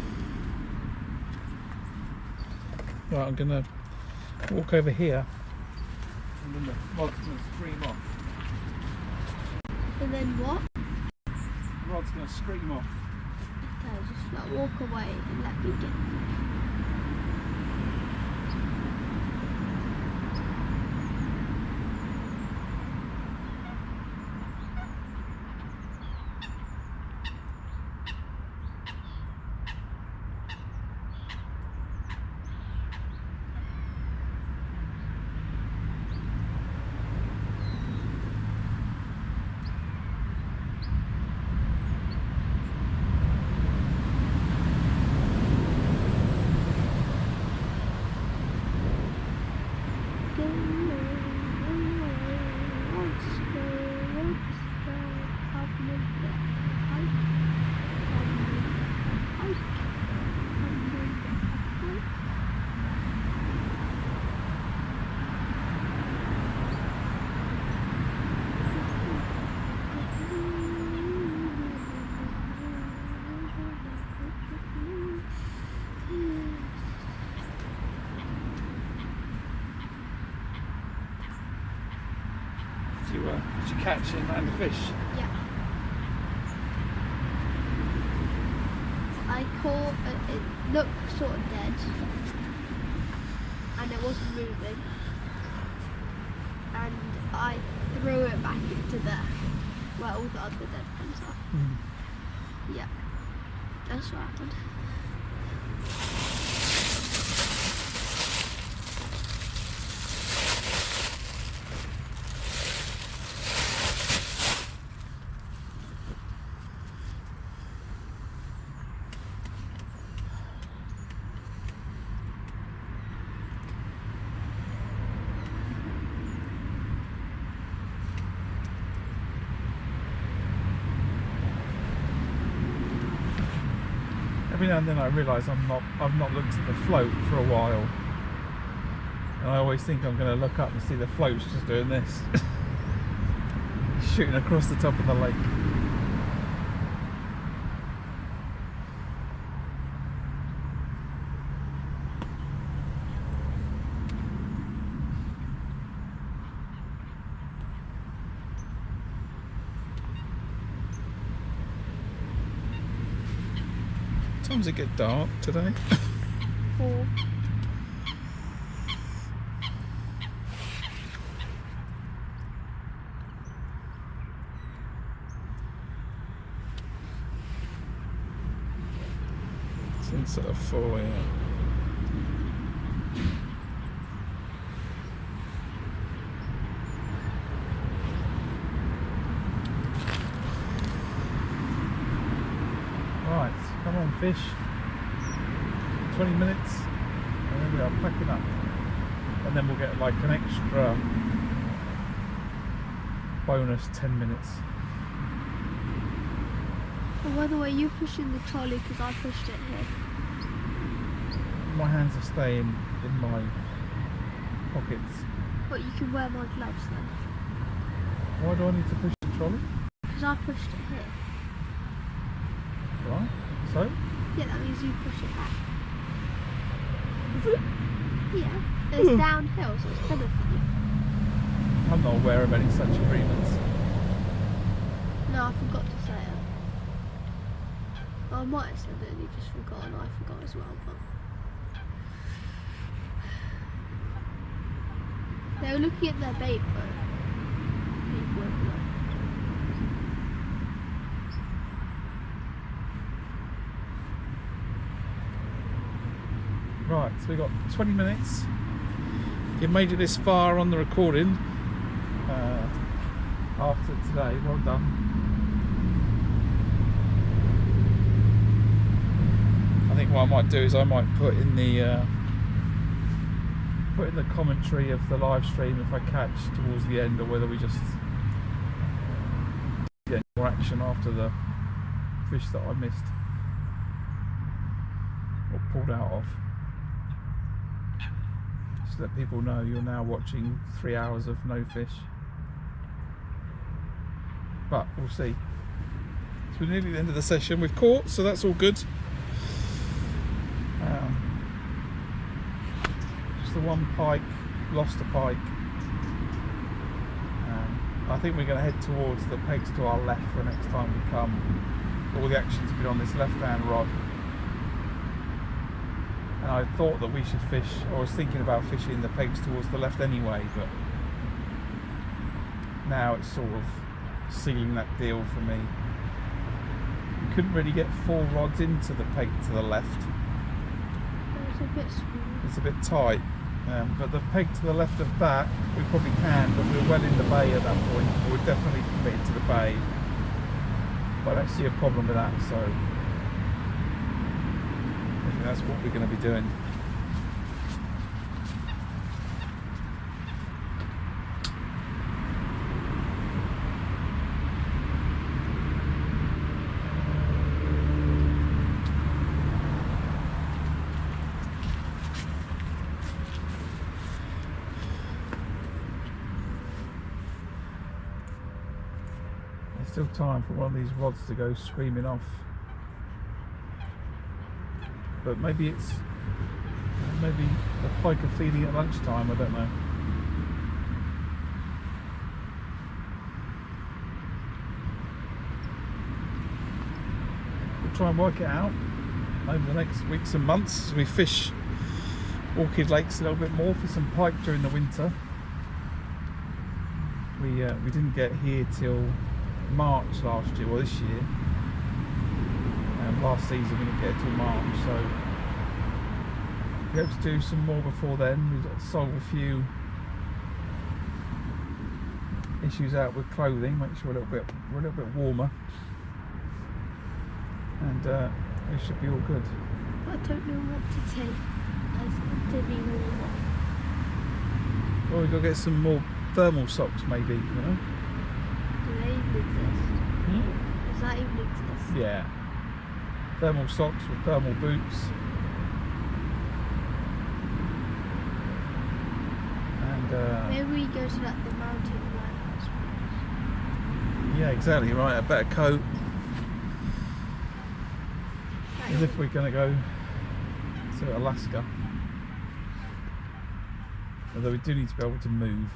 Right, I'm going to walk over here and then the rod's going to scream off. And then what? The rod's going to scream off. Okay, just like walk away and let me get fish. Did you catch it and the fish? Yeah. I caught it looked sort of dead and it wasn't moving, and I threw it back into there where all the other dead ones are. Yeah, that's what happened. Every now and then I realise I've not looked at the float for a while, and I always think I'm going to look up and see the float's just doing this, shooting across the top of the lake. Times it get dark today. 4. Since 4 AM. Right, come on fish. 20 minutes and then we are packing up. And then we'll get like an extra bonus 10 minutes. Oh, by the way, you're pushing the trolley because I pushed it here. My hands are staying in my pockets. But you can wear my gloves then. Why do I need to push the trolley? Because I pushed it here. Right, so? Yeah, that means you push it back. Is it? Yeah. It's downhill, so it's better for you. I'm not aware of any such agreements. No, I forgot to say it. Well, I might have said it and you just forgot, and I forgot as well, but... They were looking at their bait boat. People over there. Right, so we've got 20 minutes. You made it this far on the recording after today, well done. I think what I might do is I might put in the commentary of the live stream if I catch towards the end, or whether we just get more action after the fish that I missed or pulled out of. Just let people know you're now watching 3 hours of no fish. But we'll see. So we're nearly at the end of the session. We've caught, so that's all good. Just the one pike, lost a pike. I think we're going to head towards the pegs to our left for next time we come. All the action's been on this left-hand rod. And I thought that we should fish, or I was thinking about fishing the pegs towards the left anyway, but now it's sort of sealing that deal for me. We couldn't really get 4 rods into the peg to the left. It's a bit small. It's a bit tight, but the peg to the left of that we probably can, but we're well in the bay at that point. We're definitely committed to the bay, but I don't see a problem with that, so I think that's what we're going to be doing. Still time for one of these rods to go screaming off, but maybe the pike are feeding at lunchtime, I don't know. We'll try and work it out over the next weeks and months as we fish Orchid lakes a little bit more for some pike during the winter. We didn't get here till March last year, or this year, last season we didn't get it till March, so we hope to do some more before then. We've got to solve a few issues out with clothing, make sure we're a little bit warmer, and we should be all good. I don't know what to take as to be warmer. Well, we've got to get some more thermal socks, maybe, you know? Do they even exist? Does that even exist? Yeah. Thermal socks with thermal boots. And maybe we go to like the mountain lighthouse. yeah, exactly right. A better coat. As if we're going to go to Alaska. Although we do need to be able to move.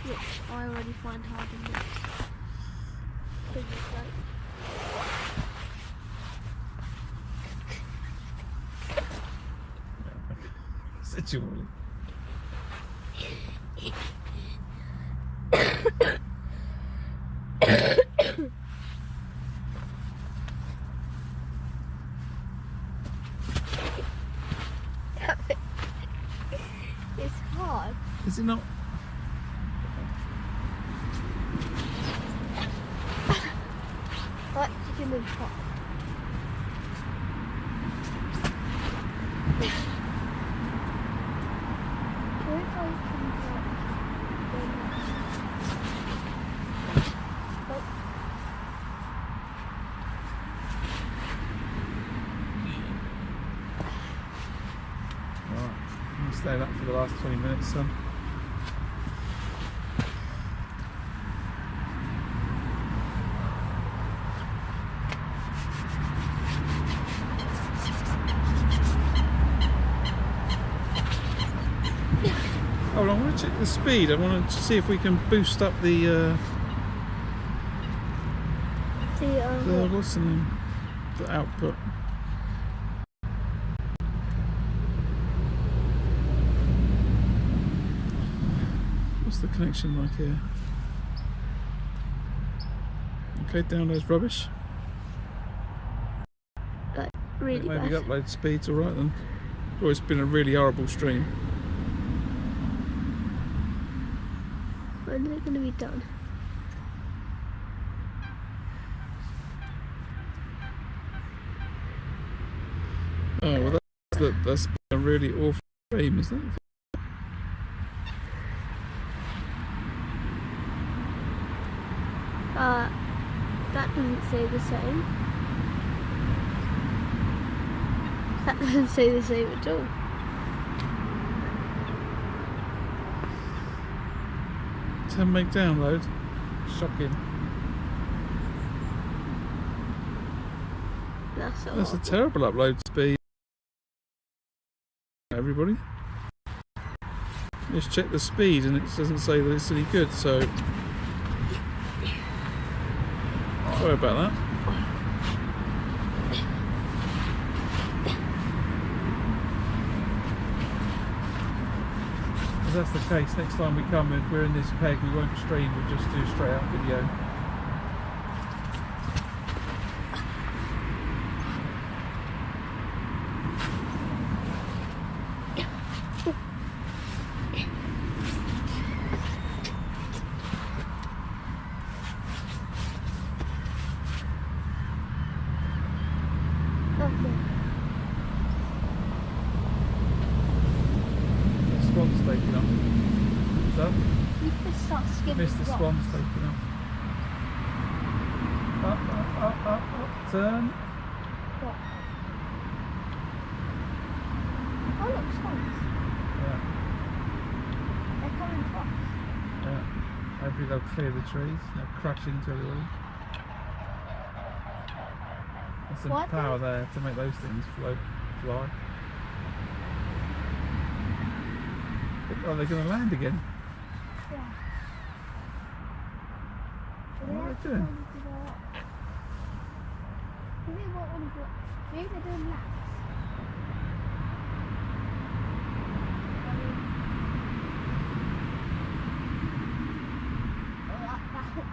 Which I already find hard in this. Because it's like... Situally. It's hard. Is it not? Like chicken and pot. Stay up for the last 20 minutes, son. Oh, well, I want to check the speed. I want to see if we can boost up the what's the name? The output. What's the connection like here? Okay, downloads rubbish. Like really maybe bad. the upload speed's alright then. Oh, it's been a really horrible stream. When is it going to be done? Oh, well that's been a really awful stream, isn't it? That doesn't say the same. That doesn't say the same at all. Ten meg download. Shocking. That's a terrible upload speed. Everybody. Just check the speed and it doesn't say that it's any good, so sorry about that. If that's the case, next time we come, if we're in this peg, we won't stream, we'll just do straight up video. Swan's taking up. So, missed the swan's taking up. Up, turn. What? Oh look, swans. Yeah, They're coming fast. yeah. Hopefully they'll clear the trees, they'll crash into everybody. There's some What? power there to make those things fly. Oh, they're going to land again. Yeah. What are they doing? Maybe they're doing laps. That was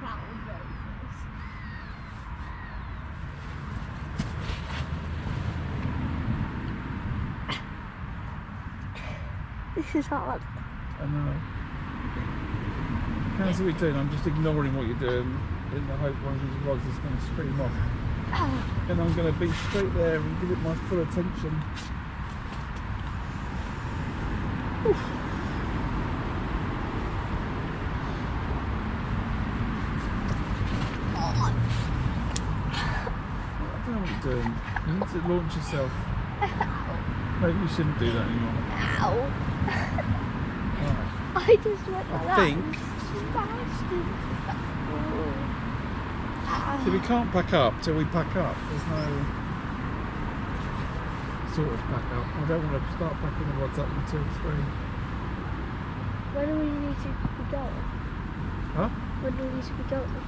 very close. is hard. I know. Can I see what you're doing? I'm just ignoring what you're doing in the hope one of these rods is going to scream off. And I'm going to be straight there and give it my full attention. Oof. I don't know what you're doing. You need to launch yourself. Maybe you shouldn't do that anymore. Ow. Right. I just went like I that. think. So we can't pack up till we pack up. There's no sort of pack up. I don't want to start packing the rods up until 3. When do we need to be going? Huh? When do we need to be going?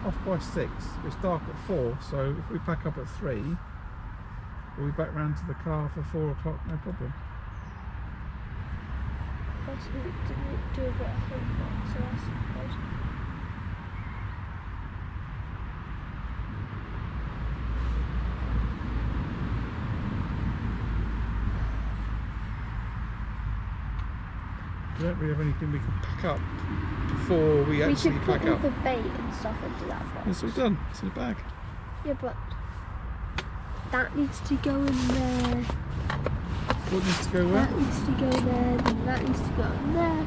Off by 6. It's dark at 4, so if we pack up at 3, we'll be back round to the car for 4 o'clock, no problem. Let's do a bit of homework, so I suppose. We don't really have anything we can pack up before we actually should pack put all up. the bait and stuff into that box. That's all done. It's in the bag. Yeah, but that needs to go in there. What needs to go where? That needs to go there. Then that needs to go in there.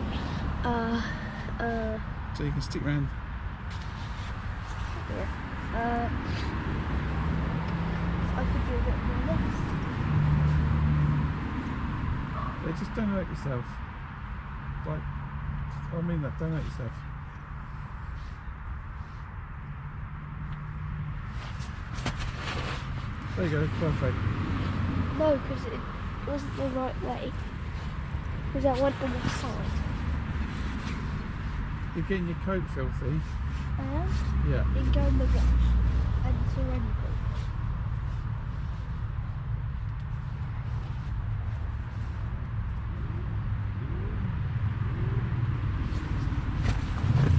So you can stick around. Yeah. I could do a bit more of this. Yeah, just don't hurt yourself. Like, I mean that. Don't hurt yourself. There you go. Perfect. No, because it wasn't the right way. Because I went on the side. You're getting your coat filthy. I am. Yeah. And go in the wash. And serenity.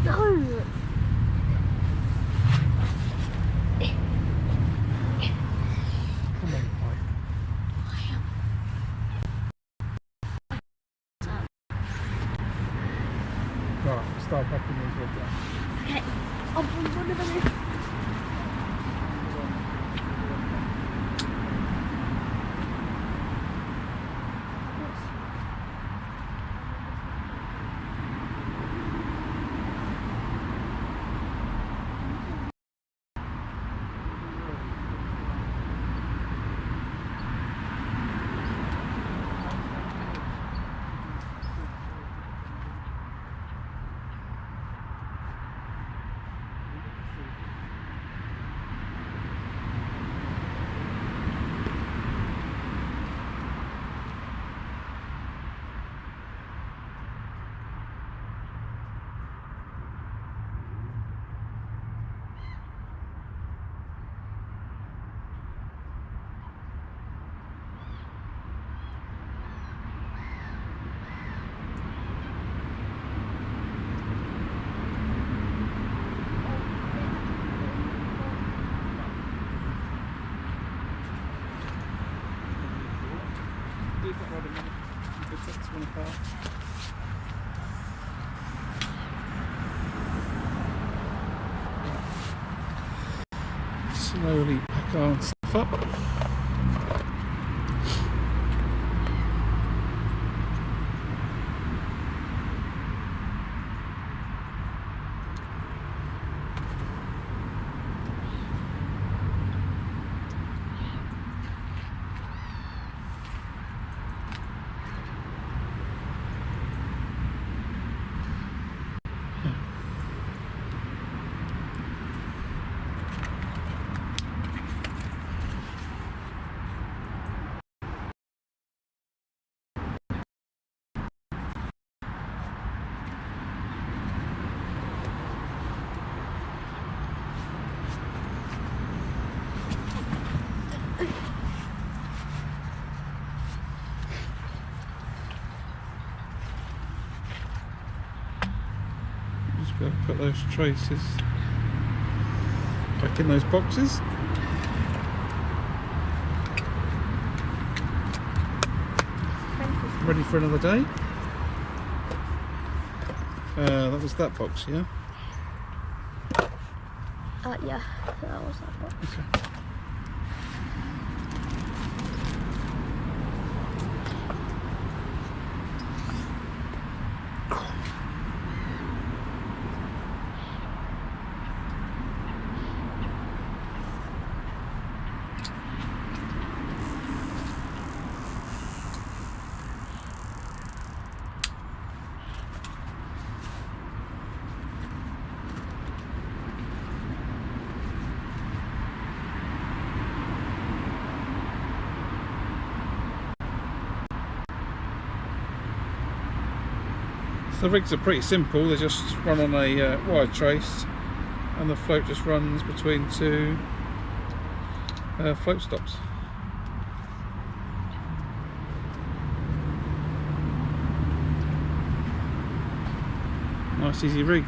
No! Come on, Pike. Right, start packing these rods up. Okay. I'll put one of them in. Slowly pack our stuff up. Just be able to put those traces back in those boxes. ready for another day. That was that box, yeah? Yeah, that was that box. Okay. The rigs are pretty simple, they just run on a wire trace and the float just runs between two float stops. Nice easy rig.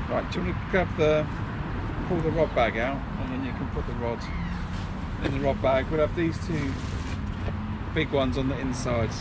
Right, do you want to pull the rod bag out, and then you can put the rod in the rod bag. We'll have these two big ones on the inside.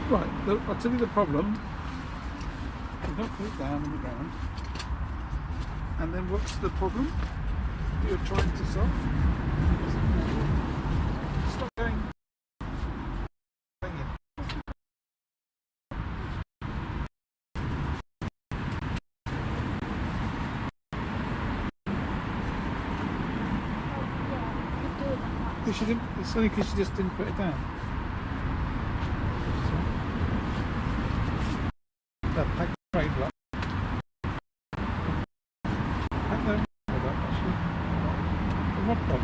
Right, I'll tell you the problem. You don't put it down on the ground. And then what's the problem you're trying to solve? Stop going. It's only because you just didn't put it down. Pack the crane block. Pack the actually. The rod block.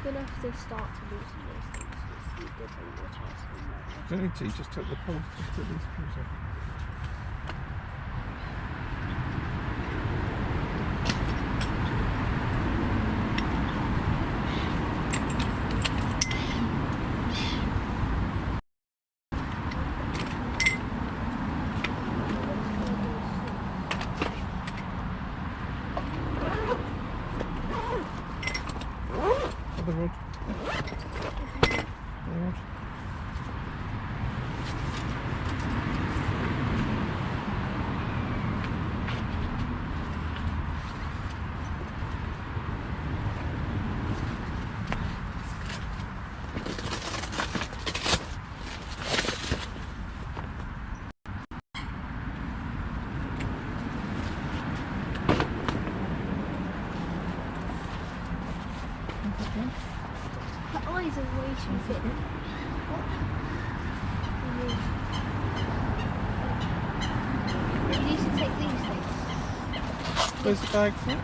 going to have to start to loosen these things because you did all your chest and that. Don't need to, just took the pulls, just took these pulls off. Other rod. Other rod. The eyes are way too thick. You need to take these things. Where's the bag for it?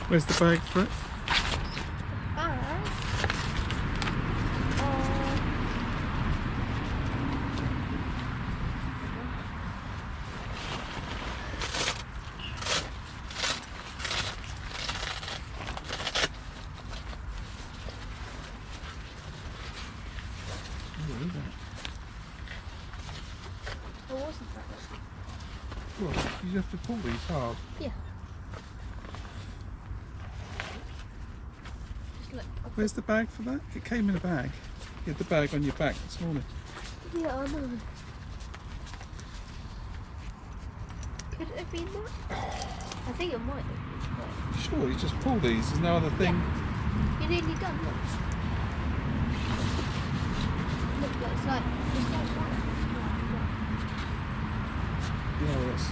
Where's the bag for it? Bag. Or wasn't that one? Well, you have to pull these hard. Yeah. Just look. Where's the bag for that? It came in a bag. You had the bag on your back this morning. Yeah, I know. Could it have been that? I think it might have been. Sure, you just pull these. There's no other thing. You're nearly done, look. Look, it's like one. No, that's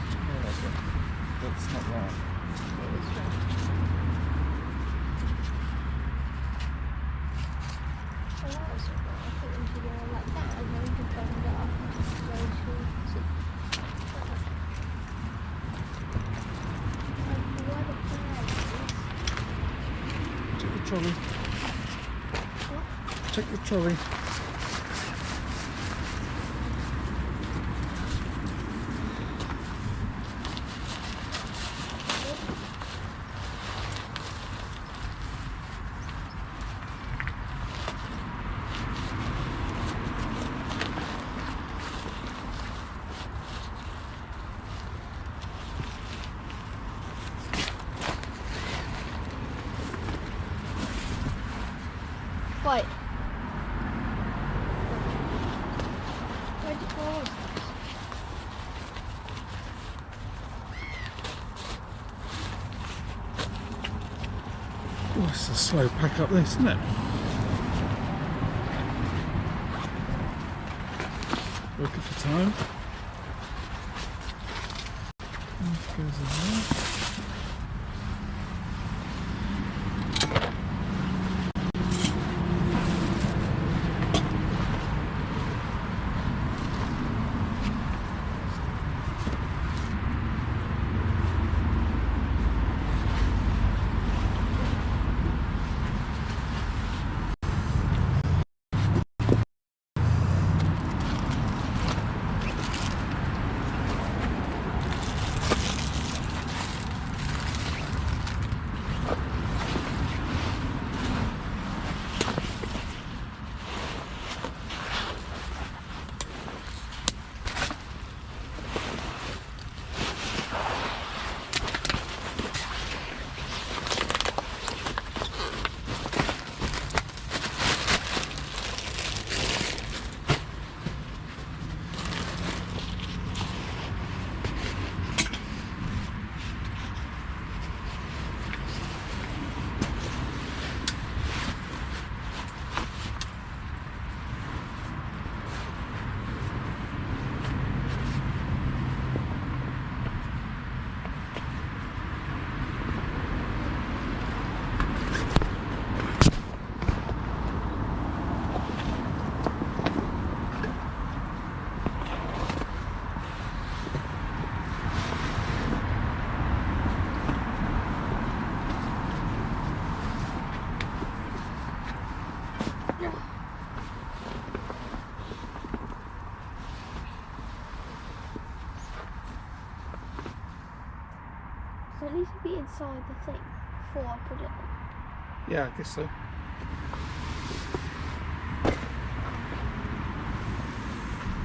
not right. It is right. Oh, that was right. I thought we should go like that and then we could turn it up. Very cool. See? Why the flag? Check the trolley. What? Check the trolley. Wait. Where'd you go? Oh, it's a slow pack up this, isn't it? Looking for time. That goes in there. inside the thing before I put it on? Yeah, I guess so.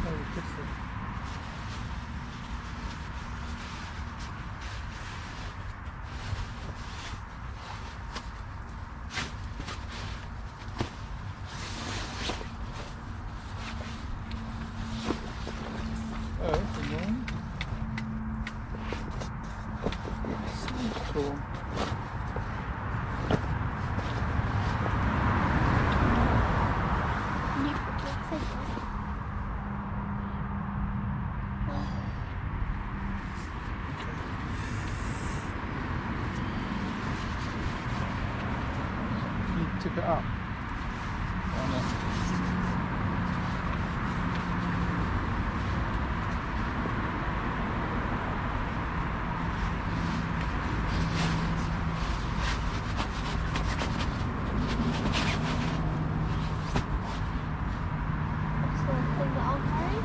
Oh, I guess so. Oh, that's annoying. Snowstorm. You put the thing on. You took it up. Why not? That's the thing that I'll carry.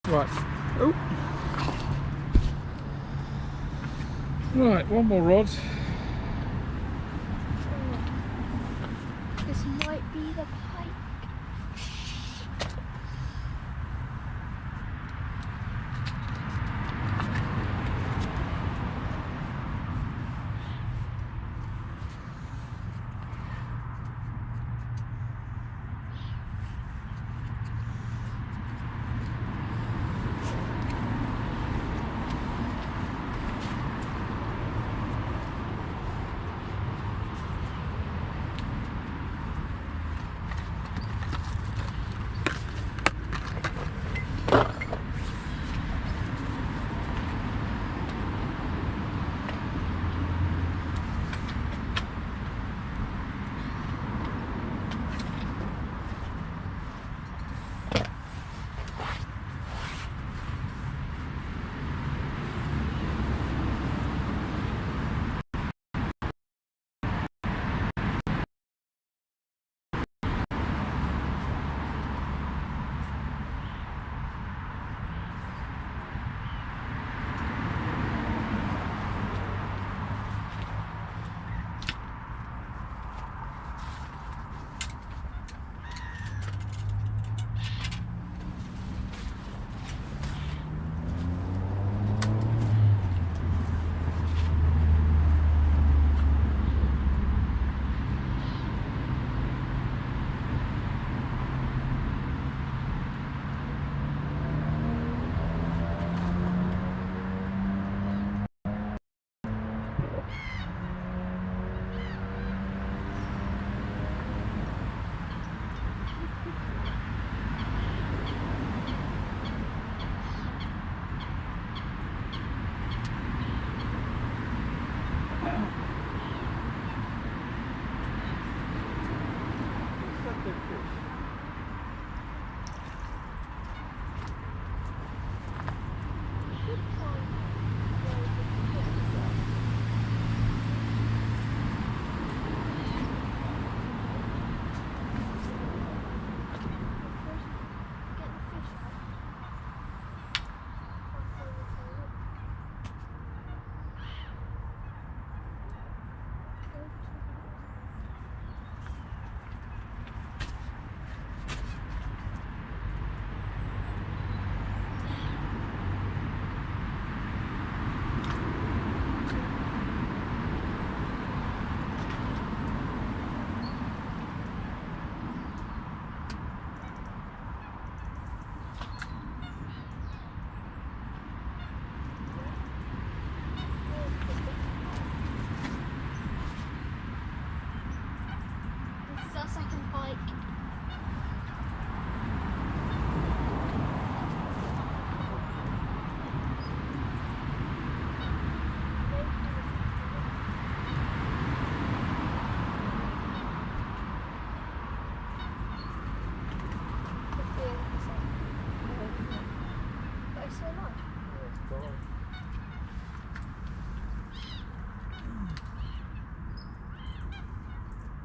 Right. Oh. Right, one more rod. This might be the pike.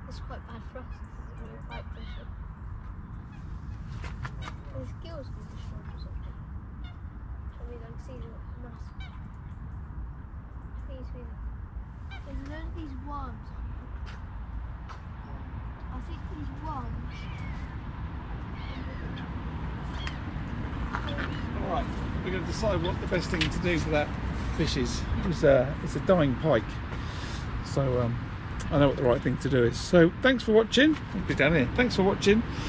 It's quite bad for us when we're pike fishing. The skills can be destroyed or something. I mean, I can see the these worms. I think these worms. Alright, we're going to decide what the best thing to do for that fish is. It's a dying pike. So I know what the right thing to do is. So thanks for watching. I'll be down here. Thanks for watching.